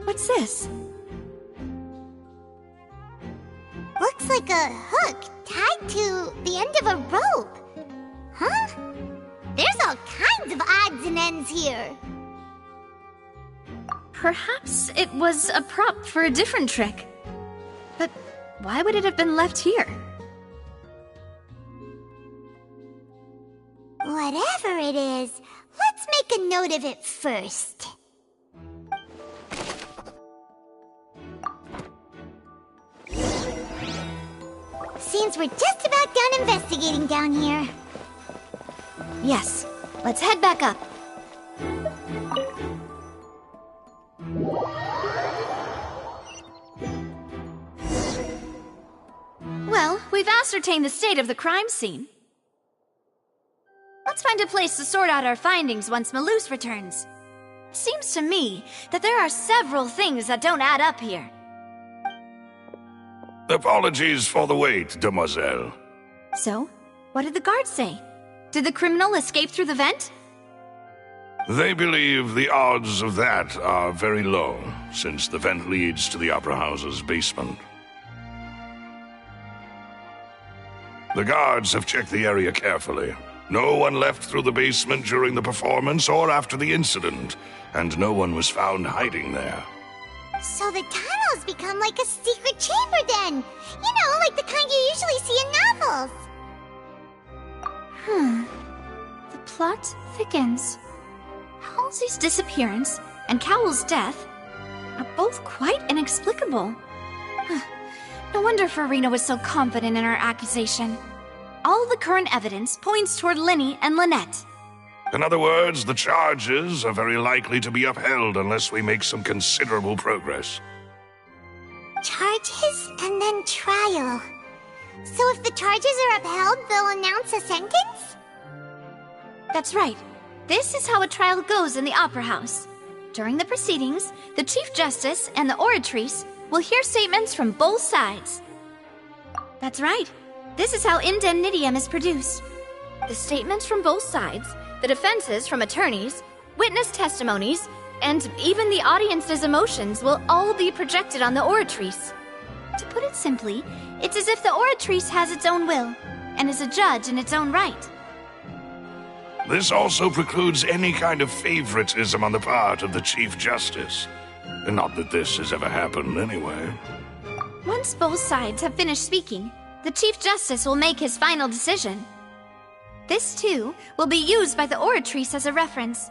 Speaker 6: What's this?
Speaker 2: Looks like a hook tied to the end of a rope. Huh? There's all kinds of odds and ends here.
Speaker 6: Perhaps it was a prop for a different trick. But why would it have been left here?
Speaker 2: Whatever it is, let's make a note of it first. Seems we're just about done investigating down here.
Speaker 6: Yes, let's head back up. Well, we've ascertained the state of the crime scene. Let's find a place to sort out our findings once Malus returns. It seems to me that there are several things that don't add up here.
Speaker 22: Apologies for the wait, demoiselle.
Speaker 6: So, what did the guards say? Did the criminal escape through the vent?
Speaker 22: They believe the odds of that are very low, since the vent leads to the Opera House's basement. The guards have checked the area carefully. No one left through the basement during the performance or after the incident, and no one was found hiding there.
Speaker 2: So the tunnels become like a secret chamber then! You know, like the kind you usually see in novels!
Speaker 6: The plot thickens. Halsey's disappearance and Cowell's death are both quite inexplicable. No wonder Farina was so confident in her accusation. All the current evidence points toward Linny and Lynette.
Speaker 22: In other words, the charges are very likely to be upheld unless we make some considerable progress.
Speaker 2: Charges and then trial. So if the charges are upheld, they'll announce a sentence?
Speaker 6: That's right. This is how a trial goes in the Opera House. During the proceedings, the Chief Justice and the Oratrice will hear statements from both sides. That's right. This is how indemnitium is produced. The statements from both sides, the defenses from attorneys, witness testimonies, and even the audience's emotions will all be projected on the Oratrice. To put it simply, it's as if the Oratrice has its own will, and is a judge in its own right.
Speaker 22: This also precludes any kind of favoritism on the part of the Chief Justice. And not that this has ever happened anyway.
Speaker 6: Once both sides have finished speaking, the Chief Justice will make his final decision. This, too, will be used by the Oratrice as a reference.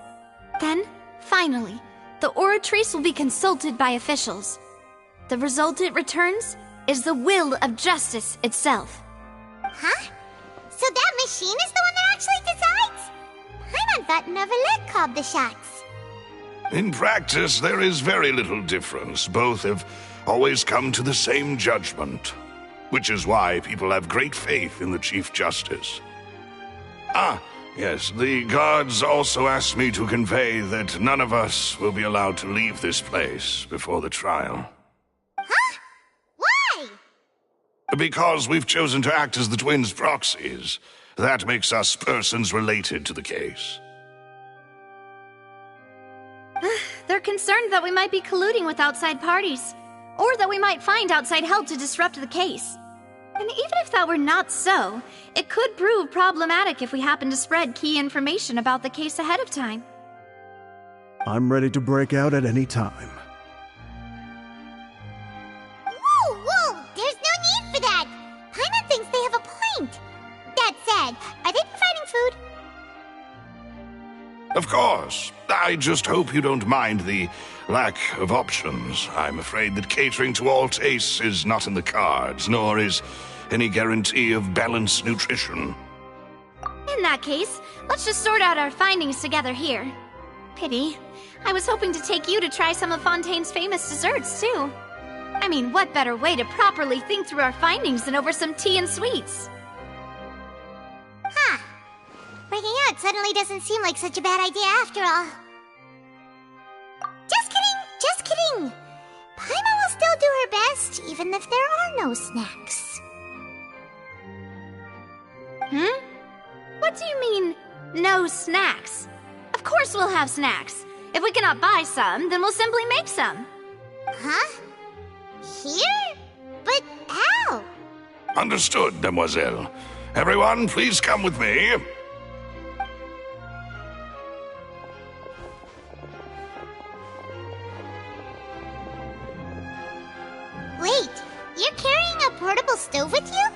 Speaker 6: Then, finally, the Oratrice will be consulted by officials. The result it returns is the will of justice itself.
Speaker 2: Huh? So that machine is the one that actually decides? Paimon thought Neverlet called the shots.
Speaker 22: In practice, there is very little difference. Both have always come to the same judgment, which is why people have great faith in the Chief Justice. Ah, yes, the guards also asked me to convey that none of us will be allowed to leave this place before the trial.
Speaker 2: Huh? Why?
Speaker 22: Because we've chosen to act as the twins' proxies. That makes us persons related to the case.
Speaker 6: They're concerned that we might be colluding with outside parties, or that we might find outside help to disrupt the case. And even if that were not so, it could prove problematic if we happen to spread key information about the case ahead of time.
Speaker 21: I'm ready to break out at any time.
Speaker 2: Whoa, whoa! There's no need for that! Paimon thinks they have a point! That said, are they providing food?
Speaker 22: Of course. I just hope you don't mind the lack of options. I'm afraid that catering to all tastes is not in the cards, nor is any guarantee of balanced nutrition.
Speaker 6: In that case, let's just sort out our findings together here. Pity. I was hoping to take you to try some of Fontaine's famous desserts, too. I mean, what better way to properly think through our findings than over some tea and sweets?
Speaker 2: Huh. Breaking out suddenly doesn't seem like such a bad idea after all. Just kidding! Just kidding! Paimon will still do her best, even if there are no snacks.
Speaker 6: Hmm? What do you mean, no snacks? Of course we'll have snacks. If we cannot buy some, then we'll simply make some.
Speaker 2: Huh? Here? But how?
Speaker 22: Understood, Demoiselle. Everyone, please come with me.
Speaker 2: Wait, you're carrying a portable stove with you?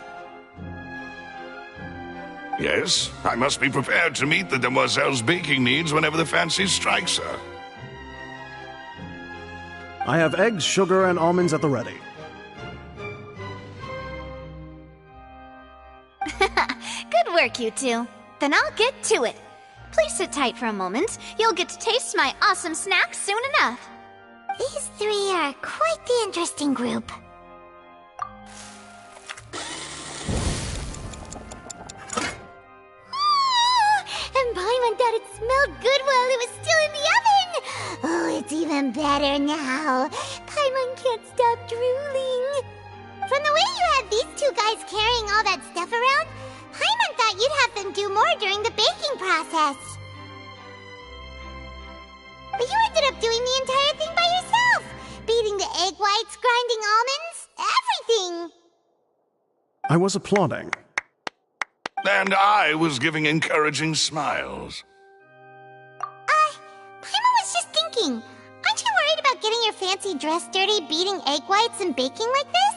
Speaker 22: Yes, I must be prepared to meet the Demoiselle's baking needs whenever the fancy strikes her.
Speaker 21: I have eggs, sugar, and almonds at the ready.
Speaker 6: Good work, you two. Then I'll get to it. Please sit tight for a moment. You'll get to taste my awesome snacks soon enough.
Speaker 2: These three are quite the interesting group. And Paimon thought it smelled good while it was still in the oven! Oh, it's even better now. Paimon can't stop drooling. From the way you had these two guys carrying all that stuff around, Paimon thought you'd have them do more during the baking process. But you ended up doing the entire thing by yourself! Beating the egg whites, grinding almonds, everything!
Speaker 21: I was applauding.
Speaker 22: And I was giving encouraging smiles.
Speaker 2: Paimon was just thinking, aren't you worried about getting your fancy dress dirty beating egg whites and baking like this?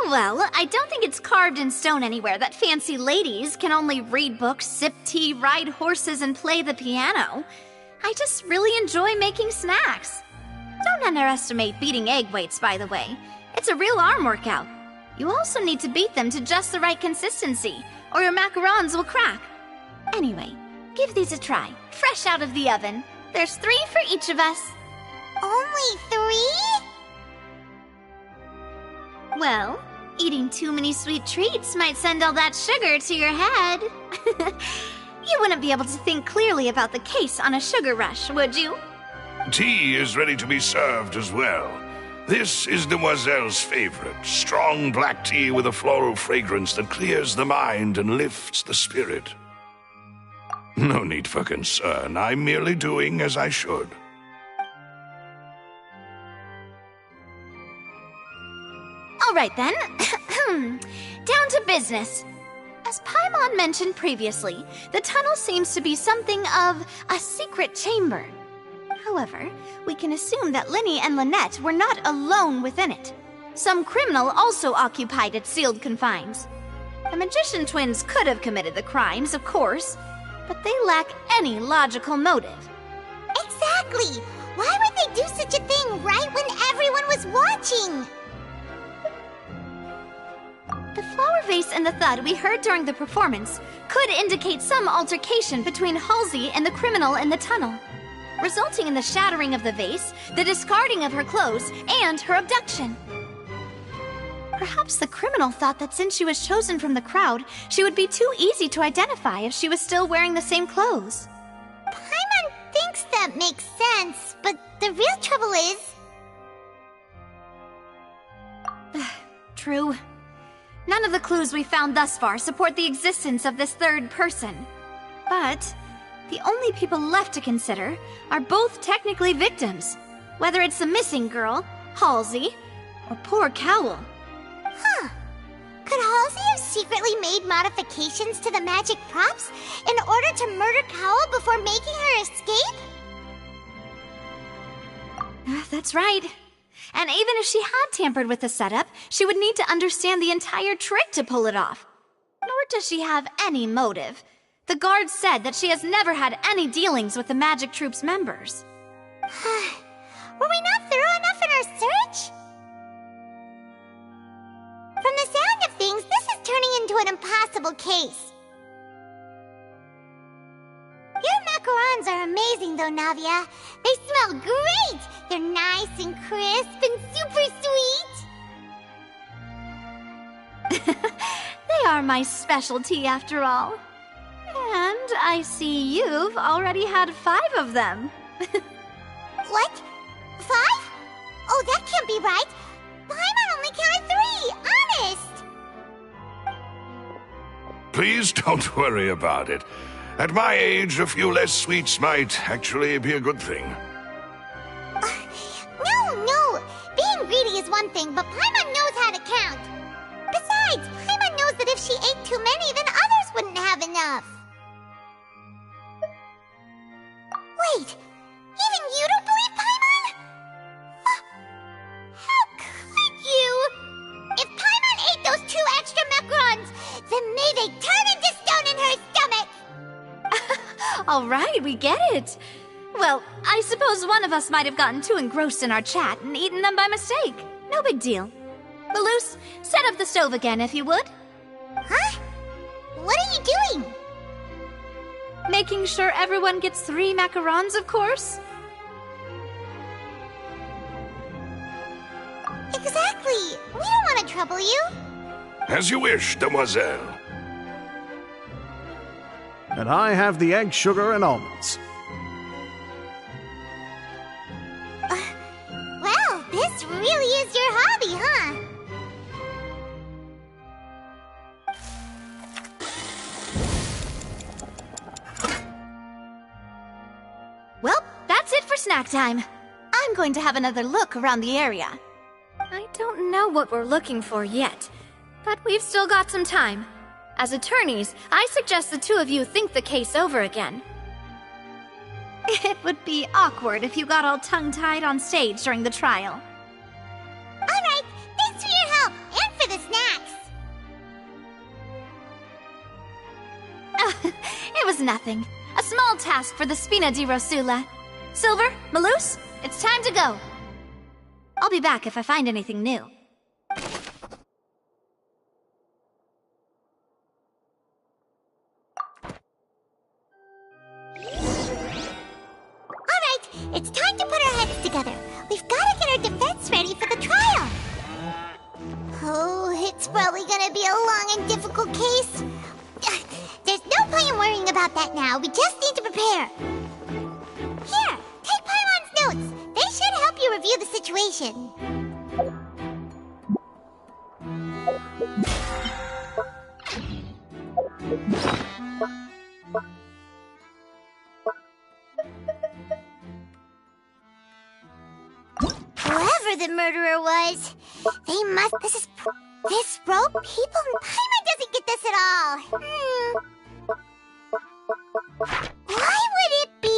Speaker 6: Well, I don't think it's carved in stone anywhere that fancy ladies can only read books, sip tea, ride horses, and play the piano. I just really enjoy making snacks. Don't underestimate beating egg whites, by the way. It's a real arm workout. You also need to beat them to just the right consistency, or your macarons will crack. Anyway, give these a try, fresh out of the oven. There's 3 for each of us.
Speaker 2: Only 3?
Speaker 6: Well, eating too many sweet treats might send all that sugar to your head. You wouldn't be able to think clearly about the case on a sugar rush, would you?
Speaker 22: Tea is ready to be served as well. This is Demoiselle's favorite, strong black tea with a floral fragrance that clears the mind and lifts the spirit. No need for concern. I'm merely doing as I should.
Speaker 6: All right then. Down to business. As Paimon mentioned previously, the tunnel seems to be something of a secret chamber. However, we can assume that Linny and Lynette were not alone within it. Some criminal also occupied its sealed confines. The magician twins could have committed the crimes, of course, but they lack any logical motive.
Speaker 2: Exactly! Why would they do such a thing right when everyone was watching?
Speaker 6: The flower vase and the thud we heard during the performance could indicate some altercation between Halsey and the criminal in the tunnel, resulting in the shattering of the vase, the discarding of her clothes, and her abduction. Perhaps the criminal thought that since she was chosen from the crowd, she would be too easy to identify if she was still wearing the same clothes.
Speaker 2: Paimon thinks that makes sense, but the real trouble is...
Speaker 6: True. None of the clues we found thus far support the existence of this third person. But the only people left to consider are both technically victims, whether it's the missing girl, Halsey, or poor Cowell.
Speaker 2: Huh. Could Halsey have secretly made modifications to the magic props in order to murder Cowell before making her escape?
Speaker 6: That's right. And even if she had tampered with the setup, she would need to understand the entire trick to pull it off. Nor does she have any motive. The guard said that she has never had any dealings with the Magic Troop's members.
Speaker 2: Were we not thorough enough in our search? From the sound of things, this is turning into an impossible case. Your macarons are amazing, though, Navia. They smell great! They're nice and crisp and super sweet!
Speaker 6: They are my specialty, after all. And I see you've already had 5 of them.
Speaker 2: What? 5? Oh, that can't be right. Paimon only counted 3, honest!
Speaker 22: Please don't worry about it. At my age, a few less sweets might actually be a good thing.
Speaker 2: No. Being greedy is one thing, but Paimon knows how to count. Besides, Paimon knows that if she ate too many, then others wouldn't have enough. Wait, even you don't believe Paimon? How could you? If Paimon ate those 2 extra macarons, then may they turn into stone in her stomach!
Speaker 6: All right, we get it. Well, I suppose one of us might have gotten too engrossed in our chat and eaten them by mistake. No big deal. Malus, set up the stove again, if you would.
Speaker 2: Huh? What are you doing?
Speaker 6: Making sure everyone gets 3 macarons, of course.
Speaker 2: Exactly. We don't want to trouble you.
Speaker 22: As you wish, demoiselle.
Speaker 21: And I have the egg, sugar, and almonds.
Speaker 2: Well, this really is your hobby, huh?
Speaker 6: Well, that's it for snack time. I'm going to have another look around the area. I don't know what we're looking for yet, but we've still got some time. As attorneys, I suggest the 2 of you think the case over again. It would be awkward if you got all tongue-tied on stage during the trial.
Speaker 2: Alright, thanks for your help, and for the snacks!
Speaker 6: It was nothing. A small task for the Spina di Rosula. Silver, Malus, it's time to go. I'll be back if I find anything new.
Speaker 2: It's time to put our heads together. We've got to get our defense ready for the trial. Oh, it's probably gonna be a long and difficult case. There's no point in worrying about that now. We just need to prepare. Here, take Paimon's notes. They should help you review the situation. Whoever the murderer was, they must... This rope? Paimon doesn't get this at all. Why would it be...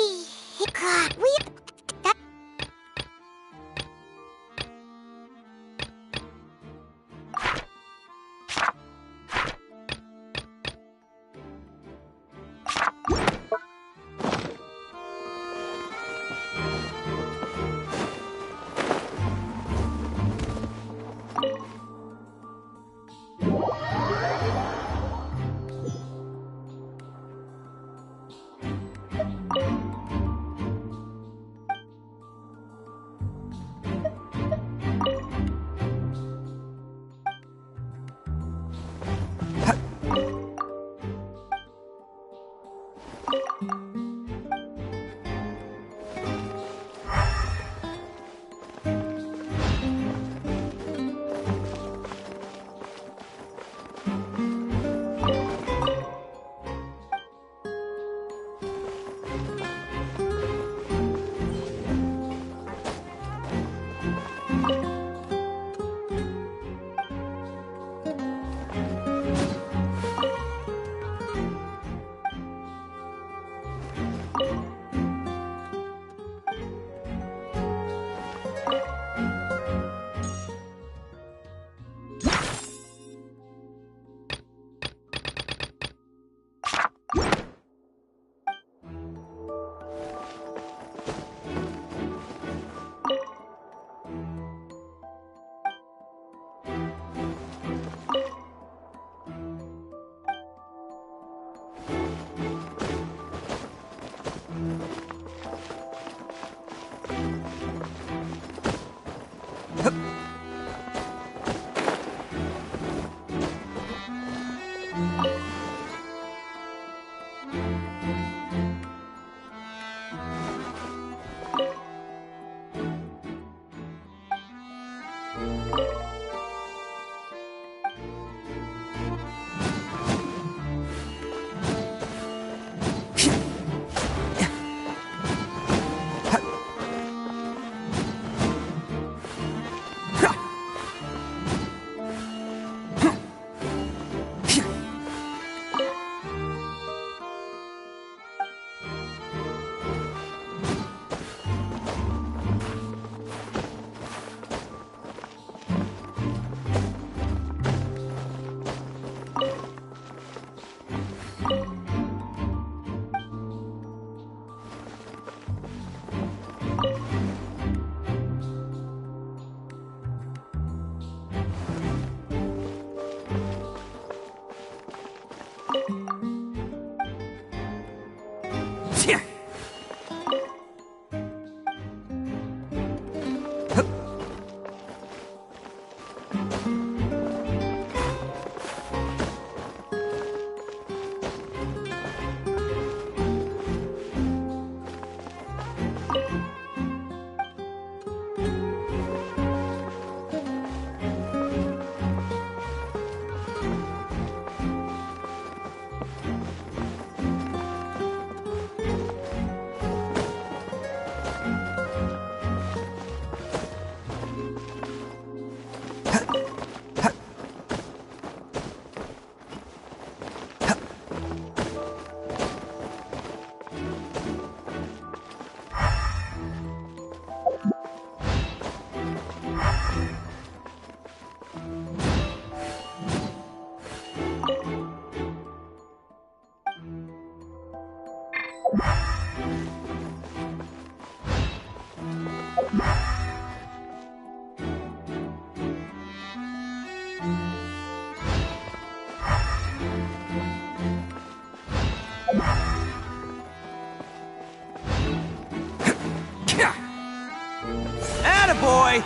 Speaker 13: Attaboy!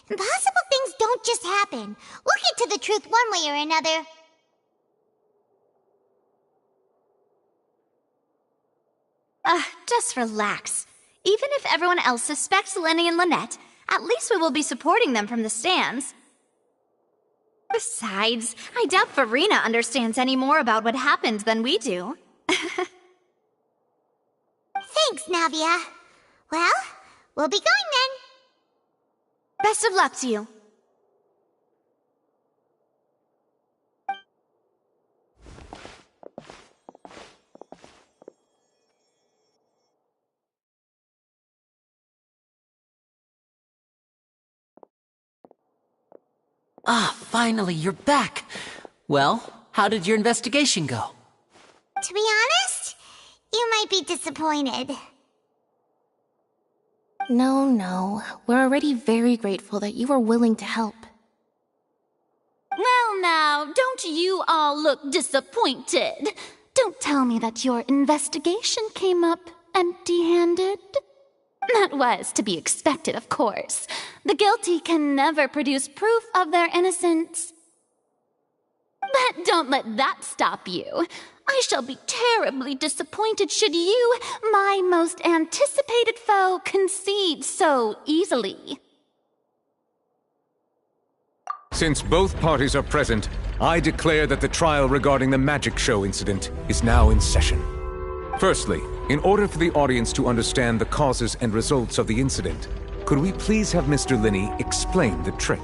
Speaker 2: Impossible things don't just happen. We'll get to the truth one way or another.
Speaker 6: Just relax. Even if everyone else suspects Lenny and Lynette, at least we will be supporting them from the stands. Besides, I doubt Farina understands any more about what happened than we do.
Speaker 2: Thanks, Navia. Well, we'll be going then.
Speaker 6: Best of luck to you.
Speaker 11: Ah, finally, you're back. Well, how did your investigation go?
Speaker 2: To be honest, you might be disappointed.
Speaker 10: No. We're already very grateful that you were willing to help.
Speaker 16: Well now, don't you all look disappointed. Don't tell me that your investigation came up empty-handed. That was to be expected, of course. The guilty can never produce proof of their innocence. But don't let that stop you. I shall be terribly disappointed should you, my most anticipated foe, concede so easily.
Speaker 12: Since both parties are present, I declare that the trial regarding the magic show incident is now in session. Firstly, in order for the audience to understand the causes and results of the incident, could we please have Mr. Linney explain the trick?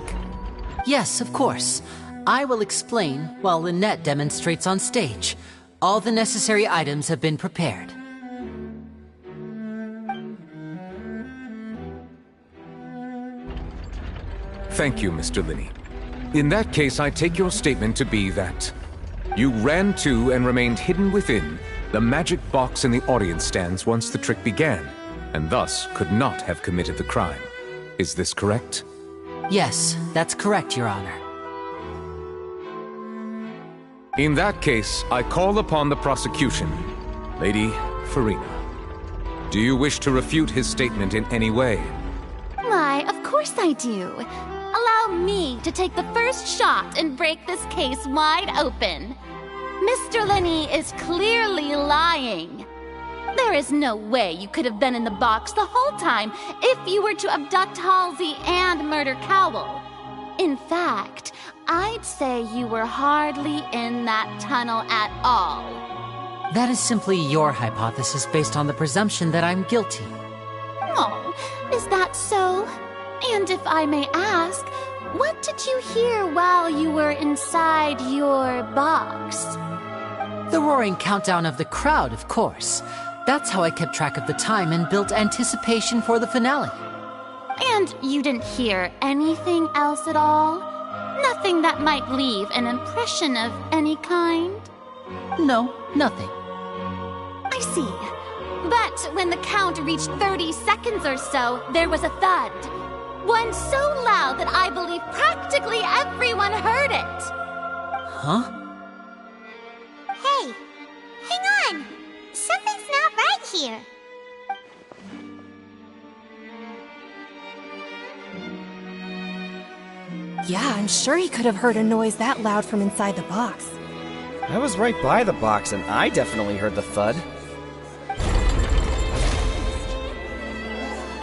Speaker 11: Yes, of course. I will explain while Lynette demonstrates on stage. All the necessary items have been prepared.
Speaker 12: Thank you, Mr. Linney. In that case, I take your statement to be that you ran to and remained hidden within the magic box in the audience stands once the trick began, and thus could not have committed the crime. Is this correct?
Speaker 11: Yes, that's correct, Your Honor.
Speaker 12: In that case, I call upon the prosecution. Lady Farina, do you wish to refute his statement in any way?
Speaker 16: Why, of course I do. Allow me to take the first shot and break this case wide open. Mr. Linney is clearly lying. There is no way you could have been in the box the whole time if you were to abduct Halsey and murder Cowell. In fact, I'd say you were hardly in that tunnel at all.
Speaker 11: That is simply your hypothesis based on the presumption that I'm guilty.
Speaker 16: Oh, is that so? And if I may ask, what did you hear while you were inside your box?
Speaker 11: The roaring countdown of the crowd, of course. That's how I kept track of the time and built anticipation for the finale.
Speaker 16: And you didn't hear anything else at all? Nothing that might leave an impression of any kind?
Speaker 11: No, nothing.
Speaker 16: I see. But when the count reached 30 seconds or so, there was a thud. One so loud that I believe practically everyone heard it.
Speaker 11: Huh?
Speaker 2: Hey, hang on. Something's not right here.
Speaker 7: Yeah, I'm sure he could have heard a noise that loud from inside the box.
Speaker 20: I was right by the box and I definitely heard the thud.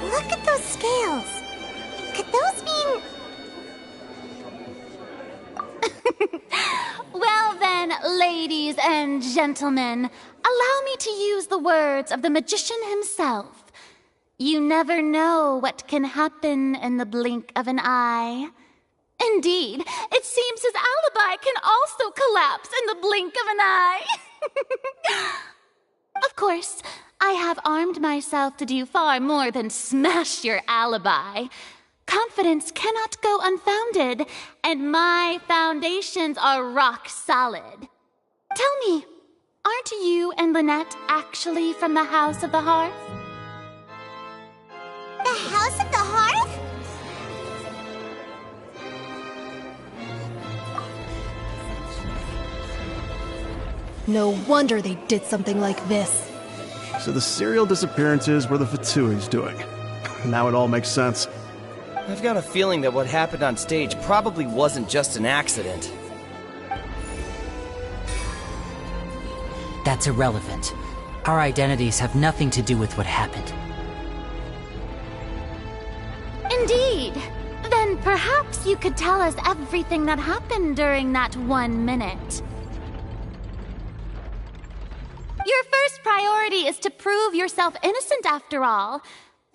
Speaker 2: Look at those scales. Could those mean...
Speaker 16: Well then, ladies and gentlemen, allow me to use the words of the magician himself. You never know what can happen in the blink of an eye. Indeed, it seems his alibi can also collapse in the blink of an eye. Of course, I have armed myself to do far more than smash your alibi. Confidence cannot go unfounded, and my foundations are rock solid. Tell me, aren't you and Lynette actually from the House of the Hearth?
Speaker 2: The House of the Hearth?
Speaker 7: No wonder they did something like this.
Speaker 21: So the serial disappearances were the Fatui's doing. Now it all makes sense.
Speaker 20: I've got a feeling that what happened on stage probably wasn't just an accident.
Speaker 11: That's irrelevant. Our identities have nothing to do with what happened.
Speaker 16: Indeed. Then perhaps you could tell us everything that happened during that 1 minute. Your first priority is to prove yourself innocent, after all.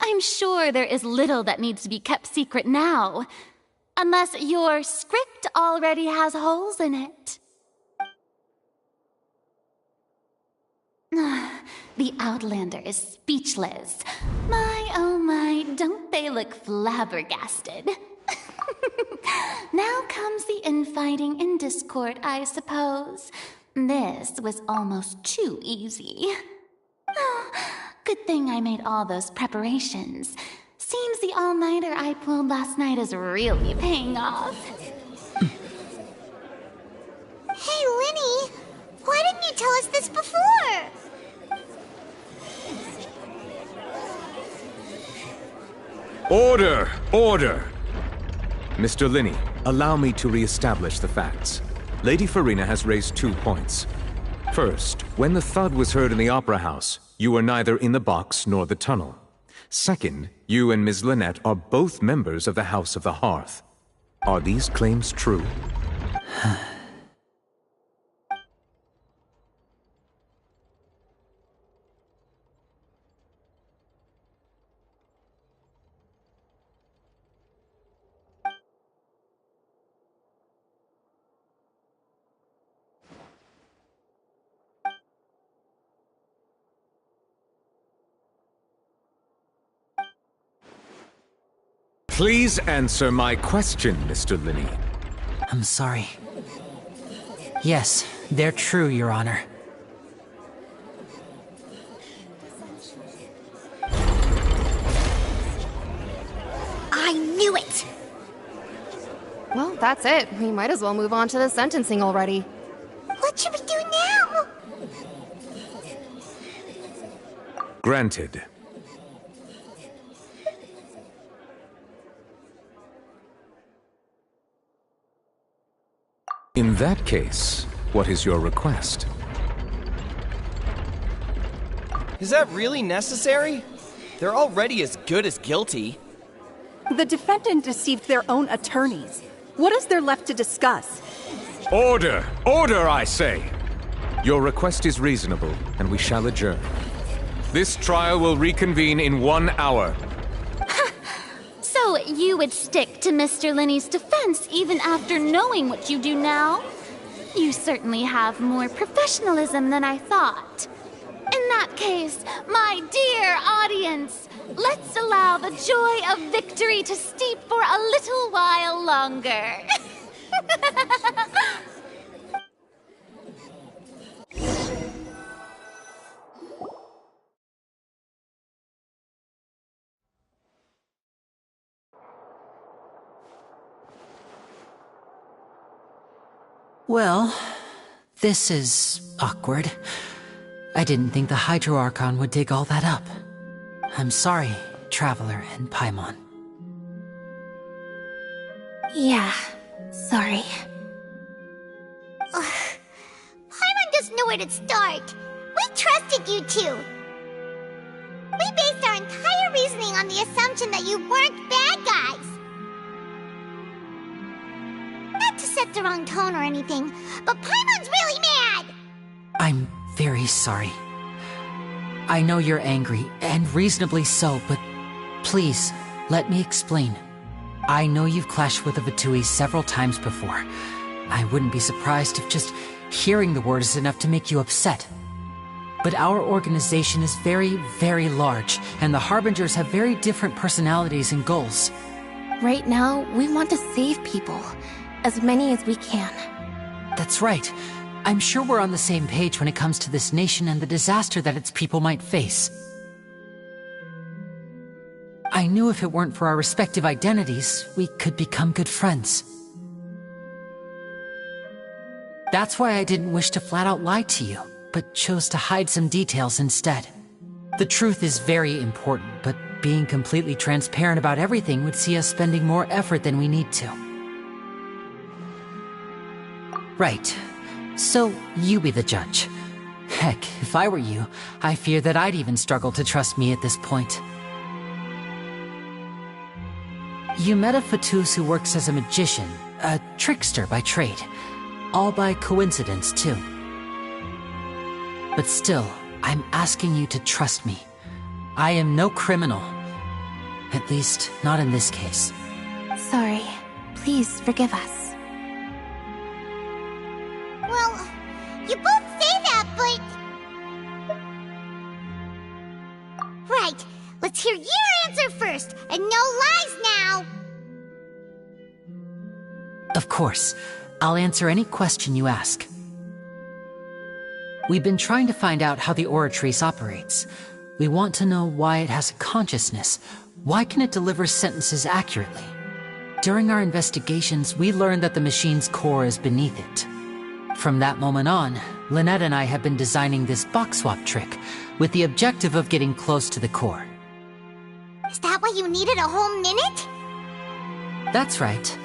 Speaker 16: I'm sure there is little that needs to be kept secret now. Unless your script already has holes in it. The Outlander is speechless. My, oh my, don't they look flabbergasted? Now comes the infighting and discord, I suppose. This was almost too easy. Oh, good thing I made all those preparations. Seems the all-nighter I pulled last night is really paying off.
Speaker 2: Hey, Linny! Why didn't you tell us this before?
Speaker 12: Order! Order! Mr. Linney, allow me to re-establish the facts. Lady Farina has raised 2 points. First, when the thud was heard in the Opera House, you were neither in the box nor the tunnel. Second, you and Ms. Lynette are both members of the House of the Hearth. Are these claims true? Please answer my question, Mr. Linney.
Speaker 11: I'm sorry. Yes, they're true, Your Honor.
Speaker 2: I knew it!
Speaker 7: Well, that's it. We might as well move on to the sentencing already.
Speaker 2: What should we do now?
Speaker 12: Granted. In that case, what is your request?
Speaker 20: Is that really necessary? They're already as good as guilty.
Speaker 8: The defendant deceived their own attorneys. What is there left to discuss?
Speaker 12: Order! Order, I say! Your request is reasonable, and we shall adjourn. This trial will reconvene in 1 hour.
Speaker 16: So you would stick to Mr. Linney's defense even after knowing what you do now? You certainly have more professionalism than I thought. In that case, my dear audience, let's allow the joy of victory to steep for a little while longer.
Speaker 11: Well, this is awkward. I didn't think the Hydro Archon would dig all that up. I'm sorry, Traveler and Paimon.
Speaker 2: Yeah, sorry. Paimon doesn't know where to start. We trusted you two. We based our entire reasoning on the assumption that you weren't bad guys. Not to set the wrong tone or anything, but Paimon's really mad!
Speaker 11: I'm very sorry. I know you're angry, and reasonably so, but please, let me explain. I know you've clashed with the Vitui several times before. I wouldn't be surprised if just hearing the word is enough to make you upset. But our organization is very, very large, and the Harbingers have very different personalities and goals.
Speaker 10: Right now, we want to save people. As many as we can.
Speaker 11: That's right. I'm sure we're on the same page when it comes to this nation and the disaster that its people might face. I knew if it weren't for our respective identities, we could become good friends. That's why I didn't wish to flat out lie to you, but chose to hide some details instead. The truth is very important, but being completely transparent about everything would see us spending more effort than we need to. Right. So, you be the judge. Heck, if I were you, I fear that I'd even struggle to trust me at this point. You met a Fatus who works as a magician, a trickster by trade. All by coincidence, too. But still, I'm asking you to trust me. I am no criminal. At least, not in this case.
Speaker 10: Sorry. Please forgive us.
Speaker 2: Well, you both say that, but... Right, let's hear your answer first, and no lies now!
Speaker 11: Of course. I'll answer any question you ask. We've been trying to find out how the Oratrice operates. We want to know why it has a consciousness. Why can it deliver sentences accurately? During our investigations, we learned that the machine's core is beneath it. From that moment on, Lynette and I have been designing this box swap trick with the objective of getting close to the core.
Speaker 2: Is that why you needed a whole minute?
Speaker 11: That's right.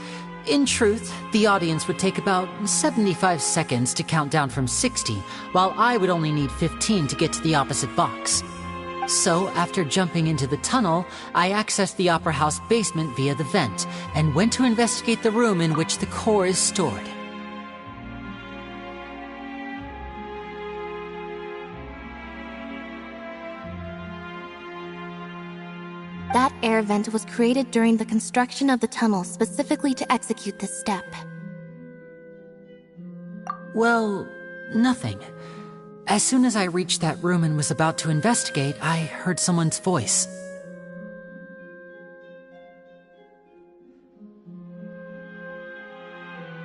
Speaker 11: In truth, the audience would take about 75 seconds to count down from 60, while I would only need 15 to get to the opposite box. So, after jumping into the tunnel, I accessed the Opera House basement via the vent, and went to investigate the room in which the core is stored.
Speaker 10: That air vent was created during the construction of the tunnel specifically to execute this step.
Speaker 11: Well, nothing. As soon as I reached that room and was about to investigate, I heard someone's voice.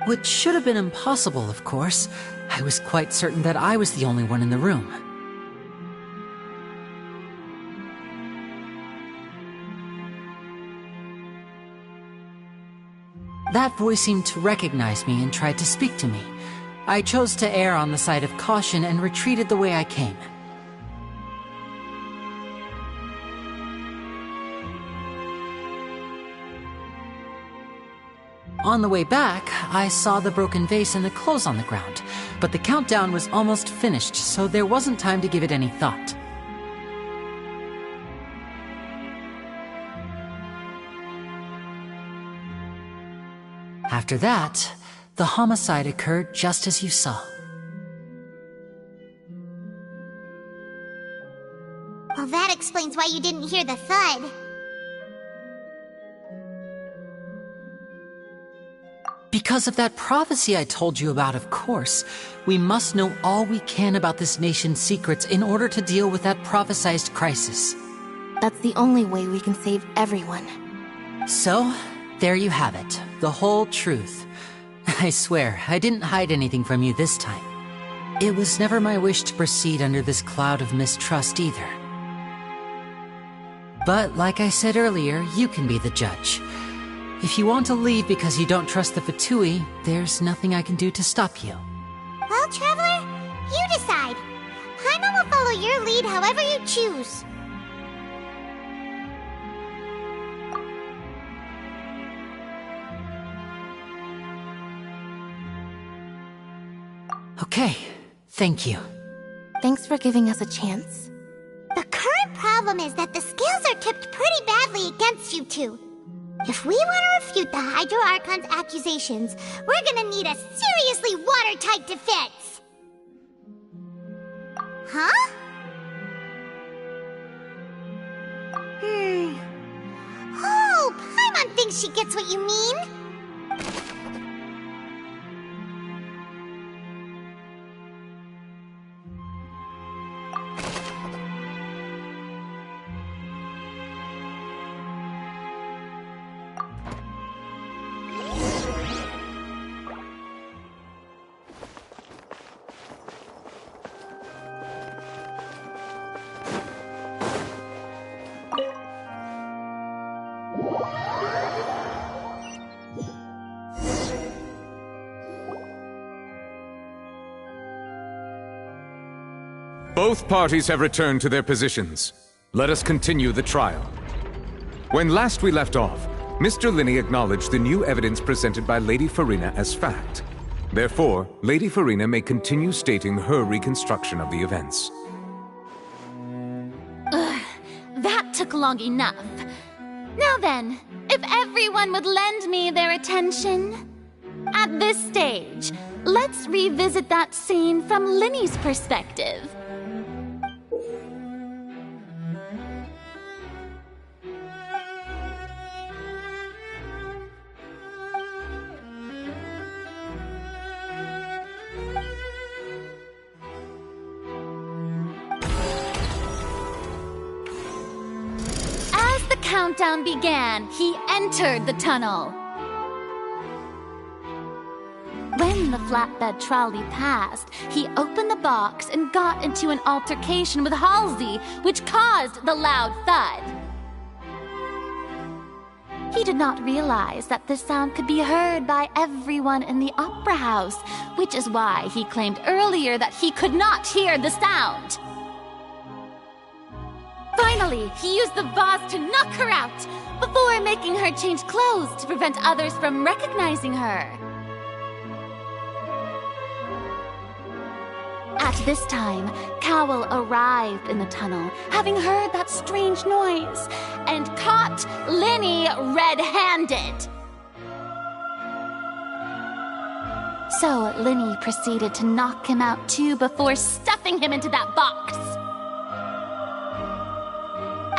Speaker 11: Which should have been impossible, of course. I was quite certain that I was the only one in the room. That voice seemed to recognize me and tried to speak to me. I chose to err on the side of caution and retreated the way I came. On the way back, I saw the broken vase and the clothes on the ground, but the countdown was almost finished, so there wasn't time to give it any thought. After that, the homicide occurred just as you saw.
Speaker 2: Well, that explains why you didn't hear the thud.
Speaker 11: Because of that prophecy I told you about, of course. We must know all we can about this nation's secrets in order to deal with that prophesized crisis.
Speaker 10: That's the only way we can save everyone.
Speaker 11: So, there you have it. The whole truth. I swear, I didn't hide anything from you this time. It was never my wish to proceed under this cloud of mistrust either. But like I said earlier, you can be the judge. If you want to leave because you don't trust the Fatui, there's nothing I can do to stop you.
Speaker 2: Well, Traveler, you decide. Paimon will follow your lead however you choose.
Speaker 11: Okay, thank you.
Speaker 10: Thanks for giving us a chance.
Speaker 2: The current problem is that the scales are tipped pretty badly against you two. If we want to refute the Hydro Archon's accusations, we're gonna need a seriously watertight defense. Huh? Oh, Paimon thinks she gets what you mean.
Speaker 12: Both parties have returned to their positions. Let us continue the trial. When last we left off, Mr. Linney acknowledged the new evidence presented by Lady Farina as fact. Therefore, Lady Farina may continue stating her reconstruction of the events.
Speaker 16: Ugh, that took long enough. Now then, if everyone would lend me their attention. At this stage, let's revisit that scene from Linney's perspective. Countdown began, he entered the tunnel. when the flatbed trolley passed, he opened the box and got into an altercation with Halsey, which caused the loud thud. He did not realize that this sound could be heard by everyone in the opera house, which is why he claimed earlier that he could not hear the sound. Finally, he used the vase to knock her out, before making her change clothes to prevent others from recognizing her. At this time, Cowell arrived in the tunnel, having heard that strange noise, and caught Linny red-handed. So Linny proceeded to knock him out too before stuffing him into that box.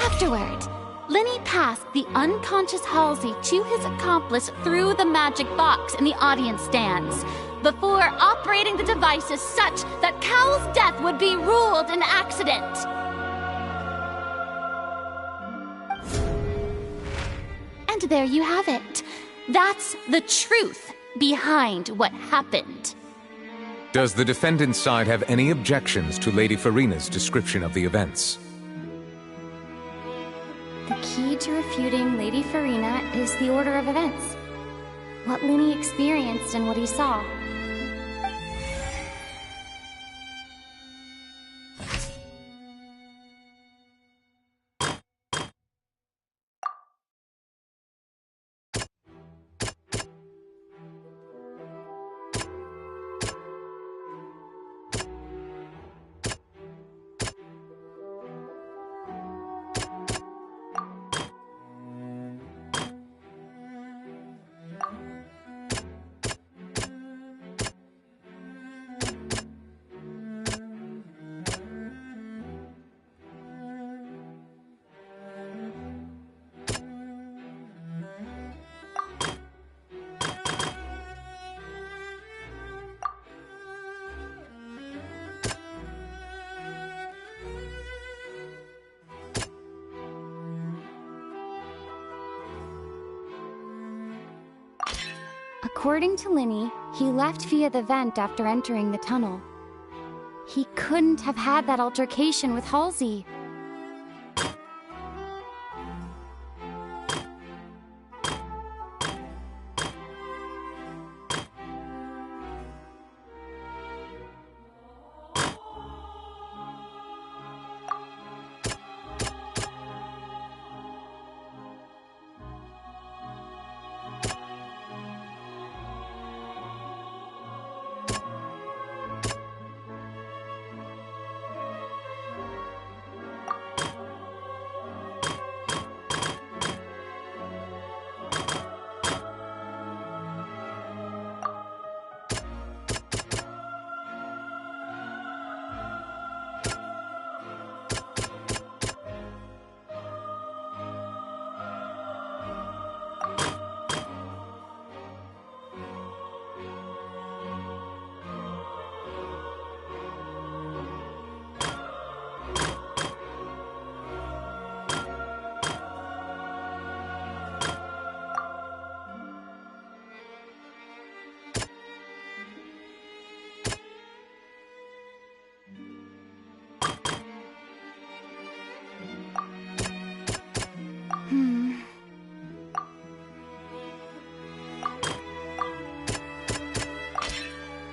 Speaker 16: Afterward, Linny passed the unconscious Halsey to his accomplice through the magic box in the audience stands, before operating the devices such that Cowell's death would be ruled an accident. And there you have it. That's the truth behind what happened.
Speaker 12: Does the defendant's side have any objections to Lady Farina's description of the events?
Speaker 1: The key to refuting Lady Farina is the order of events. What Linny experienced and what he saw. According to Linny, he left via the vent after entering the tunnel. He couldn't have had that altercation with Halsey.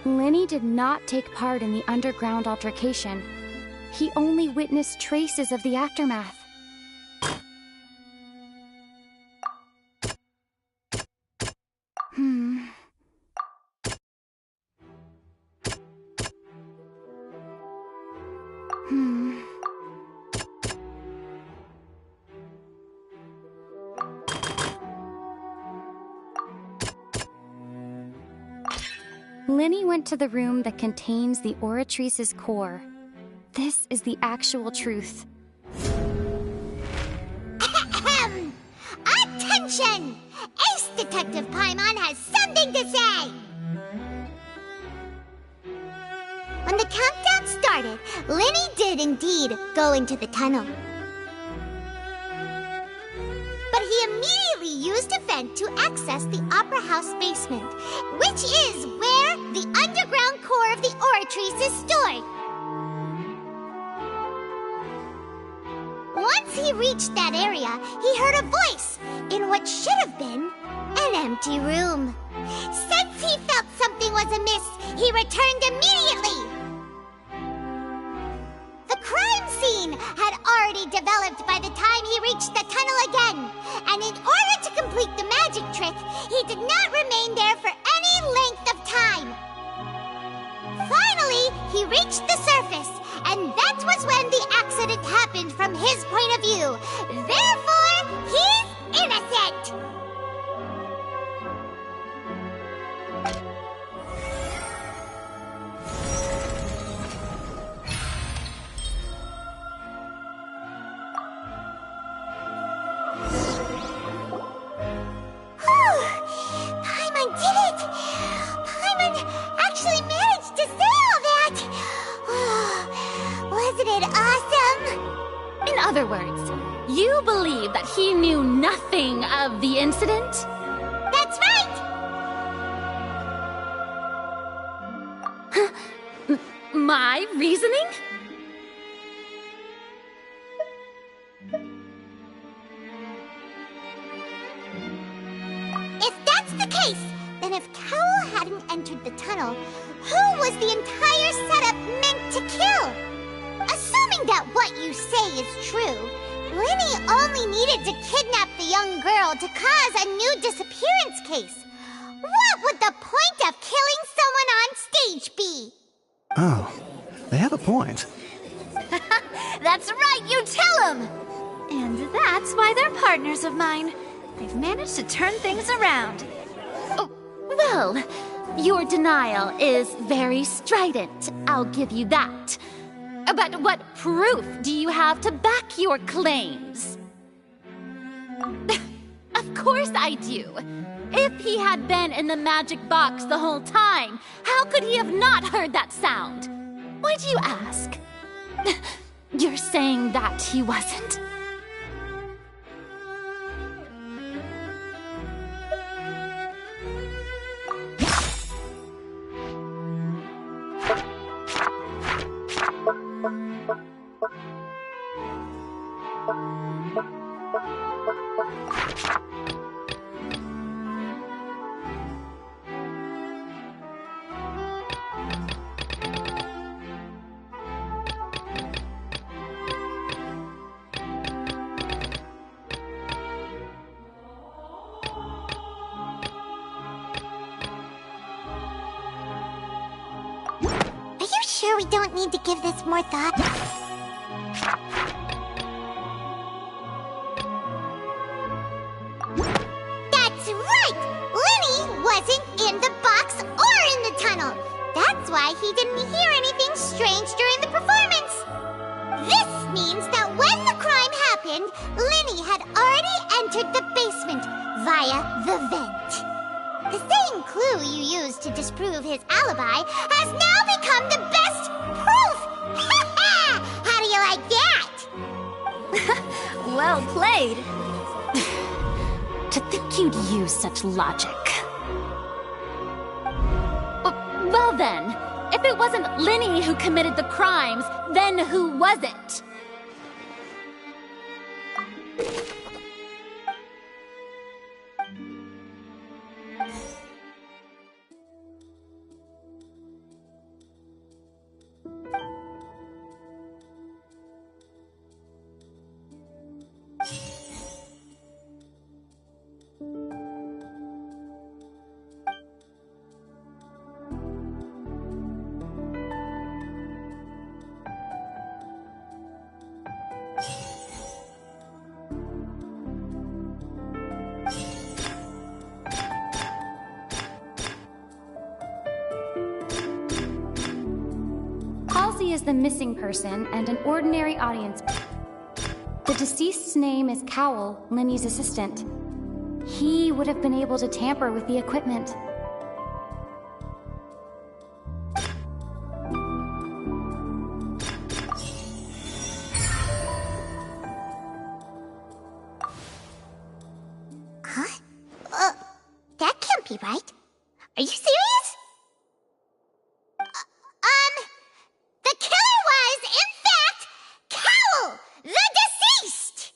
Speaker 1: Linny did not take part in the underground altercation. He only witnessed traces of the aftermath. Linny went to the room that contains the Oratrice's core. This is the actual truth.
Speaker 2: Attention! Ace Detective Paimon has something to say! When the countdown started, Linny did indeed go into the tunnel. but he immediately used a vent to access the Opera House basement, which is where the underground core of the Oratrice is stored. Once he reached that area, he heard a voice in what should have been an empty room. Since he felt something was amiss, he returned immediately. The crime scene had already developed by the time he reached the tunnel again, and in order to complete the magic trick, he did not remain there for any length of time. Finally, he reached the surface, and that was when the accident happened from his point of view. Therefore, he's innocent! Paimon did it! Paimon actually managed to say all that! Wasn't it awesome?
Speaker 16: In other words, you believe that he knew nothing of the incident?
Speaker 2: That's right!
Speaker 16: My reasoning?
Speaker 2: If that's the case, then if Cowell hadn't entered the tunnel, who was the entire setup meant to kill? Assuming that what you say is true, Linny only needed to kidnap the young girl to cause a new disappearance case. What would the point of killing someone on stage be?
Speaker 21: Oh, they have a point.
Speaker 6: That's right, you tell him! And that's why they're partners of mine. They've managed to turn things around.
Speaker 16: Oh, well, your denial is very strident, I'll give you that. But what proof do you have to back your claims? Of course I do. If he had been in the magic box the whole time, how could he have not heard that sound? Why do you ask? You're saying that he wasn't?
Speaker 2: Sure we don't need to give this more thought? That's right! Linny wasn't in the box or in the tunnel. That's why he didn't hear anything strange during the performance. This means that when the crime happened, Linny had already entered the basement via the vent. The same clue you used to disprove his alibi has now become the best proof! How do you like that?
Speaker 16: Well played. To think you'd use such logic. Well then, if it wasn't Linny who committed the crimes, then who was it?
Speaker 1: Halsey is the missing person and an ordinary audience. The deceased's name is Cowell, Linny's assistant. He would have been able to tamper with the equipment.
Speaker 2: Huh? That can't be right. Are you serious? The killer was, in fact, Cowl, the deceased!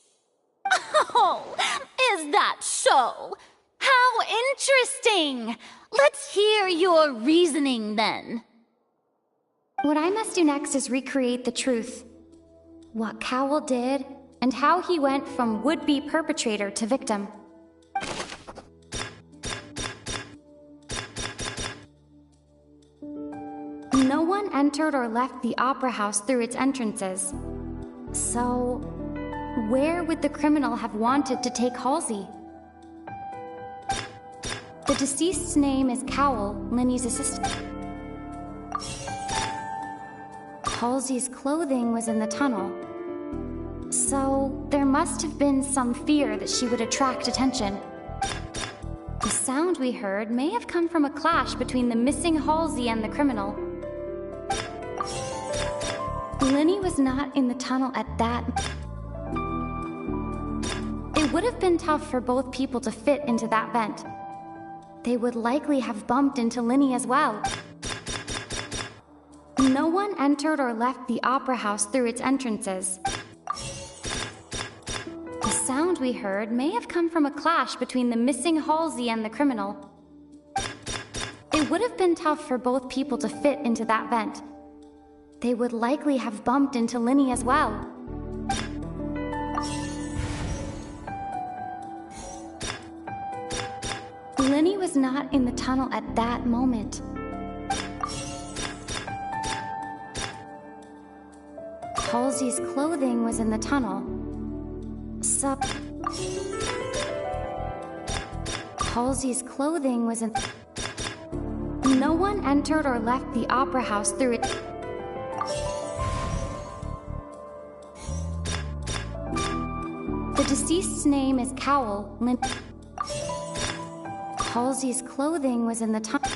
Speaker 16: Oh, is that so? How interesting! Let's hear your reasoning then.
Speaker 1: What I must do next is recreate the truth. What Cowl did, and how he went from would-be perpetrator to victim. No one entered or left the opera house through its entrances. So, where would the criminal have wanted to take Halsey? The deceased's name is Cowl, Linny's assistant. Halsey's clothing was in the tunnel. So, there must have been some fear that she would attract attention. The sound we heard may have come from a clash between the missing Halsey and the criminal. Linny was not in the tunnel at that. It would have been tough for both people to fit into that vent. They would likely have bumped into Linny as well. No one entered or left the opera house through its entrances. The sound we heard may have come from a clash between the missing Halsey and the criminal. It would have been tough for both people to fit into that vent. They would likely have bumped into Linny as well. Linny was not in the tunnel at that moment. Halsey's clothing was in the tunnel. So, Halsey's clothing was in. No one entered or left the opera house through it. The deceased's name is Cowl. Halsey's clothing was in the tunnel.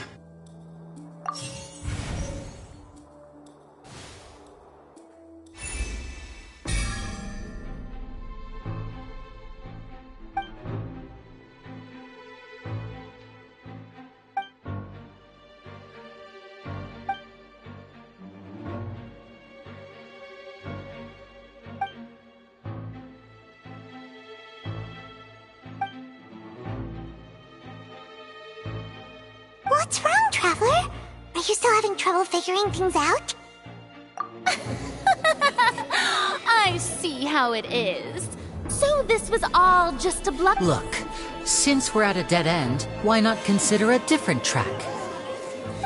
Speaker 2: What's wrong, Traveler? Are you still having trouble figuring things out?
Speaker 16: I see how it is. So this was all just a bluff.
Speaker 11: Look, since we're at a dead end, why not consider a different track?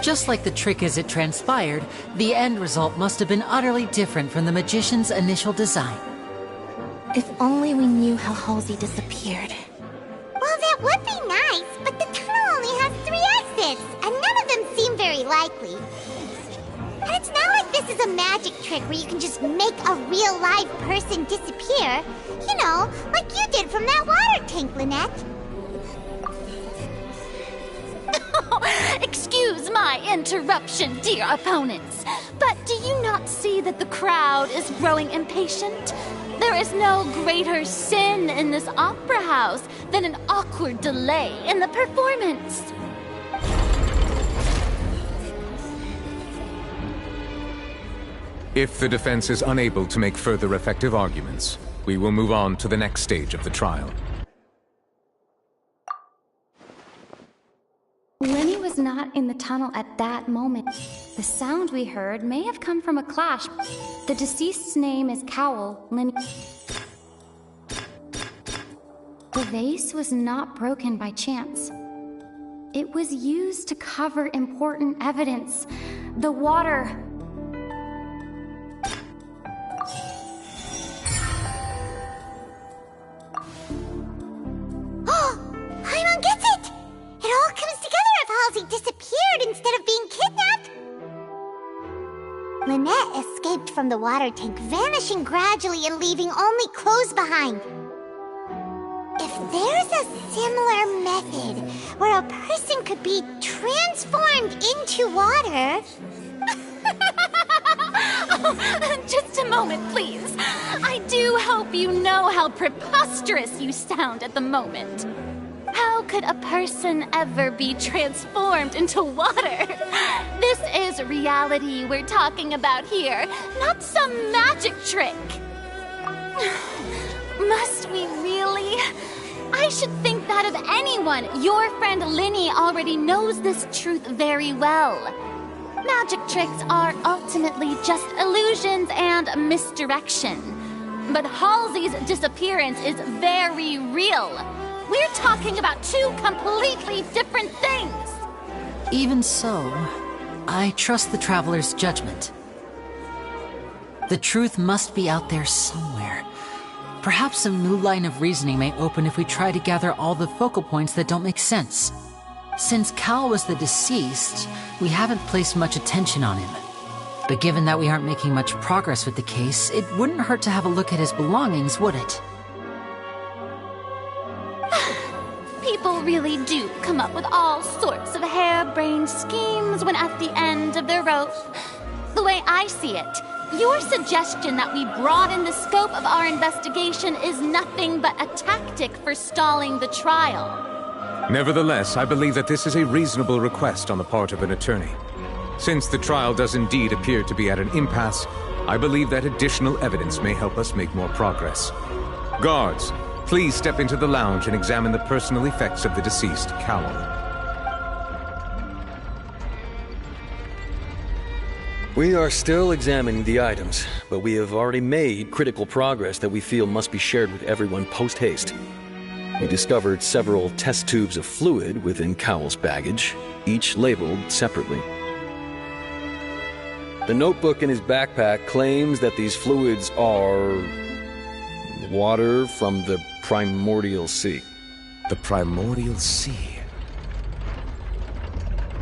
Speaker 11: Just like the trick as it transpired, the end result must have been utterly different from the magician's initial design.
Speaker 10: If only we knew how Halsey disappeared.
Speaker 2: Well, that would be nice, but the tunnel only has 3 exits, and none of them seem very likely. And it's not like this is a magic trick where you can just make a real live person disappear. You know, like you did from that water tank, Lynette.
Speaker 16: Excuse my interruption, dear opponents, but do you not see that the crowd is growing impatient? There is no greater sin in this opera house than an awkward delay in the performance.
Speaker 12: If the defense is unable to make further effective arguments, we will move on to the next stage of the trial.
Speaker 1: Linny was not in the tunnel at that moment. The sound we heard may have come from a clash. The deceased's name is Cowl, Linny. The vase was not broken by chance. It was used to cover important evidence. The water.
Speaker 2: Paimon gets it! It all comes together if Halsey disappeared instead of being kidnapped. Lynette escaped from the water tank, vanishing gradually and leaving only clothes behind. If there's a similar method where a person could be transformed into water...
Speaker 16: Oh, just a moment, please. I do hope you know how preposterous you sound at the moment. could a person ever be transformed into water? This is reality we're talking about here, not some magic trick. Must we really? I should think that of anyone. Your friend Linny already knows this truth very well. Magic tricks are ultimately just illusions and misdirection. But Halsey's disappearance is very real. We're talking about two completely different things.
Speaker 11: Even so, I trust the Traveler's judgment. The truth must be out there somewhere. Perhaps a new line of reasoning may open if we try to gather all the focal points that don't make sense. Since Cal was the deceased, we haven't placed much attention on him. But given that we aren't making much progress with the case, it wouldn't hurt to have a look at his belongings, would it?
Speaker 16: People really do come up with all sorts of harebrained schemes when at the end of their rope. The way I see it, your suggestion that we broaden the scope of our investigation is nothing but a tactic for stalling the trial.
Speaker 12: Nevertheless, I believe that this is a reasonable request on the part of an attorney. Since the trial does indeed appear to be at an impasse, I believe that additional evidence may help us make more progress. Guards, please step into the lounge and examine the personal effects of the deceased Cowell.
Speaker 17: We are still examining the items, but we have already made critical progress that we feel must be shared with everyone post-haste. We discovered several test tubes of fluid within Cowell's baggage, each labeled separately. The notebook in his backpack claims that these fluids are water from the primordial sea.
Speaker 12: The primordial sea?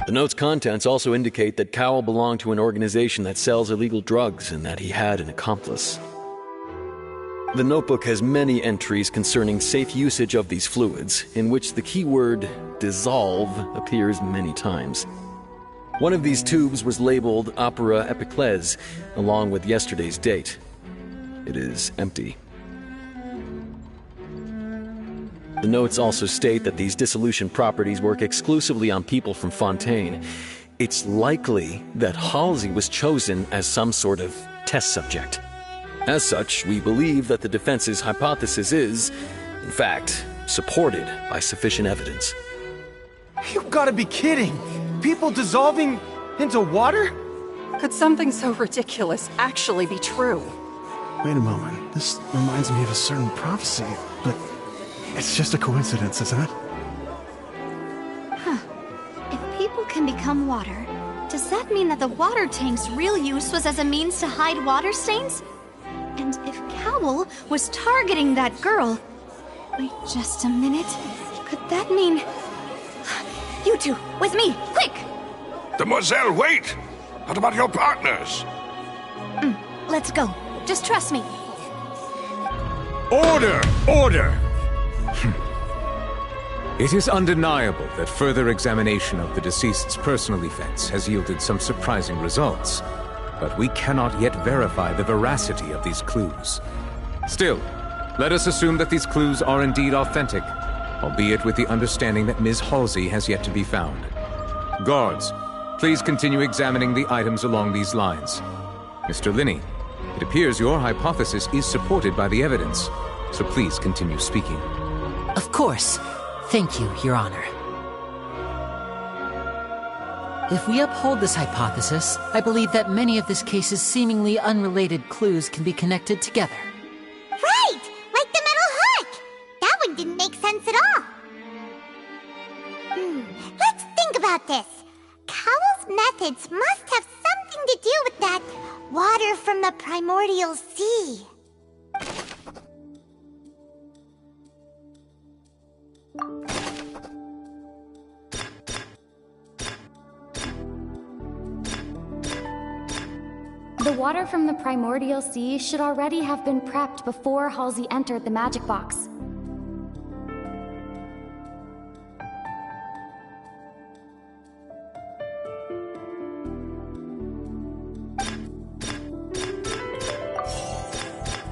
Speaker 17: The note's contents also indicate that Cowell belonged to an organization that sells illegal drugs and that he had an accomplice. The notebook has many entries concerning safe usage of these fluids, in which the keyword dissolve appears many times. One of these tubes was labeled Opera Epiclese, along with yesterday's date. It is empty. The notes also state that these dissolution properties work exclusively on people from Fontaine. It's likely that Halsey was chosen as some sort of test subject. As such, we believe that the defense's hypothesis is, in fact, supported by sufficient evidence.
Speaker 13: You've got to be kidding! People dissolving into water?
Speaker 8: Could something so ridiculous actually be true?
Speaker 21: Wait a moment. This reminds me of a certain prophecy, but it's just a coincidence, isn't it?
Speaker 6: Huh. If people can become water, does that mean that the water tank's real use was as a means to hide water stains? And if Cowell was targeting that girl... Wait just a minute. Could that mean... You two, with me, quick!
Speaker 22: Demoiselle, wait! What about your partners?
Speaker 6: Let's go. Just trust me.
Speaker 12: Order! Order! It is undeniable that further examination of the deceased's personal effects has yielded some surprising results. But we cannot yet verify the veracity of these clues. Still, let us assume that these clues are indeed authentic, albeit with the understanding that Ms. Halsey has yet to be found. Guards, please continue examining the items along these lines. Mr. Linney, it appears your hypothesis is supported by the evidence, so please continue speaking.
Speaker 11: Of course. Thank you, Your Honor. If we uphold this hypothesis, I believe that many of this case's seemingly unrelated clues can be connected together.
Speaker 2: Right! Like the metal hook! That one didn't make sense at all. Let's think about this. Cowell's methods must have something to do with that water from the primordial sea.
Speaker 1: The water from the primordial sea should already have been prepped before Halsey entered the magic box.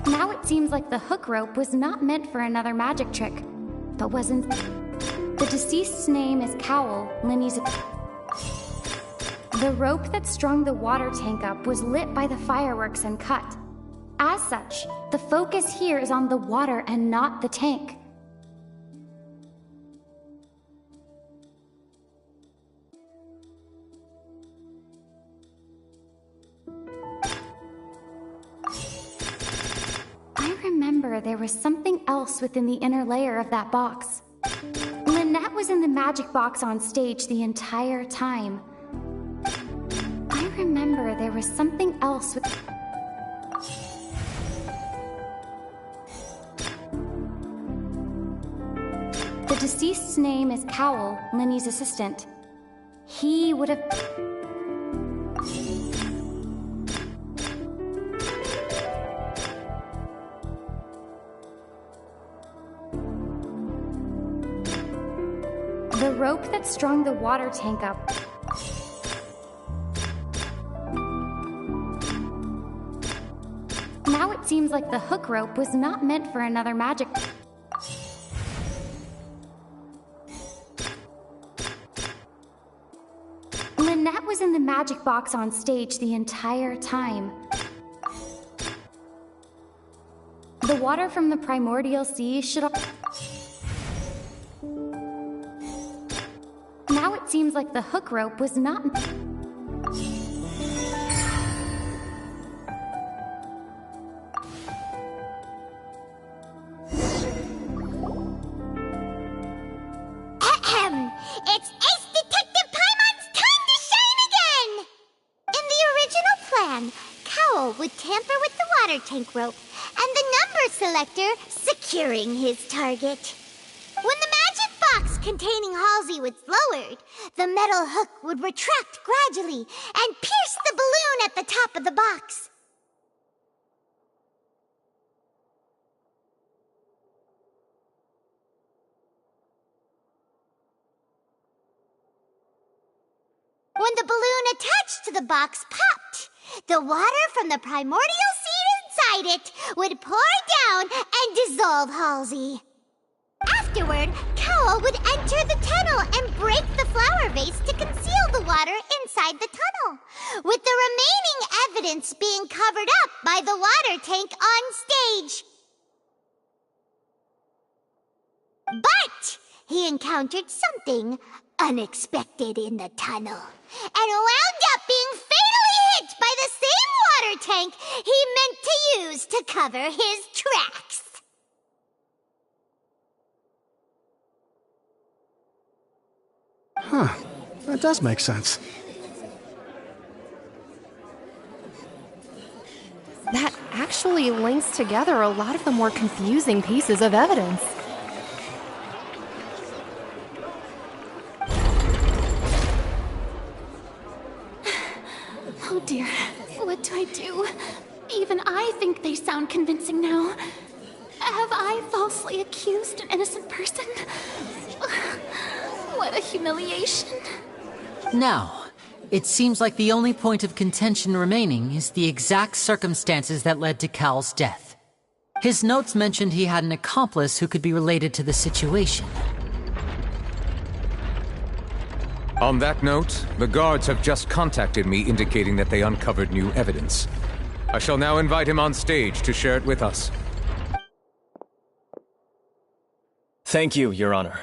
Speaker 1: Now it seems like the hook rope was not meant for another magic trick, but was The deceased's name is Cowl, Linny's... The rope that strung the water tank up was lit by the fireworks and cut. As such, the focus here is on the water and not the tank. I remember there was something else within the inner layer of that box. Lynette was in the magic box on stage the entire time. I remember there was something else with... The deceased's name is Cowl, Linny's assistant. He would have... The rope that strung the water tank up... Now it seems like the hook rope was not meant for another magic... Lynette was in the magic box on stage the entire time. The water from the primordial sea should have... Now it seems like the hook rope was not...
Speaker 2: It's Ace Detective Paimon's time to shine again! In the original plan, Cowl would tamper with the water tank rope and the number selector securing his target. When the magic box containing Halsey was lowered, the metal hook would retract gradually and pierce the balloon at the top of the box. When the balloon attached to the box popped, the water from the primordial seed inside it would pour down and dissolve Halsey. Afterward, Cowl would enter the tunnel and break the flower vase to conceal the water inside the tunnel, with the remaining evidence being covered up by the water tank on stage. But he encountered something unexpected in the tunnel, and wound up being fatally hit by the same water tank he meant to use to cover his tracks.
Speaker 21: Huh. That does make sense.
Speaker 7: That actually links together a lot of the more confusing pieces of evidence.
Speaker 16: Oh dear, what do I do? Even I think they sound convincing now. Have I falsely accused an innocent person? What a humiliation.
Speaker 11: Now, it seems like the only point of contention remaining is the exact circumstances that led to Cal's death. His notes mentioned he had an accomplice who could be related to the situation.
Speaker 12: On that note, the guards have just contacted me indicating that they uncovered new evidence. I shall now invite him on stage to share it with us.
Speaker 19: Thank you, Your Honor.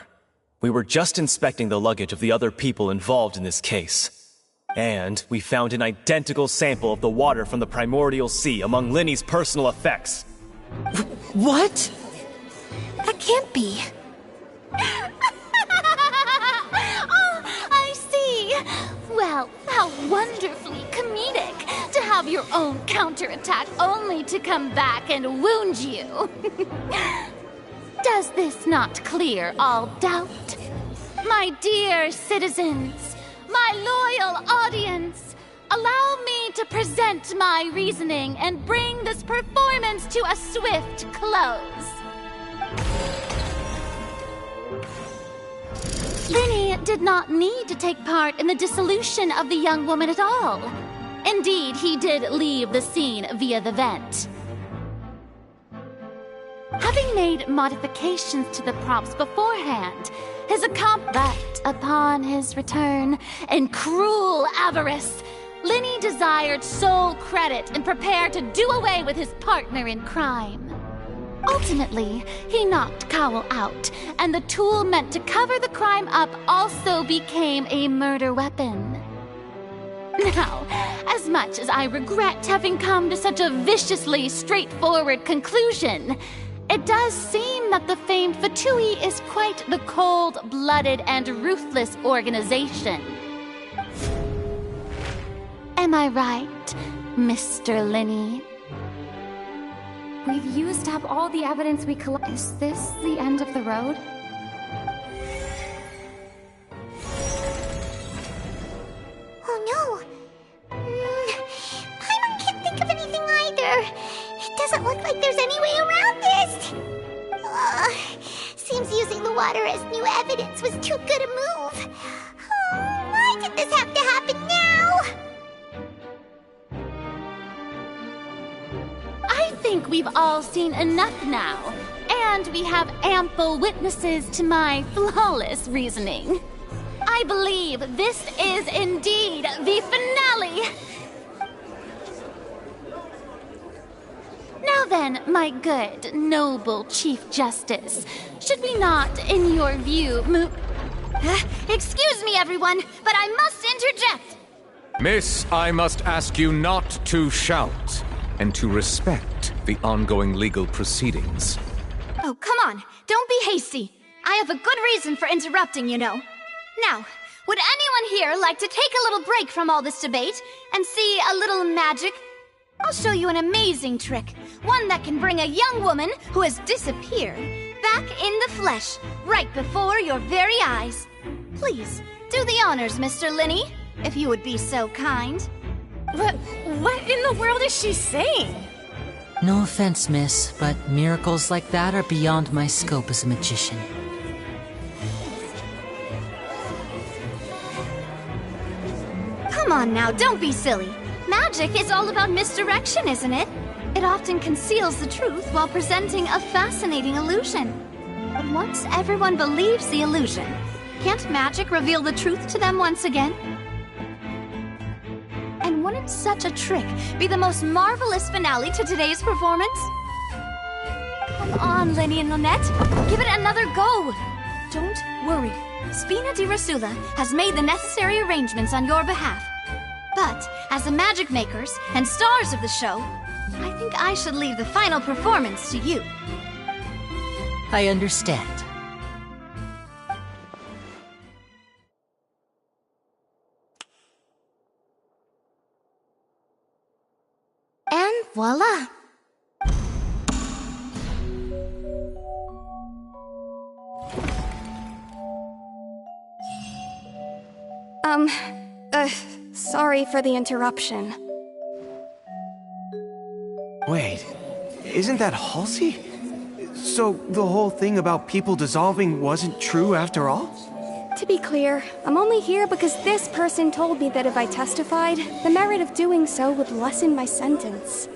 Speaker 19: We were just inspecting the luggage of the other people involved in this case. And we found an identical sample of the water from the primordial sea among Linny's personal effects.
Speaker 11: What?
Speaker 16: That can't be. Well, how wonderfully comedic to have your own counterattack only to come back and wound you. Does this not clear all doubt? My dear citizens, my loyal audience, allow me to present my reasoning and bring this performance to a swift close. Linny did not need to take part in the dissolution of the young woman at all. Indeed, he did leave the scene via the vent. Having made modifications to the props beforehand. But upon his return, in cruel avarice, Linny desired sole credit and prepared to do away with his partner in crime. Ultimately, he knocked Cowell out, and the tool meant to cover the crime up also became a murder weapon. Now, as much as I regret having come to such a viciously straightforward conclusion, it does seem that the famed Fatui is quite the cold-blooded and ruthless organization. Am I right, Mr. Linny?
Speaker 1: We've used up all the evidence we collect. Is this the end of the road?
Speaker 2: Oh no! Paimon can't think of anything either. It doesn't look like there's any way around this. Seems using the water as new evidence was too good a move. Why did this have to happen now?
Speaker 16: I think we've all seen enough now, and we have ample witnesses to my flawless reasoning. I believe this is indeed the finale. Now then, my good, noble Chief Justice, should we not, in your view, move...
Speaker 6: Excuse me, everyone, but I must interject.
Speaker 12: Miss, I must ask you not to shout and to respect the ongoing legal proceedings.
Speaker 6: Oh, come on. Don't be hasty. I have a good reason for interrupting, you know. Now, would anyone here like to take a little break from all this debate and see a little magic? I'll show you an amazing trick, one that can bring a young woman who has disappeared back in the flesh, right before your very eyes. Please, do the honors, Mr. Linny, if you would be so kind.
Speaker 4: What in the world is she saying?
Speaker 11: No offense, miss, but miracles like that are beyond my scope as a magician.
Speaker 6: Come on now, don't be silly. Magic is all about misdirection, isn't it? It often conceals the truth while presenting a fascinating illusion. But once everyone believes the illusion, can't magic reveal the truth to them once again? And wouldn't such a trick be the most marvelous finale to today's performance? Come on, Linny and Lynette, give it another go. Don't worry, Spina di Rasula has made the necessary arrangements on your behalf. But as the magic makers and stars of the show, I think I should leave the final performance to you.
Speaker 11: I understand.
Speaker 10: And voila!
Speaker 7: Sorry for the interruption.
Speaker 13: Wait, isn't that Halsey? So the whole thing about people dissolving wasn't true after all?
Speaker 7: To be clear, I'm only here because this person told me that if I testified, the merit of doing so would lessen my sentence.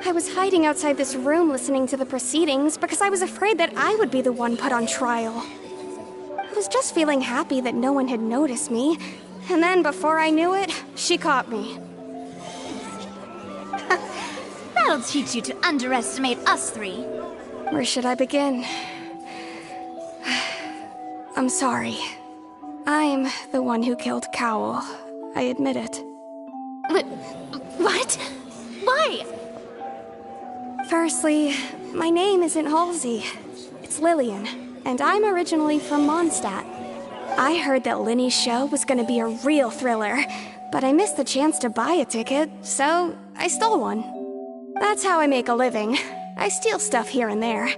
Speaker 7: I was hiding outside this room listening to the proceedings because I was afraid that I would be the one put on trial. I was just feeling happy that no one had noticed me, and then before I knew it, she caught me.
Speaker 6: That'll teach you to underestimate us three.
Speaker 7: Where should I begin? I'm sorry. I'm the one who killed Cowell. I admit it.
Speaker 6: What? Why?
Speaker 7: Firstly, my name isn't Halsey. It's Lillian, and I'm originally from Mondstadt. I heard that Linny's show was gonna be a real thriller, but I missed the chance to buy a ticket, so I stole one. That's how I make a living. I steal stuff here and there.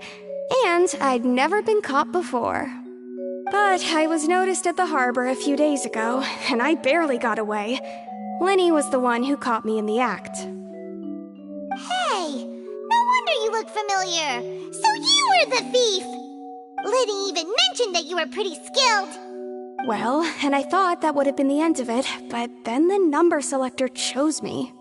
Speaker 7: And I'd never been caught before. But I was noticed at the harbor a few days ago, and I barely got away. Linny was the one who caught me in the act.
Speaker 2: Hey, no wonder you look familiar. So you were the thief. Linny even mentioned that you were pretty skilled.
Speaker 7: Well, and I thought that would have been the end of it, but then the number selector chose me.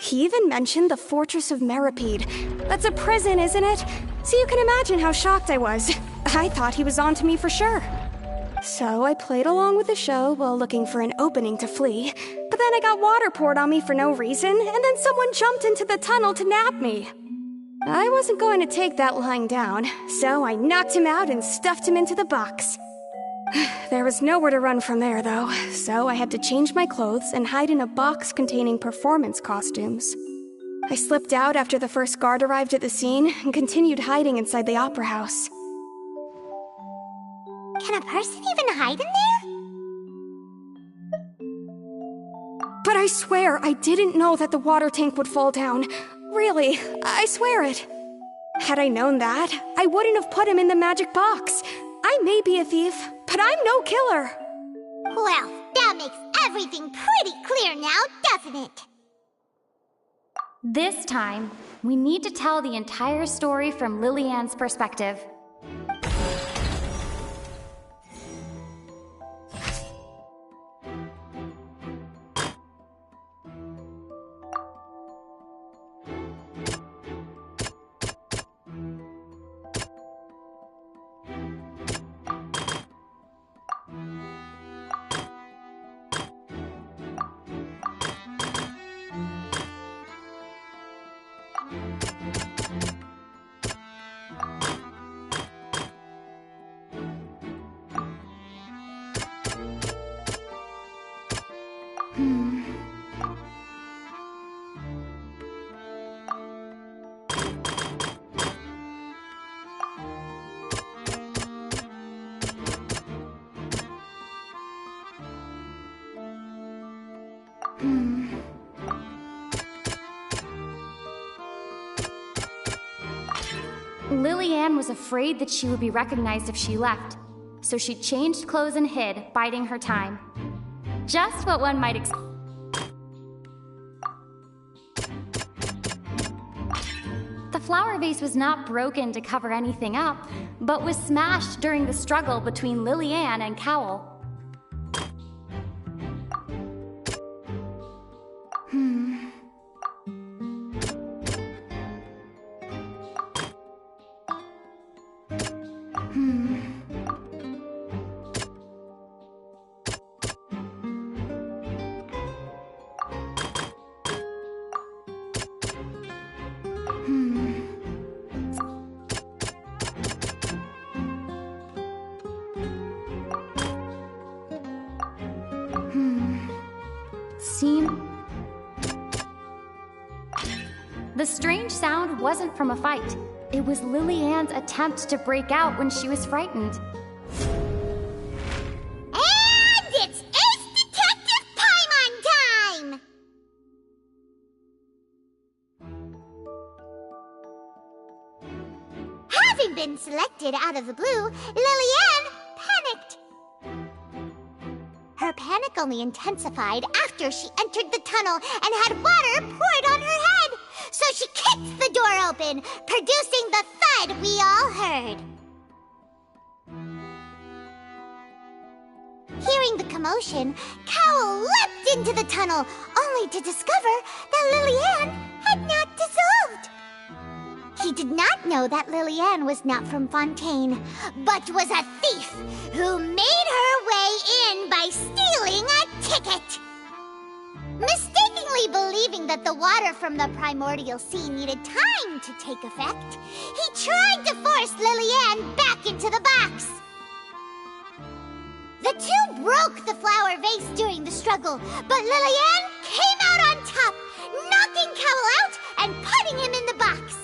Speaker 7: He even mentioned the Fortress of Meripede. That's a prison, isn't it? So you can imagine how shocked I was. I thought he was on to me for sure. So I played along with the show while looking for an opening to flee. But then I got water poured on me for no reason, and then someone jumped into the tunnel to nab me. I wasn't going to take that lying down, so I knocked him out and stuffed him into the box. There was nowhere to run from there, though, so I had to change my clothes and hide in a box containing performance costumes. I slipped out after the first guard arrived at the scene and continued hiding inside the opera house.
Speaker 2: Can a person even hide in there?
Speaker 7: But I swear I didn't know that the water tank would fall down. Really, I swear it. Had I known that, I wouldn't have put him in the magic box. I may be a thief, but I'm no killer.
Speaker 2: Well, that makes everything pretty clear now, doesn't it?
Speaker 1: This time, we need to tell the entire story from Lillian's perspective. Lillian was afraid that she would be recognized if she left, so she changed clothes and hid, biding her time. Just what one might expect. The flower vase was not broken to cover anything up, but was smashed during the struggle between Lillian and Cowl. The strange sound wasn't from a fight. It was Lillian's attempt to break out when she was frightened.
Speaker 2: And it's Ace Detective Paimon time! Having been selected out of the blue, Lillian panicked. Her panic only intensified after she entered the tunnel and had water poured on her head. So she kicked the door open, producing the thud we all heard. Hearing the commotion, Cowl leapt into the tunnel, only to discover that Lillian had not dissolved. He did not know that Lillian was not from Fontaine, but was a thief who made her way in by stealing a ticket. Mistakenly believing that the water from the primordial sea needed time to take effect, he tried to force Lillian back into the box. The two broke the flower vase during the struggle, but Lillian came out on top, knocking Cowl out and putting him in the box.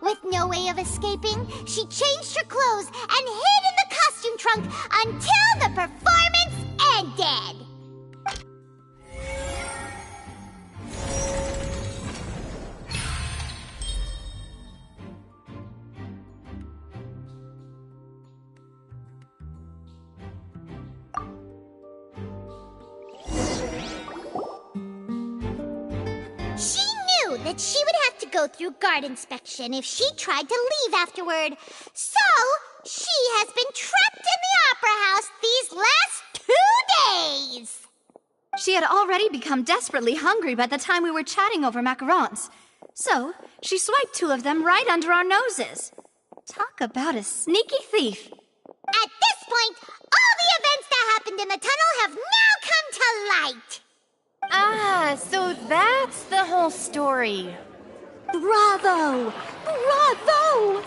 Speaker 2: With no way of escaping, she changed her clothes and hid in the costume trunk until the performance ended. That she would have to go through guard inspection if she tried to leave afterward. So, she has been trapped in the opera house these last 2 days.
Speaker 6: She had already become desperately hungry by the time we were chatting over macarons. So, she swiped 2 of them right under our noses. Talk about a sneaky thief.
Speaker 2: At this point, all the events that happened in the tunnel have now come to light.
Speaker 4: Ah, so that's the whole story.
Speaker 6: Bravo! Bravo!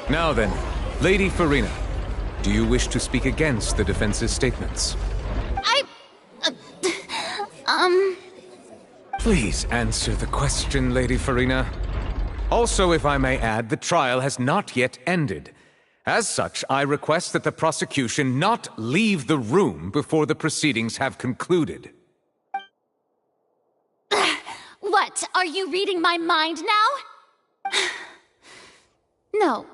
Speaker 12: Now then, Lady Farina, do you wish to speak against the defense's statements? Please answer the question, Lady Farina. Also, if I may add, the trial has not yet ended. As such, I request that the prosecution not leave the room before the proceedings have concluded.
Speaker 16: What? Are you reading my mind now? No,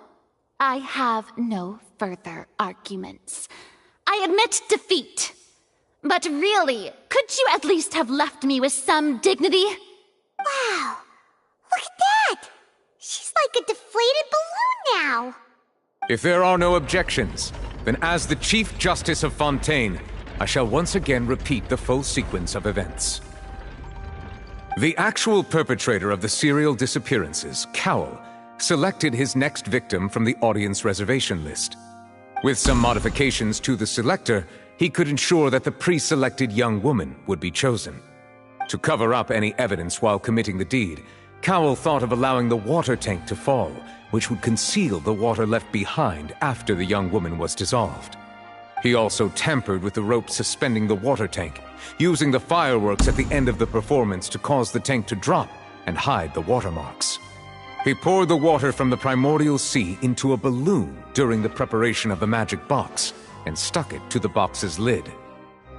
Speaker 16: I have no further arguments. I admit defeat. But really, could you at least have left me with some dignity?
Speaker 2: Wow, look at that! She's like a deflated balloon now.
Speaker 12: If there are no objections, then as the Chief Justice of Fontaine, I shall once again repeat the full sequence of events. The actual perpetrator of the serial disappearances, Cowell, selected his next victim from the audience reservation list. With some modifications to the selector, he could ensure that the pre-selected young woman would be chosen. To cover up any evidence while committing the deed, Cowell thought of allowing the water tank to fall, which would conceal the water left behind after the young woman was dissolved. He also tampered with the rope suspending the water tank, using the fireworks at the end of the performance to cause the tank to drop and hide the watermarks. He poured the water from the primordial sea into a balloon during the preparation of the magic box and stuck it to the box's lid.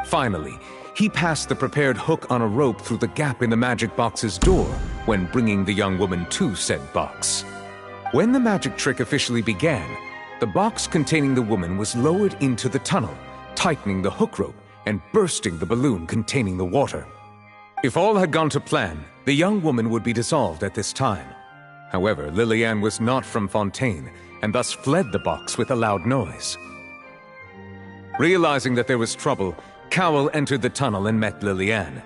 Speaker 12: Finally, he passed the prepared hook on a rope through the gap in the magic box's door when bringing the young woman to said box. When the magic trick officially began, the box containing the woman was lowered into the tunnel, tightening the hook rope and bursting the balloon containing the water. If all had gone to plan, the young woman would be dissolved at this time. However, Lillian was not from Fontaine and thus fled the box with a loud noise. Realizing that there was trouble, Cowell entered the tunnel and met Lillian.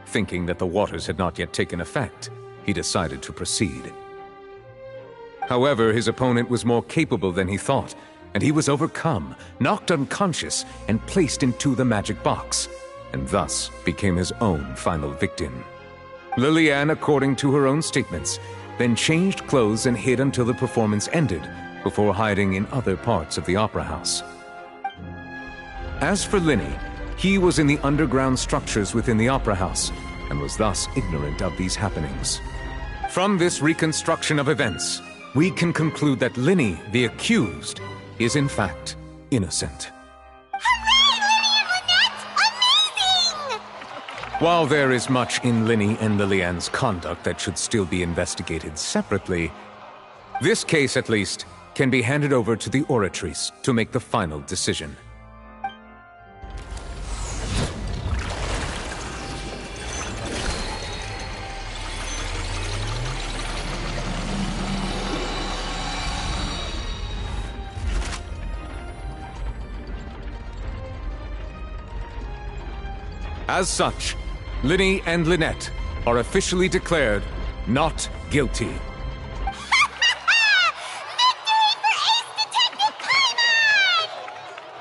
Speaker 12: Thinking that the waters had not yet taken effect, he decided to proceed. However, his opponent was more capable than he thought, and he was overcome, knocked unconscious, and placed into the magic box, and thus became his own final victim. Lillian, according to her own statements, then changed clothes and hid until the performance ended, before hiding in other parts of the opera house. As for Linny, he was in the underground structures within the opera house, and was thus ignorant of these happenings. From this reconstruction of events, we can conclude that Linny, the accused, is in fact innocent. While there is much in Linny and Lillian's conduct that should still be investigated separately, this case, at least, can be handed over to the Oratrice to make the final decision. As such, Linny and Lynette are officially declared not guilty.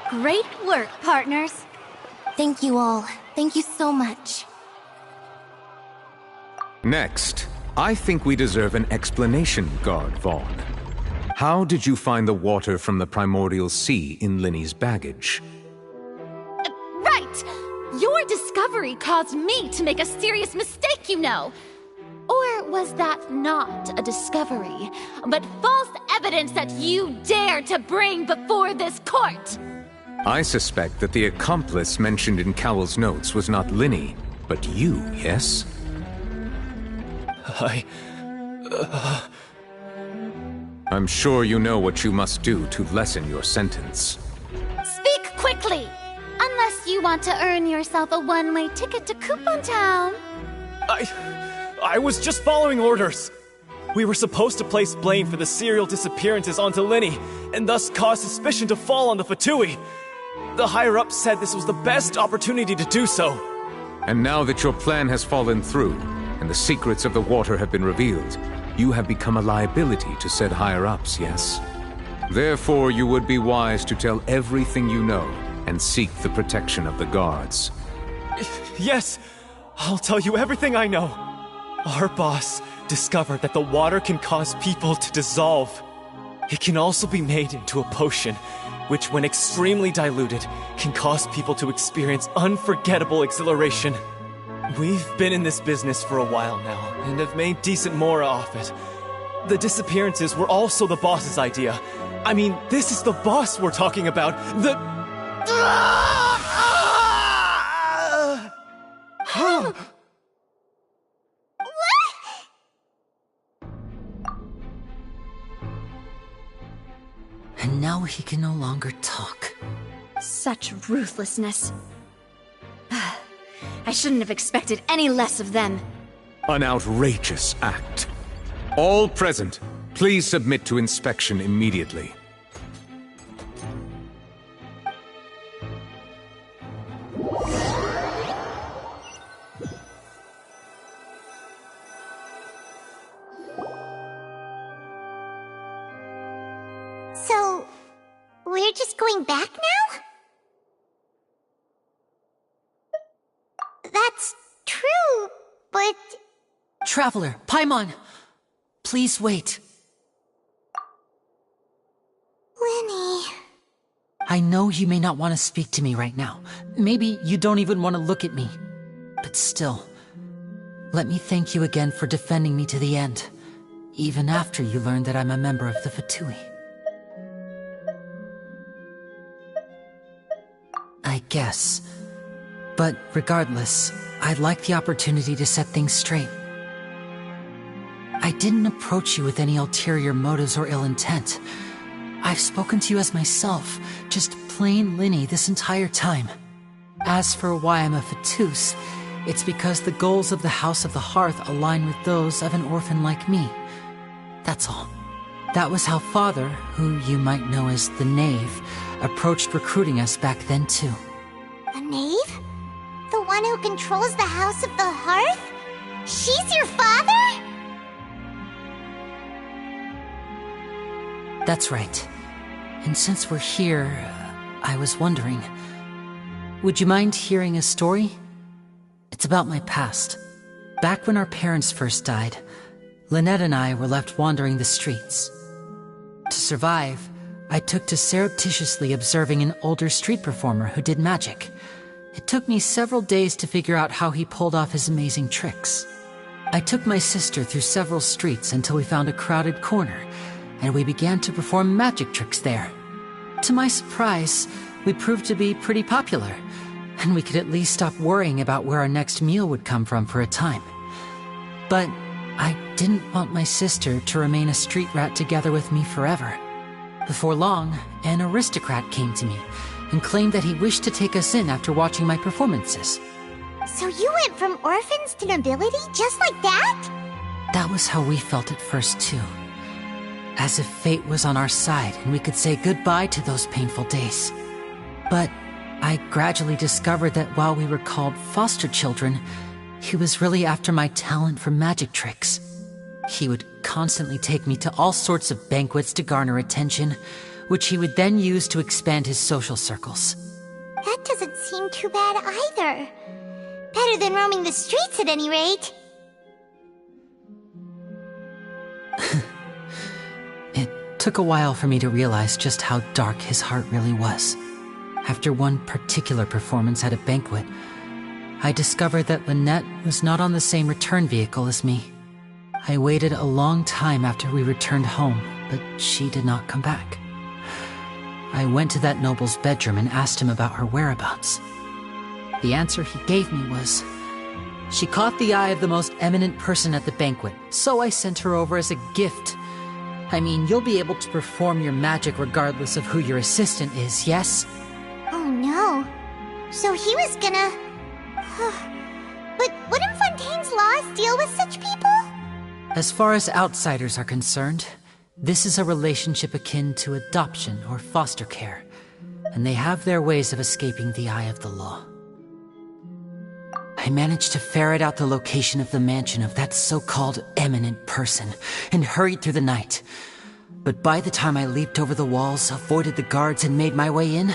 Speaker 6: Great work, partners.
Speaker 10: Thank you all. Thank you so much.
Speaker 12: Next, I think we deserve an explanation, Guard Vaughn. How did you find the water from the primordial sea in Linny's baggage?
Speaker 16: Right! Your discovery caused me to make a serious mistake, you know. Or was that not a discovery, but false evidence that you dared to bring before this court?
Speaker 12: I suspect that the accomplice mentioned in Cowell's notes was not Linny, but you, yes? I'm sure you know what you must do to lessen your sentence.
Speaker 16: Speak quickly! Unless you want to earn yourself a one-way ticket to Coupon Town.
Speaker 19: I was just following orders. We were supposed to place blame for the serial disappearances onto Linny, and thus cause suspicion to fall on the Fatui. The higher-ups said this was the best opportunity to do so.
Speaker 12: And now that your plan has fallen through, and the secrets of the water have been revealed, you have become a liability to said higher-ups, yes? Therefore, you would be wise to tell everything you know, and seek the protection of the guards.
Speaker 19: Yes, I'll tell you everything I know. Our boss discovered that the water can cause people to dissolve. It can also be made into a potion, which when extremely diluted, can cause people to experience unforgettable exhilaration. We've been in this business for a while now, and have made decent mora off it. The disappearances were also the boss's idea. I mean, this is the boss we're talking about.
Speaker 11: And now he can no longer talk.
Speaker 6: Such ruthlessness. I shouldn't have expected any less of them.
Speaker 12: An outrageous act. All present, please submit to inspection immediately.
Speaker 2: So, we're just going back now? That's true, but...
Speaker 11: Traveler, Paimon! Please wait.
Speaker 2: Lenny...
Speaker 11: I know you may not want to speak to me right now. Maybe you don't even want to look at me. But still, let me thank you again for defending me to the end, even after you learned that I'm a member of the Fatui. I guess. But regardless, I'd like the opportunity to set things straight. I didn't approach you with any ulterior motives or ill intent. I've spoken to you as myself, just plain Linny this entire time. As for why I'm a Fatus, it's because the goals of the House of the Hearth align with those of an orphan like me. That's all. That was how Father, who you might know as the Knave, approached recruiting us back then too.
Speaker 2: The Knave? The one who controls the House of the Hearth? She's your father?
Speaker 11: That's right. And since we're here, I was wondering, would you mind hearing a story? It's about my past. Back when our parents first died, Lynette and I were left wandering the streets. To survive, I took to surreptitiously observing an older street performer who did magic. It took me several days to figure out how he pulled off his amazing tricks. I took my sister through several streets until we found a crowded corner, and we began to perform magic tricks there. To my surprise, we proved to be pretty popular, and we could at least stop worrying about where our next meal would come from for a time. But I didn't want my sister to remain a street rat together with me forever. Before long, an aristocrat came to me and claimed that he wished to take us in after watching my performances.
Speaker 2: So you went from orphans to nobility just like that?
Speaker 11: That was how we felt at first too. As if fate was on our side and we could say goodbye to those painful days. But I gradually discovered that while we were called foster children, he was really after my talent for magic tricks. He would constantly take me to all sorts of banquets to garner attention, which he would then use to expand his social circles.
Speaker 2: That doesn't seem too bad either. Better than roaming the streets at any rate.
Speaker 11: It took a while for me to realize just how dark his heart really was. After one particular performance at a banquet, I discovered that Lynette was not on the same return vehicle as me. I waited a long time after we returned home, but she did not come back. I went to that noble's bedroom and asked him about her whereabouts. The answer he gave me was, she caught the eye of the most eminent person at the banquet, so I sent her over as a gift. I mean, you'll be able to perform your magic regardless of who your assistant is, yes?
Speaker 2: Oh no. So he was gonna... But wouldn't Fontaine's laws deal with such people?
Speaker 11: As far as outsiders are concerned, this is a relationship akin to adoption or foster care. and they have their ways of escaping the eye of the law. I managed to ferret out the location of the mansion of that so-called eminent person and hurried through the night. But by the time I leaped over the walls, avoided the guards, and made my way in,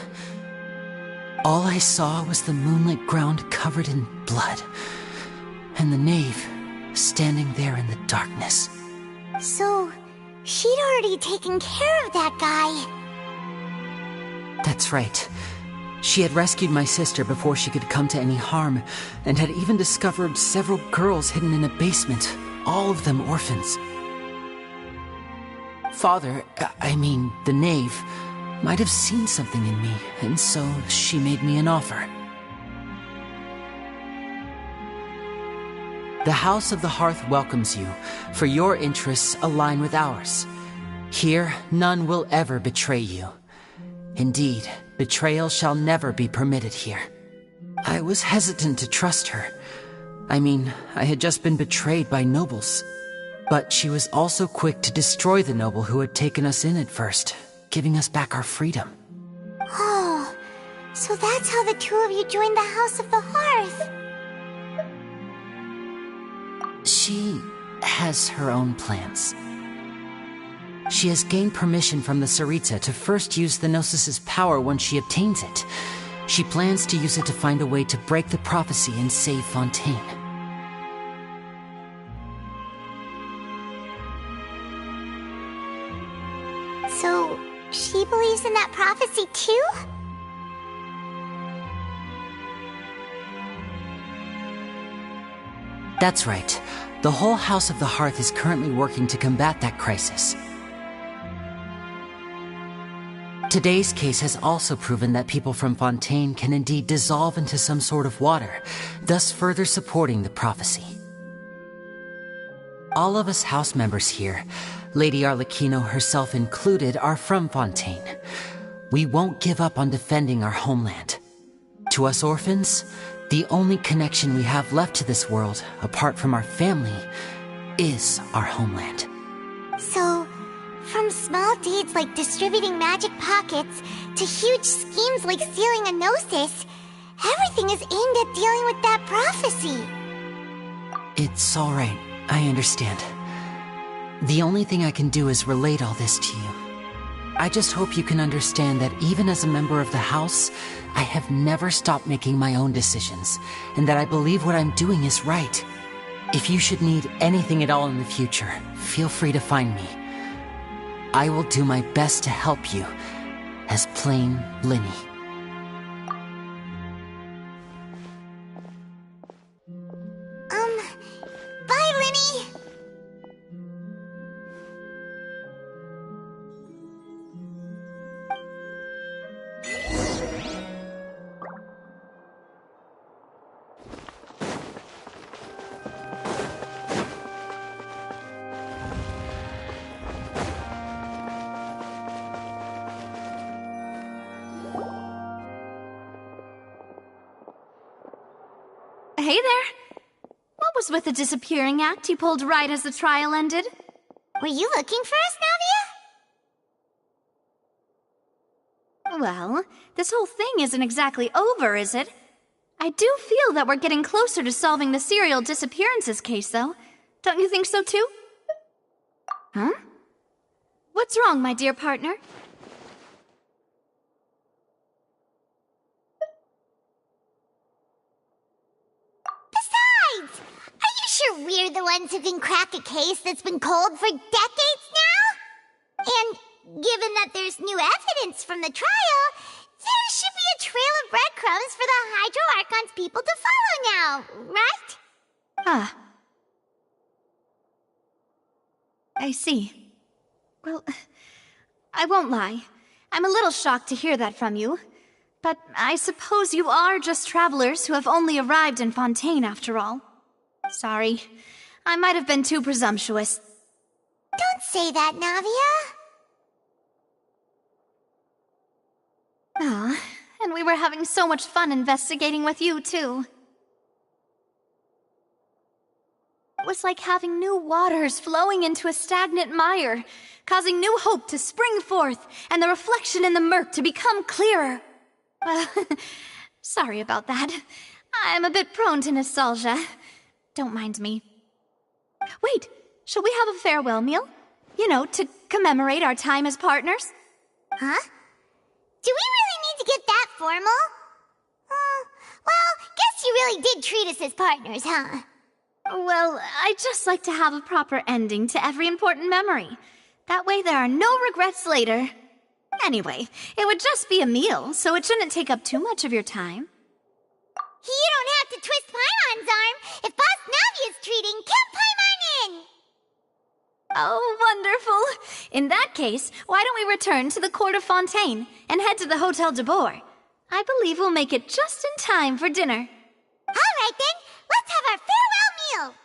Speaker 11: all I saw was the moonlit ground covered in blood, and the knave standing there in the darkness.
Speaker 2: So, she'd already taken care of that guy.
Speaker 11: That's right. She had rescued my sister before she could come to any harm, and had even discovered several girls hidden in a basement, all of them orphans. Father, the knave, might have seen something in me, and so she made me an offer. The House of the Hearth welcomes you, for your interests align with ours. Here, none will ever betray you. Indeed, betrayal shall never be permitted here. I was hesitant to trust her. I had just been betrayed by nobles. But she was also quick to destroy the noble who had taken us in at first, giving us back our freedom.
Speaker 2: Oh, so that's how the two of you joined the House of the Hearth.
Speaker 11: She has her own plans. She has gained permission from the Tsaritsa to first use the Gnosis' power when she obtains it. She plans to use it to find a way to break the prophecy and save Fontaine.
Speaker 2: So, she believes in that prophecy too?
Speaker 11: That's right. The whole House of the Hearth is currently working to combat that crisis. Today's case has also proven that people from Fontaine can indeed dissolve into some sort of water, thus further supporting the prophecy. All of us house members here, Lady Arlecchino herself included, are from Fontaine. We won't give up on defending our homeland. To us orphans, the only connection we have left to this world, apart from our family, is our homeland.
Speaker 2: So, from small deeds like distributing magic pockets to huge schemes like stealing a Gnosis, everything is aimed at dealing with that prophecy.
Speaker 11: It's all right. I understand. The only thing I can do is relate all this to you. I just hope you can understand that even as a member of the House, I have never stopped making my own decisions, and that I believe what I'm doing is right. If you should need anything at all in the future, feel free to find me. I will do my best to help you, as plain Linny.
Speaker 2: Bye, Linny!
Speaker 6: Hey there! What was with the disappearing act you pulled right as the trial ended?
Speaker 2: Were you looking for us, Navia?
Speaker 6: Well, this whole thing isn't exactly over, is it? I do feel that we're getting closer to solving the serial disappearances case, though. Don't you think so, too? Huh? What's wrong, my dear partner?
Speaker 2: Besides, are you sure we're the ones who can crack a case that's been cold for decades now? And given that there's new evidence from the trial, there should be a trail of breadcrumbs for the Hydro Archon's people to follow now, right?
Speaker 6: Ah. I see. Well, I won't lie. I'm a little shocked to hear that from you. But I suppose you are just travelers who have only arrived in Fontaine after all. Sorry. I might have been too presumptuous.
Speaker 2: Don't say that, Navia.
Speaker 6: Ah, and we were having so much fun investigating with you, too. It was like having new waters flowing into a stagnant mire, causing new hope to spring forth, and the reflection in the murk to become clearer. Sorry about that. I'm a bit prone to nostalgia. Don't mind me. Wait, shall we have a farewell meal? You know, to commemorate our time as partners?
Speaker 2: Huh? Do we really need to get that formal? Well, guess you really did treat us as partners, huh?
Speaker 6: Well, I'd just like to have a proper ending to every important memory. That way there are no regrets later. Anyway, it would just be a meal, so it shouldn't take up too much of your time.
Speaker 2: You don't have to twist Paimon's arm. If Boss Navi is treating, count Paimon in!
Speaker 6: Oh, wonderful. In that case, why don't we return to the Court of Fontaine and head to the Hotel de Boer? I believe we'll make it just in time for dinner.
Speaker 2: All right, then. Let's have our farewell meal.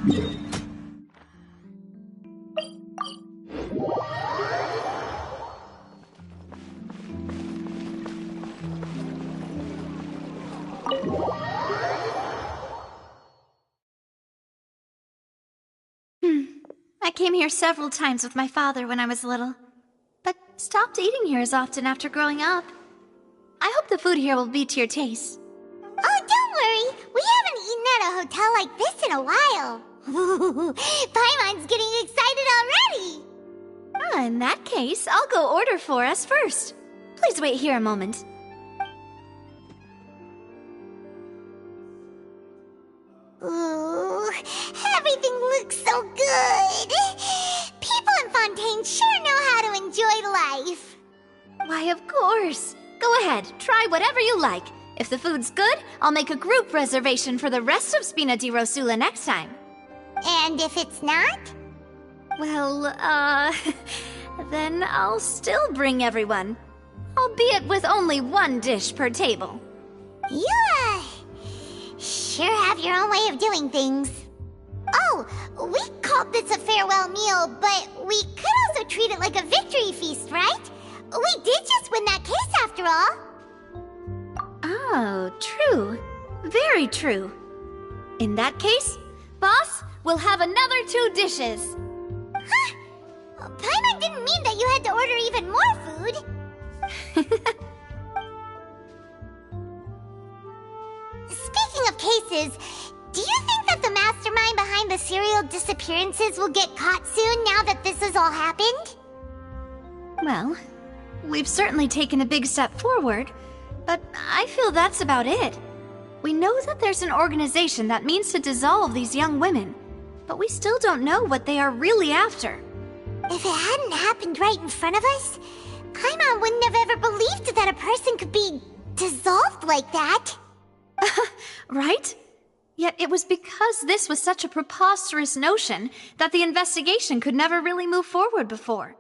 Speaker 6: I came here several times with my father when I was little, but stopped eating here as often after growing up. I hope the food here will be to your taste.
Speaker 2: Oh, don't worry. We haven't eaten at a hotel like this in a while. Paimon's getting excited already.
Speaker 6: In that case, I'll go order for us first. Please wait here a moment.
Speaker 2: Ooh, everything looks so good. People in Fontaine sure know how to enjoy life.
Speaker 6: Why, of course. Go ahead, try whatever you like. If the food's good, I'll make a group reservation for the rest of Spina di Rosula next time.
Speaker 2: And if it's not?
Speaker 6: Well, then I'll still bring everyone. Albeit with only one dish per table.
Speaker 2: You, sure have your own way of doing things. Oh, we called this a farewell meal, but we could also treat it like a victory feast, right? We did just win that case after all.
Speaker 6: Oh, true. Very true. In that case, boss, we'll have another 2 dishes.
Speaker 2: Huh? Paimon didn't mean that you had to order even more food. Speaking of cases, do you think that the mastermind behind the serial disappearances will get caught soon now that this has all happened?
Speaker 6: Well, we've certainly taken a big step forward, but I feel that's about it. We know that there's an organization that means to dissolve these young women, but we still don't know what they are really after.
Speaker 2: If it hadn't happened right in front of us, Paimon wouldn't have ever believed that a person could be dissolved like that.
Speaker 6: Right? Yet it was because this was such a preposterous notion that the investigation could never really move forward before.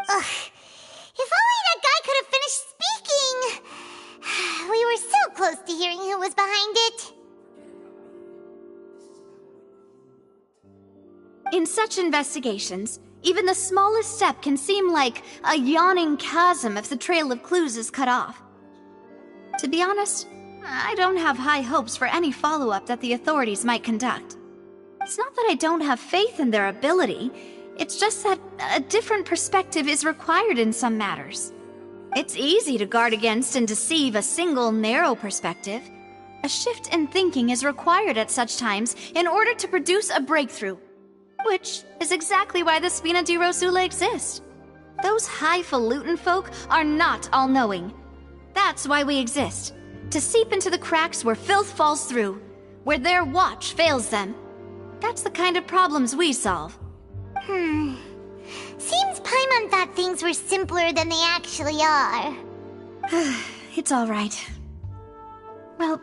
Speaker 2: Ugh. If only that guy could have finished speaking! We were so close to hearing who was behind it.
Speaker 6: In such investigations, even the smallest step can seem like a yawning chasm if the trail of clues is cut off. To be honest, I don't have high hopes for any follow-up that the authorities might conduct. It's not that I don't have faith in their ability, it's just that a different perspective is required in some matters. It's easy to guard against and deceive a single narrow perspective. A shift in thinking is required at such times in order to produce a breakthrough. Which is exactly why the Spina di Rosula exist. Those highfalutin folk are not all-knowing. That's why we exist. To seep into the cracks where filth falls through, where their watch fails them. That's the kind of problems we solve.
Speaker 2: Seems Paimon thought things were simpler than they actually are.
Speaker 6: It's all right. Well,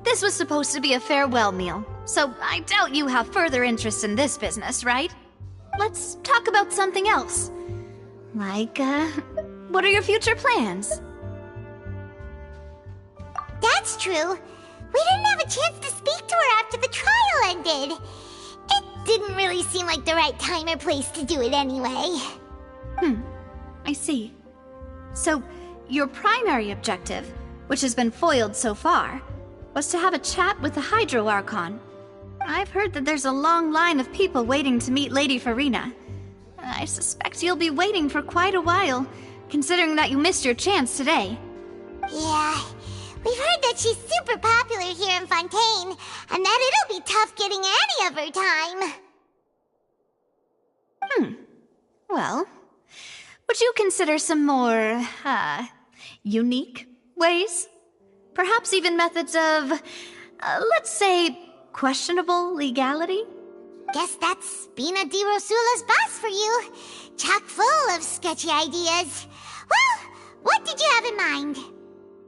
Speaker 6: this was supposed to be a farewell meal, so I doubt you have further interest in this business, right? Let's talk about something else. Like, what are your future plans?
Speaker 2: That's true. We didn't have a chance to speak to her after the trial ended. It didn't really seem like the right time or place to do it anyway.
Speaker 6: I see. So, your primary objective, which has been foiled so far, was to have a chat with the Hydro Archon. I've heard that there's a long line of people waiting to meet Lady Farina. I suspect you'll be waiting for quite a while, considering that you missed your chance today.
Speaker 2: Yeah, we've heard that she's super popular here in Fontaine, and that it'll be tough getting any of her time.
Speaker 6: Well, would you consider some more, unique ways? Perhaps even methods of, let's say, questionable legality?
Speaker 2: Guess that's Spina di Rosula's boss for you. Chock full of sketchy ideas. Well, what did you have in mind?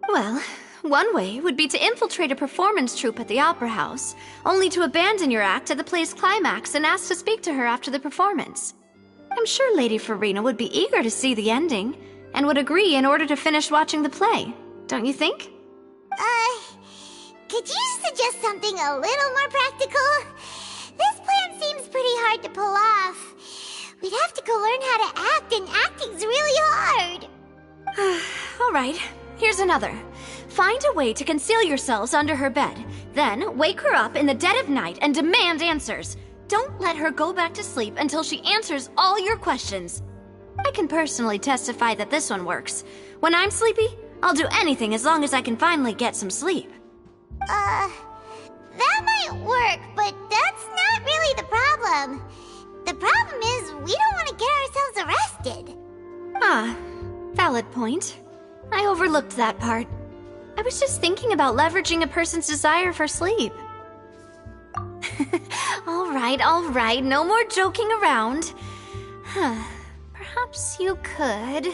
Speaker 6: Well, one way would be to infiltrate a performance troupe at the Opera House, only to abandon your act at the play's climax and ask to speak to her after the performance. I'm sure Lady Farina would be eager to see the ending, and would agree in order to finish watching the play, don't you think?
Speaker 2: Could you suggest something a little more practical? This play seems pretty hard to pull off. We'd have to go learn how to act, and acting's really hard.
Speaker 6: All right, here's another. Find a way to conceal yourselves under her bed. Then wake her up in the dead of night and demand answers. Don't let her go back to sleep until she answers all your questions. I can personally testify that this one works. When I'm sleepy, I'll do anything as long as I can finally get some sleep.
Speaker 2: That might work, but that's not really the problem. The problem is we don't want to get ourselves arrested.
Speaker 6: Ah, valid point. I overlooked that part. I was just thinking about leveraging a person's desire for sleep. All right, no more joking around. Perhaps you could...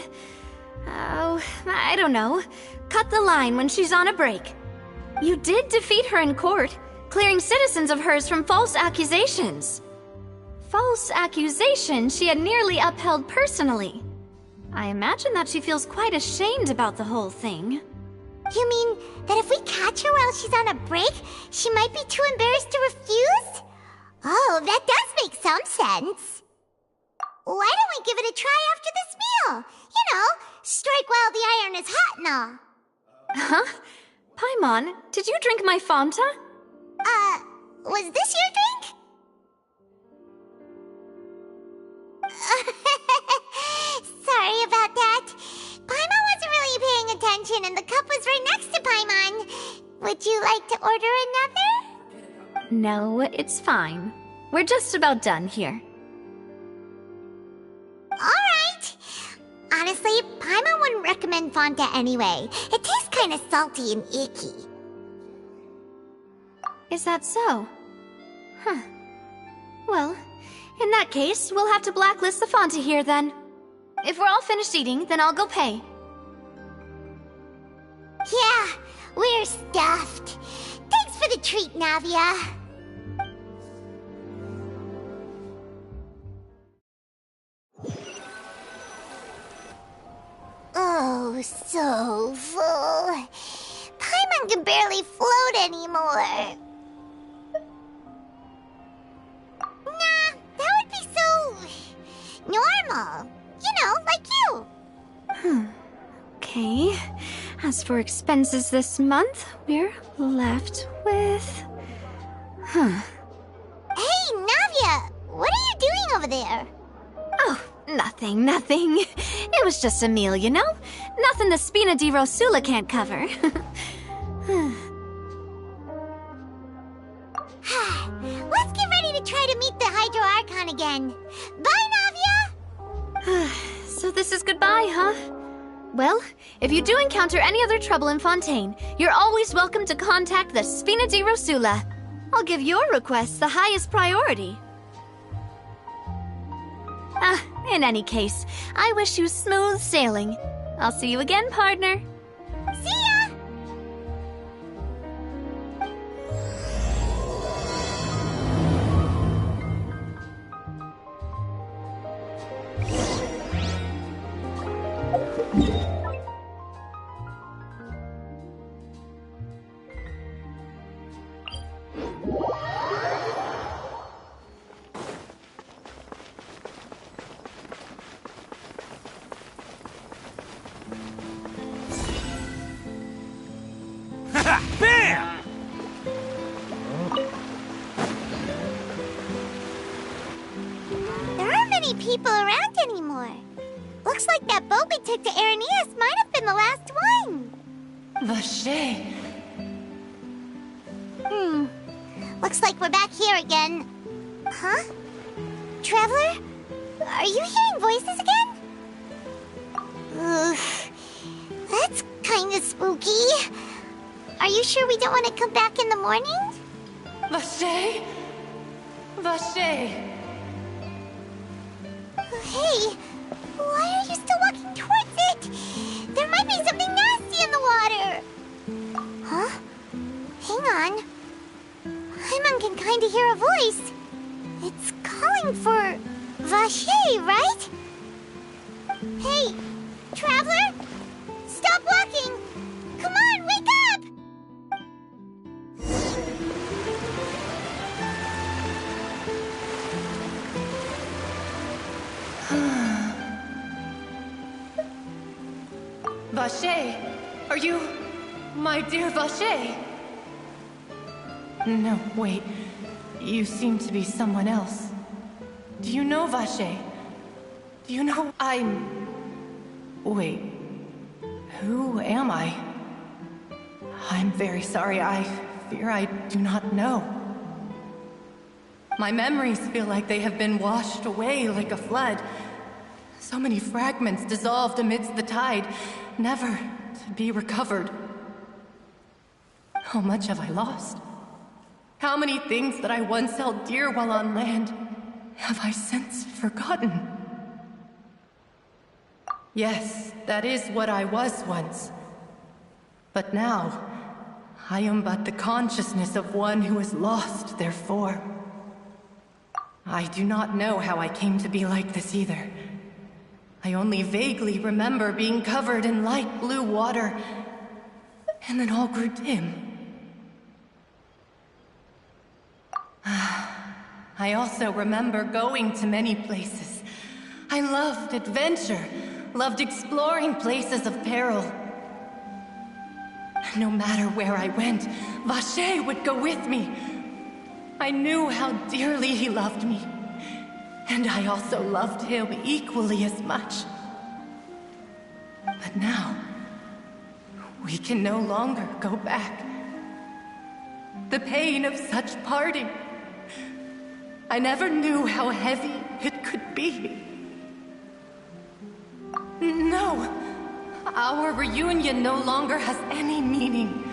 Speaker 6: Oh, I don't know. Cut the line when she's on a break. You did defeat her in court, clearing citizens of hers from false accusations. False accusations she had nearly upheld personally. I imagine that she feels quite ashamed about the whole thing.
Speaker 2: You mean that if we catch her while she's on a break, she might be too embarrassed to refuse? Oh, that does make some sense. Why don't we give it a try after this meal? You know, strike while the iron is hot and all.
Speaker 6: Huh? Paimon, did you drink my Fanta?
Speaker 2: Was this your drink? Sorry about that. Paimon wasn't really paying attention and the cup was right next to Paimon. Would you like to order another?
Speaker 6: No, it's fine. We're just about done here.
Speaker 2: Alright. Honestly, Paimon wouldn't recommend Fanta anyway. It tastes kind of salty and icky.
Speaker 6: Is that so? Huh. Well, in that case, we'll have to blacklist the Fanta here then. If we're all finished eating, then I'll go pay.
Speaker 2: Yeah, we're stuffed. Thanks for the treat, Navia. Oh, so full. Paimon can barely float anymore. Nah, that would be so... normal. You know, like you.
Speaker 6: Okay. As for expenses this month, we're left with...
Speaker 2: Hey, Navia! What are you doing over there?
Speaker 6: Oh, nothing. It was just a meal, you know? Nothing the Spina di Rosula can't cover.
Speaker 2: Let's get ready to try to meet the Hydro Archon again. Bye, Navia!
Speaker 6: So this is goodbye, huh? Well, if you do encounter any other trouble in Fontaine, you're always welcome to contact the Spina di Rosula. I'll give your request the highest priority. In any case, I wish you smooth sailing. I'll see you again, partner.
Speaker 2: See ya!
Speaker 13: Bam!
Speaker 2: There aren't many people around anymore. Looks like that boat we took to Araneus might have been the last one.
Speaker 5: Vache.
Speaker 2: Looks like we're back here again. Huh? Traveler? Are you hearing voices again? Ugh. That's kinda spooky. Are you sure we don't want to come back in the morning?
Speaker 5: Vache? Vache.
Speaker 2: Hey, why are you still walking towards it? There might be something nasty in the water. Huh? Hang on. Paimon can kinda hear a voice. It's calling for Vache, right? Hey, Traveler? Stop walking! Come on, wake up!
Speaker 5: Vache, are you my dear Vache? No, wait. You seem to be someone else. Do you know Vache? Do you know Wait. Who am I? I'm very sorry. I fear I do not know. My memories feel like they have been washed away like a flood. So many fragments dissolved amidst the tide, never to be recovered. How much have I lost? How many things that I once held dear while on land have I since forgotten? Yes, that is what I was once. But now, I am but the consciousness of one who has lost their form. I do not know how I came to be like this either. I only vaguely remember being covered in light blue water, and then all grew dim. I also remember going to many places. I loved adventure, loved exploring places of peril. No matter where I went, Vache would go with me. I knew how dearly he loved me, and I also loved him equally as much. But now, we can no longer go back. The pain of such parting, I never knew how heavy it could be. No, our reunion no longer has any meaning.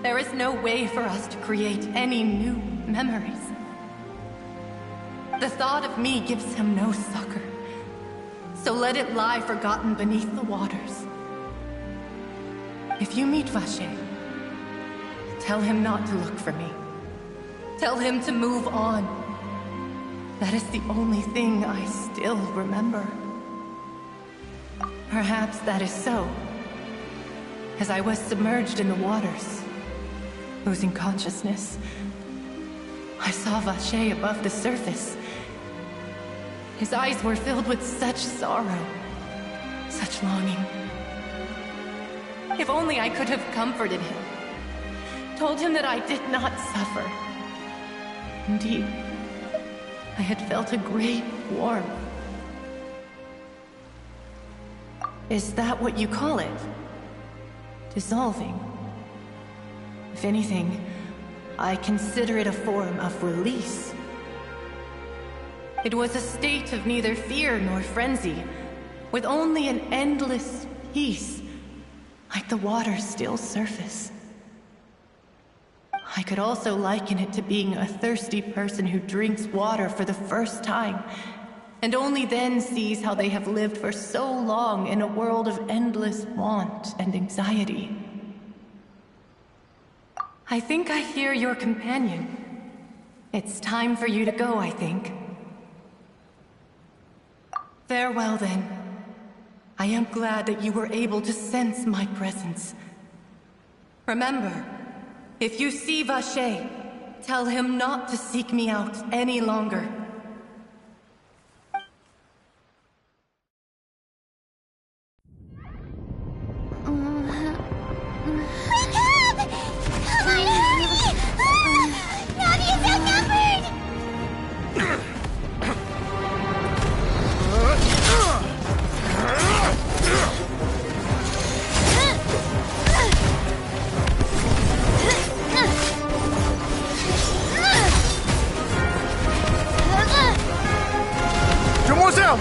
Speaker 5: There is no way for us to create any new memories. The thought of me gives him no succor, so let it lie forgotten beneath the waters. If you meet Vache, tell him not to look for me. Tell him to move on. That is the only thing I still remember. Perhaps that is so, as I was submerged in the waters, losing consciousness. I saw Vache above the surface. His eyes were filled with such sorrow, such longing. If only I could have comforted him, told him that I did not suffer. Indeed, I had felt a great warmth. Is that what you call it? Dissolving? If anything, I consider it a form of release. It was a state of neither fear nor frenzy, with only an endless peace, like the water's still surface. I could also liken it to being a thirsty person who drinks water for the first time, and only then sees how they have lived for so long in a world of endless want and anxiety. I think I hear your companion. It's time for you to go, I think. Farewell, then. I am glad that you were able to sense my presence. Remember, if you see Vache, tell him not to seek me out any longer.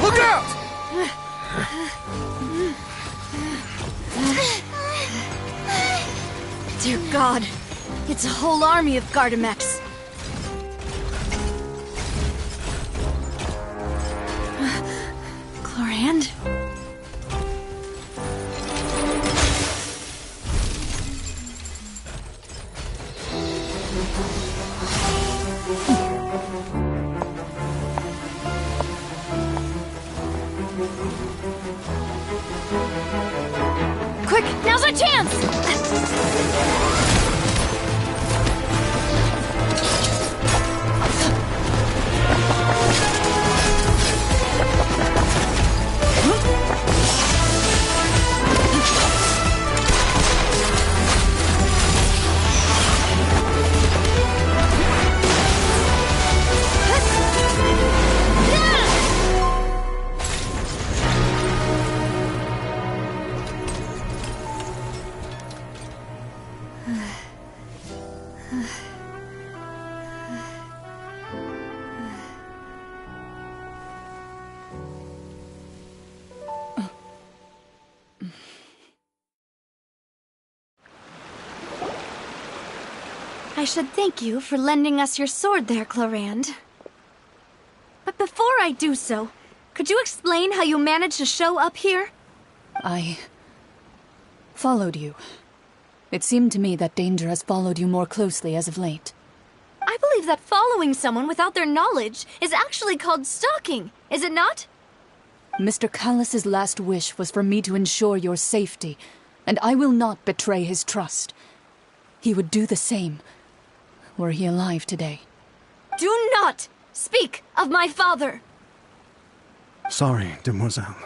Speaker 21: Look out!
Speaker 9: Dear God, it's a whole army of Gardamex. Chlorand?
Speaker 6: Quick, now's our chance!
Speaker 9: I should thank you for lending us your sword there, Clarand. But before I do so, could you explain how you managed to show up here?
Speaker 14: I followed you. It seemed to me that danger has followed you more closely as of late.
Speaker 9: I believe that following someone without their knowledge is actually called stalking, is it not?
Speaker 14: Mr. Callus's last wish was for me to ensure your safety, and I will not betray his trust. He would do the same, were he alive today.
Speaker 9: Do not speak of my father!
Speaker 21: Sorry, demoiselle.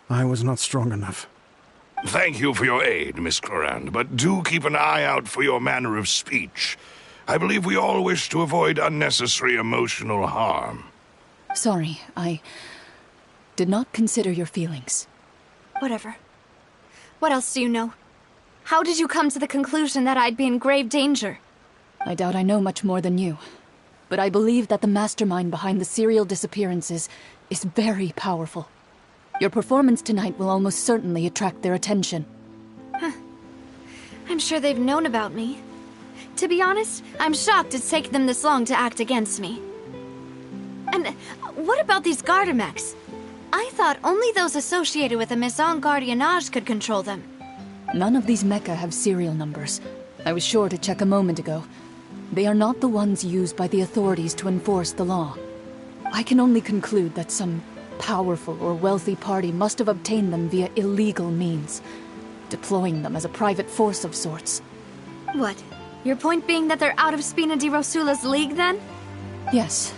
Speaker 21: I was not strong enough.
Speaker 22: Thank you for your aid, Miss Clarand, but do keep an eye out for your manner of speech. I believe we all wish to avoid unnecessary emotional harm.
Speaker 14: Sorry, I did not consider your feelings.
Speaker 9: Whatever. What else do you know? How did you come to the conclusion that I'd be in grave danger?
Speaker 14: I doubt I know much more than you, but I believe that the mastermind behind the serial disappearances is very powerful. Your performance tonight will almost certainly attract their attention.
Speaker 9: Huh. I'm sure they've known about me. To be honest, I'm shocked it's taken them this long to act against me. And what about these Gardamex? I thought only those associated with the Maison Gardiennage could control them.
Speaker 14: None of these mecha have serial numbers. I was sure to check a moment ago. They are not the ones used by the authorities to enforce the law. I can only conclude that some powerful or wealthy party must have obtained them via illegal means, deploying them as a private force of sorts.
Speaker 9: What? Your point being that they're out of Spina di Rosula's league, then?
Speaker 14: Yes.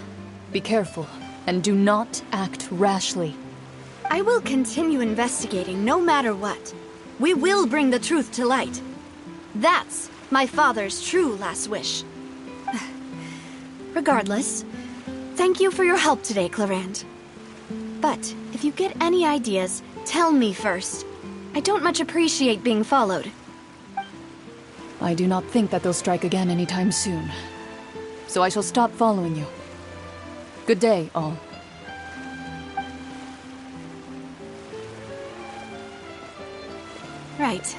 Speaker 14: Be careful, and do not act rashly.
Speaker 9: I will continue investigating no matter what. We will bring the truth to light. That's my father's true last wish. Regardless, thank you for your help today, Clarand. But if you get any ideas, tell me first. I don't much appreciate being followed.
Speaker 14: I do not think that they'll strike again anytime soon. So I shall stop following you. Good day, all.
Speaker 9: Right.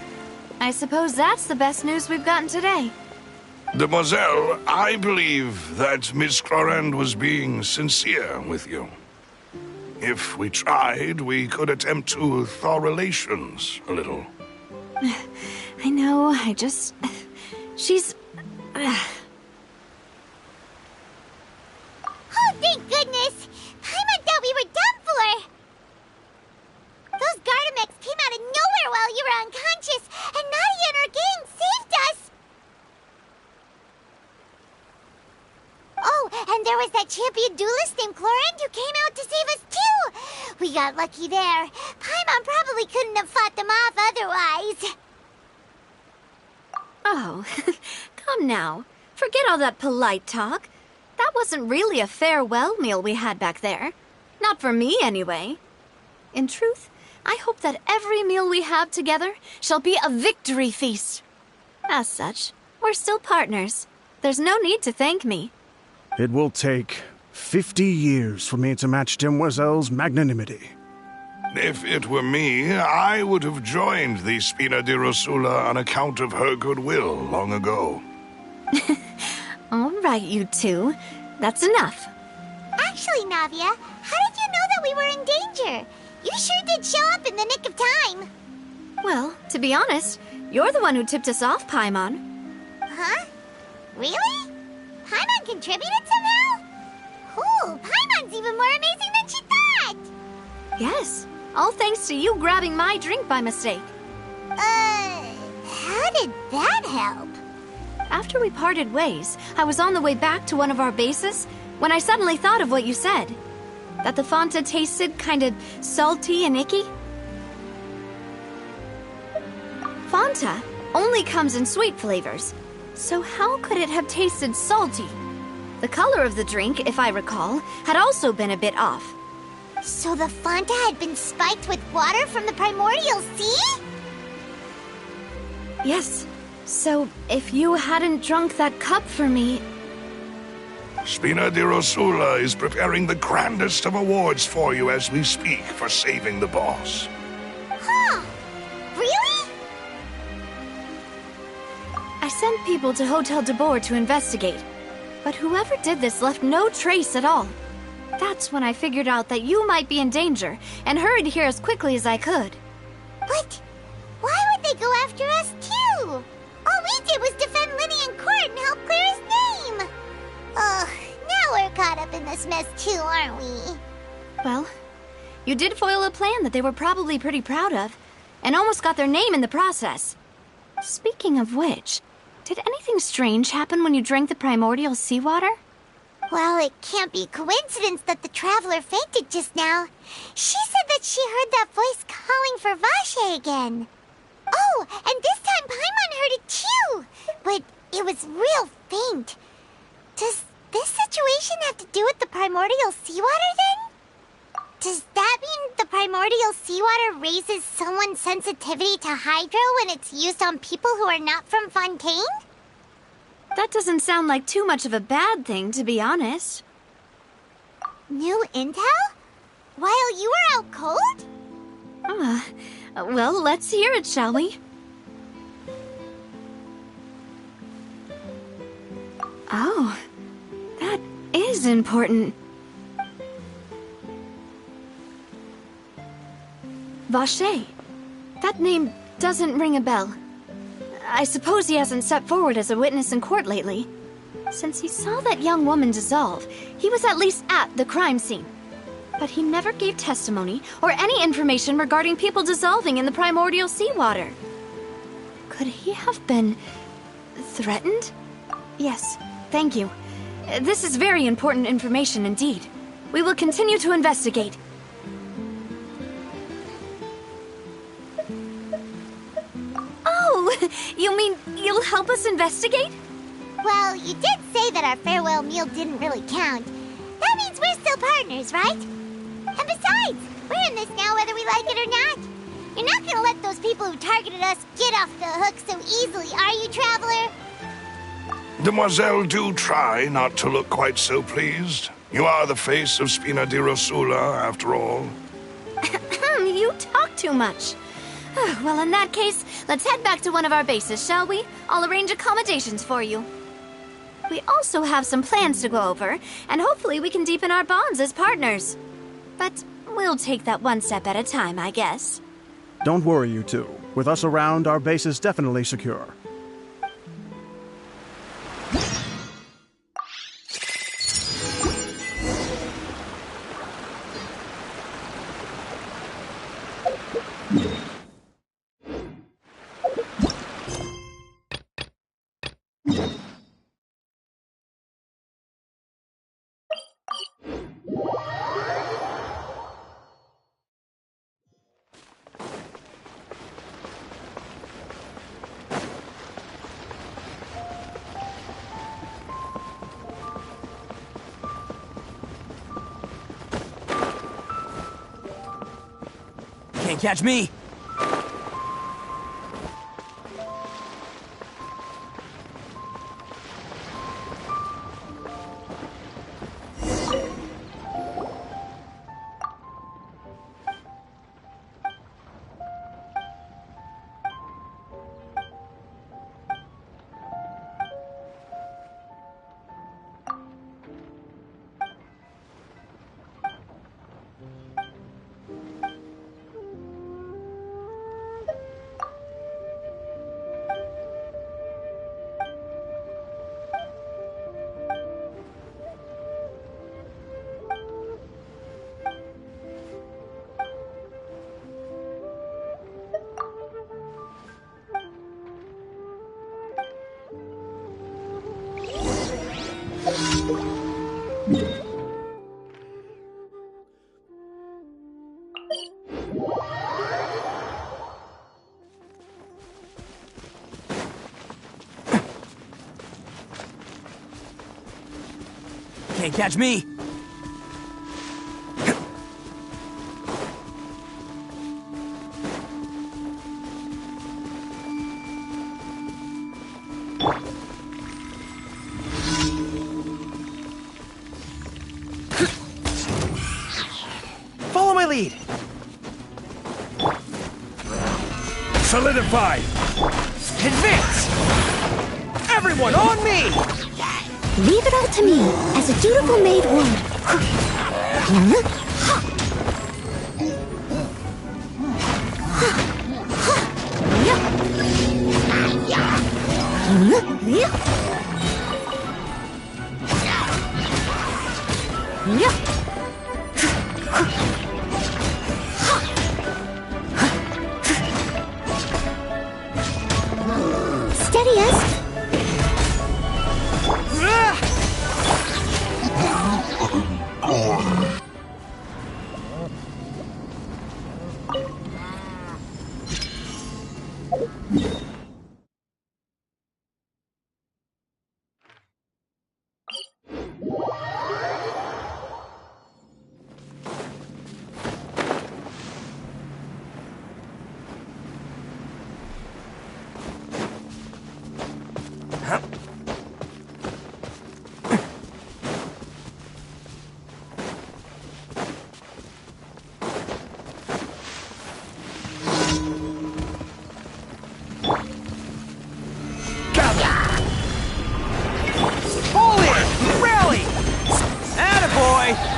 Speaker 9: I suppose that's the best news we've gotten today.
Speaker 22: Demoiselle, I believe that Miss Clarand was being sincere with you. If we tried, we could attempt to thaw relations a little.
Speaker 9: I know, she's...
Speaker 2: Oh, thank goodness! Paimon thought we were done for! Those Gardamex came out of nowhere while you were unconscious, and Nadia and her gang saved us! Oh, and there was that champion duelist named Clarand who came out to save us too! We got lucky there. Paimon probably couldn't have fought them off otherwise.
Speaker 9: Oh, come now. Forget all that polite talk. That wasn't really a farewell meal we had back there. Not for me, anyway. In truth, I hope that every meal we have together shall be a victory feast. As such, we're still partners. There's no need to thank me.
Speaker 21: It will take 50 years for me to match Demoiselle's magnanimity.
Speaker 22: If it were me, I would have joined the Spina di Rosula on account of her goodwill long ago.
Speaker 9: All right, you two. That's enough.
Speaker 2: Actually, Navia, how did you know that we were in danger? You sure did show up in the nick of time.
Speaker 9: Well, to be honest, you're the one who tipped us off, Paimon.
Speaker 2: Huh? Really? Paimon contributed somehow? Cool, Paimon's even more amazing than she thought!
Speaker 9: Yes, all thanks to you grabbing my drink by mistake.
Speaker 2: How did that help?
Speaker 9: After we parted ways, I was on the way back to one of our bases when I suddenly thought of what you said. That the Fanta tasted kind of salty and icky. Fanta only comes in sweet flavors, so how could it have tasted salty? The color of the drink, if I recall, had also been a bit off.
Speaker 2: So the Fanta had been spiked with water from the primordial sea?
Speaker 9: Yes. So, if you hadn't drunk that cup for me...
Speaker 22: Spina di Rosula is preparing the grandest of awards for you as we speak for saving the boss.
Speaker 2: Huh? Really?
Speaker 9: I
Speaker 6: sent people to Hotel de Boer to investigate, but whoever did this left no trace at all. That's when I figured out that you might be in danger and hurried here as quickly as I could.
Speaker 2: But why would they go after us too? All we did was defend Linny in court and help clear his name. Ugh, now we're caught up in this mess too, aren't we?
Speaker 6: Well, you did foil a plan that they were probably pretty proud of, and almost got their name in the process. Speaking of which, did anything strange happen when you drank the primordial seawater?
Speaker 2: Well, it can't be coincidence that the traveler fainted just now. She said that she heard that voice calling for Vache again. Oh, and this time Paimon heard it too, but it was real faint. Does this situation have to do with the primordial seawater then? Does that mean the primordial seawater raises someone's sensitivity to hydro when it's used on people who are not from Fontaine?
Speaker 6: That doesn't sound like too much of a bad thing, to be honest.
Speaker 2: New intel? While you were out cold?
Speaker 6: Well, let's hear it, shall we? Oh, that is important. Vache. That name doesn't ring a bell. I suppose he hasn't stepped forward as a witness in court lately. Since he saw that young woman dissolve, he was at least at the crime scene. But he never gave testimony or any information regarding people dissolving in the primordial seawater. Could he have been threatened? Yes, thank you. This is very important information indeed. We will continue to investigate. Oh, you mean you'll help us investigate?
Speaker 2: Well, you did say that our farewell meal didn't really count. That means we're still partners, right? And besides, we're in this now whether we like it or not. You're not gonna let those people who targeted us get off the hook so easily, are you, Traveler?
Speaker 22: Demoiselle, do try not to look quite so pleased. You are the face of Spina di Rosula, after all.
Speaker 6: You talk too much. Well, in that case, let's head back to one of our bases, shall we? I'll arrange accommodations for you. We also have some plans to go over, and hopefully we can deepen our bonds as partners. But we'll take that one step at a time, I guess.
Speaker 21: Don't worry, you two. With us around, our base is definitely secure.
Speaker 15: Can't catch me! Can't catch me! Follow my lead!
Speaker 22: Solidify!
Speaker 15: Advance! Everyone on me!
Speaker 2: Leave it all to me, as a dutiful maid would. Steady us.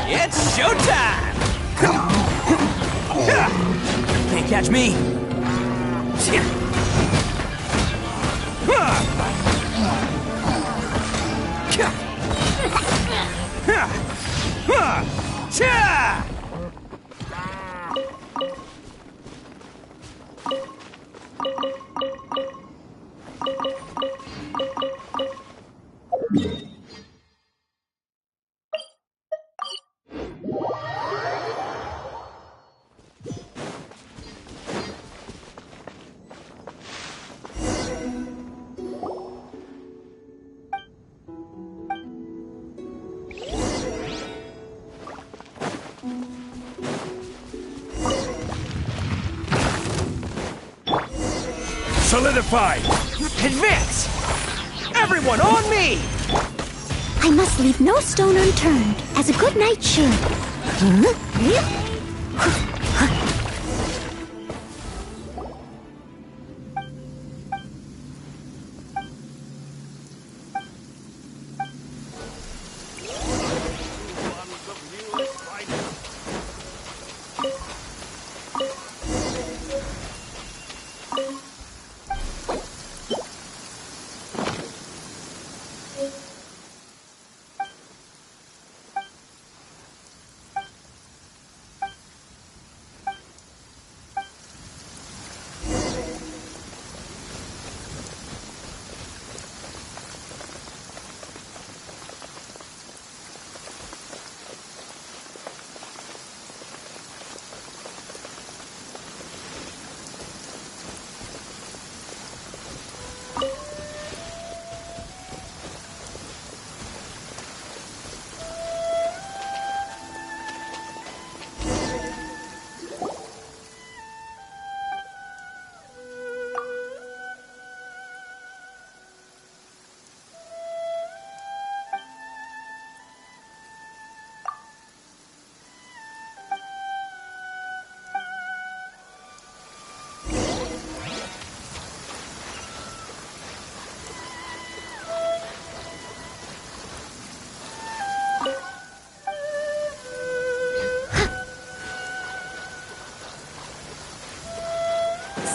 Speaker 15: It's showtime! Can't catch me! Solidify! Advance! Everyone on me!
Speaker 2: I must leave no stone unturned, as a good knight should.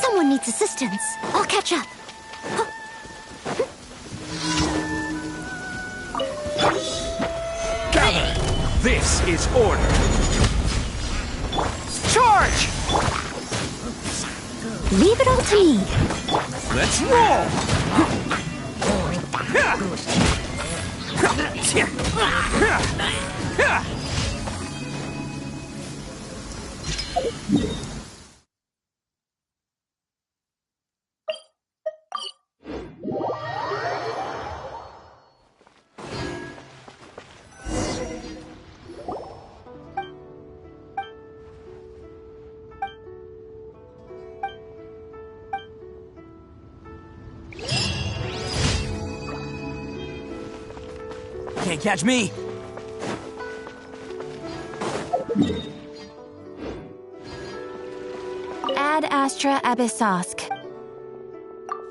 Speaker 2: Someone needs assistance. I'll catch up.
Speaker 15: Gather! This is order! Charge!
Speaker 2: Leave it all to me.
Speaker 15: Let's roll! Can't catch me!
Speaker 3: Ad Astra Abyssosk.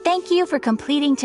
Speaker 3: Thank you for completing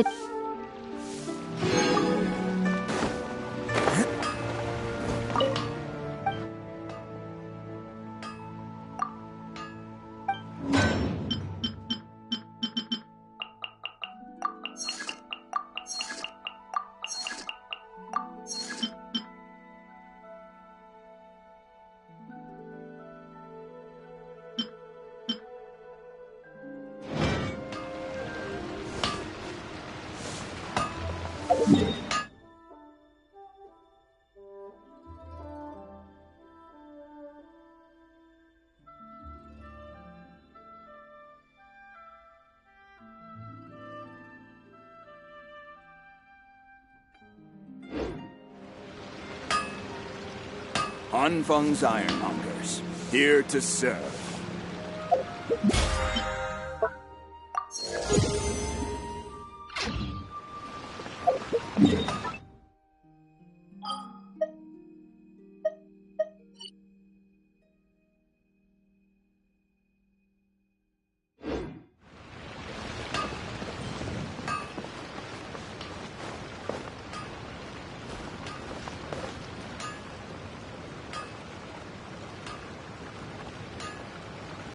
Speaker 3: Han Feng's Ironmongers, here to serve.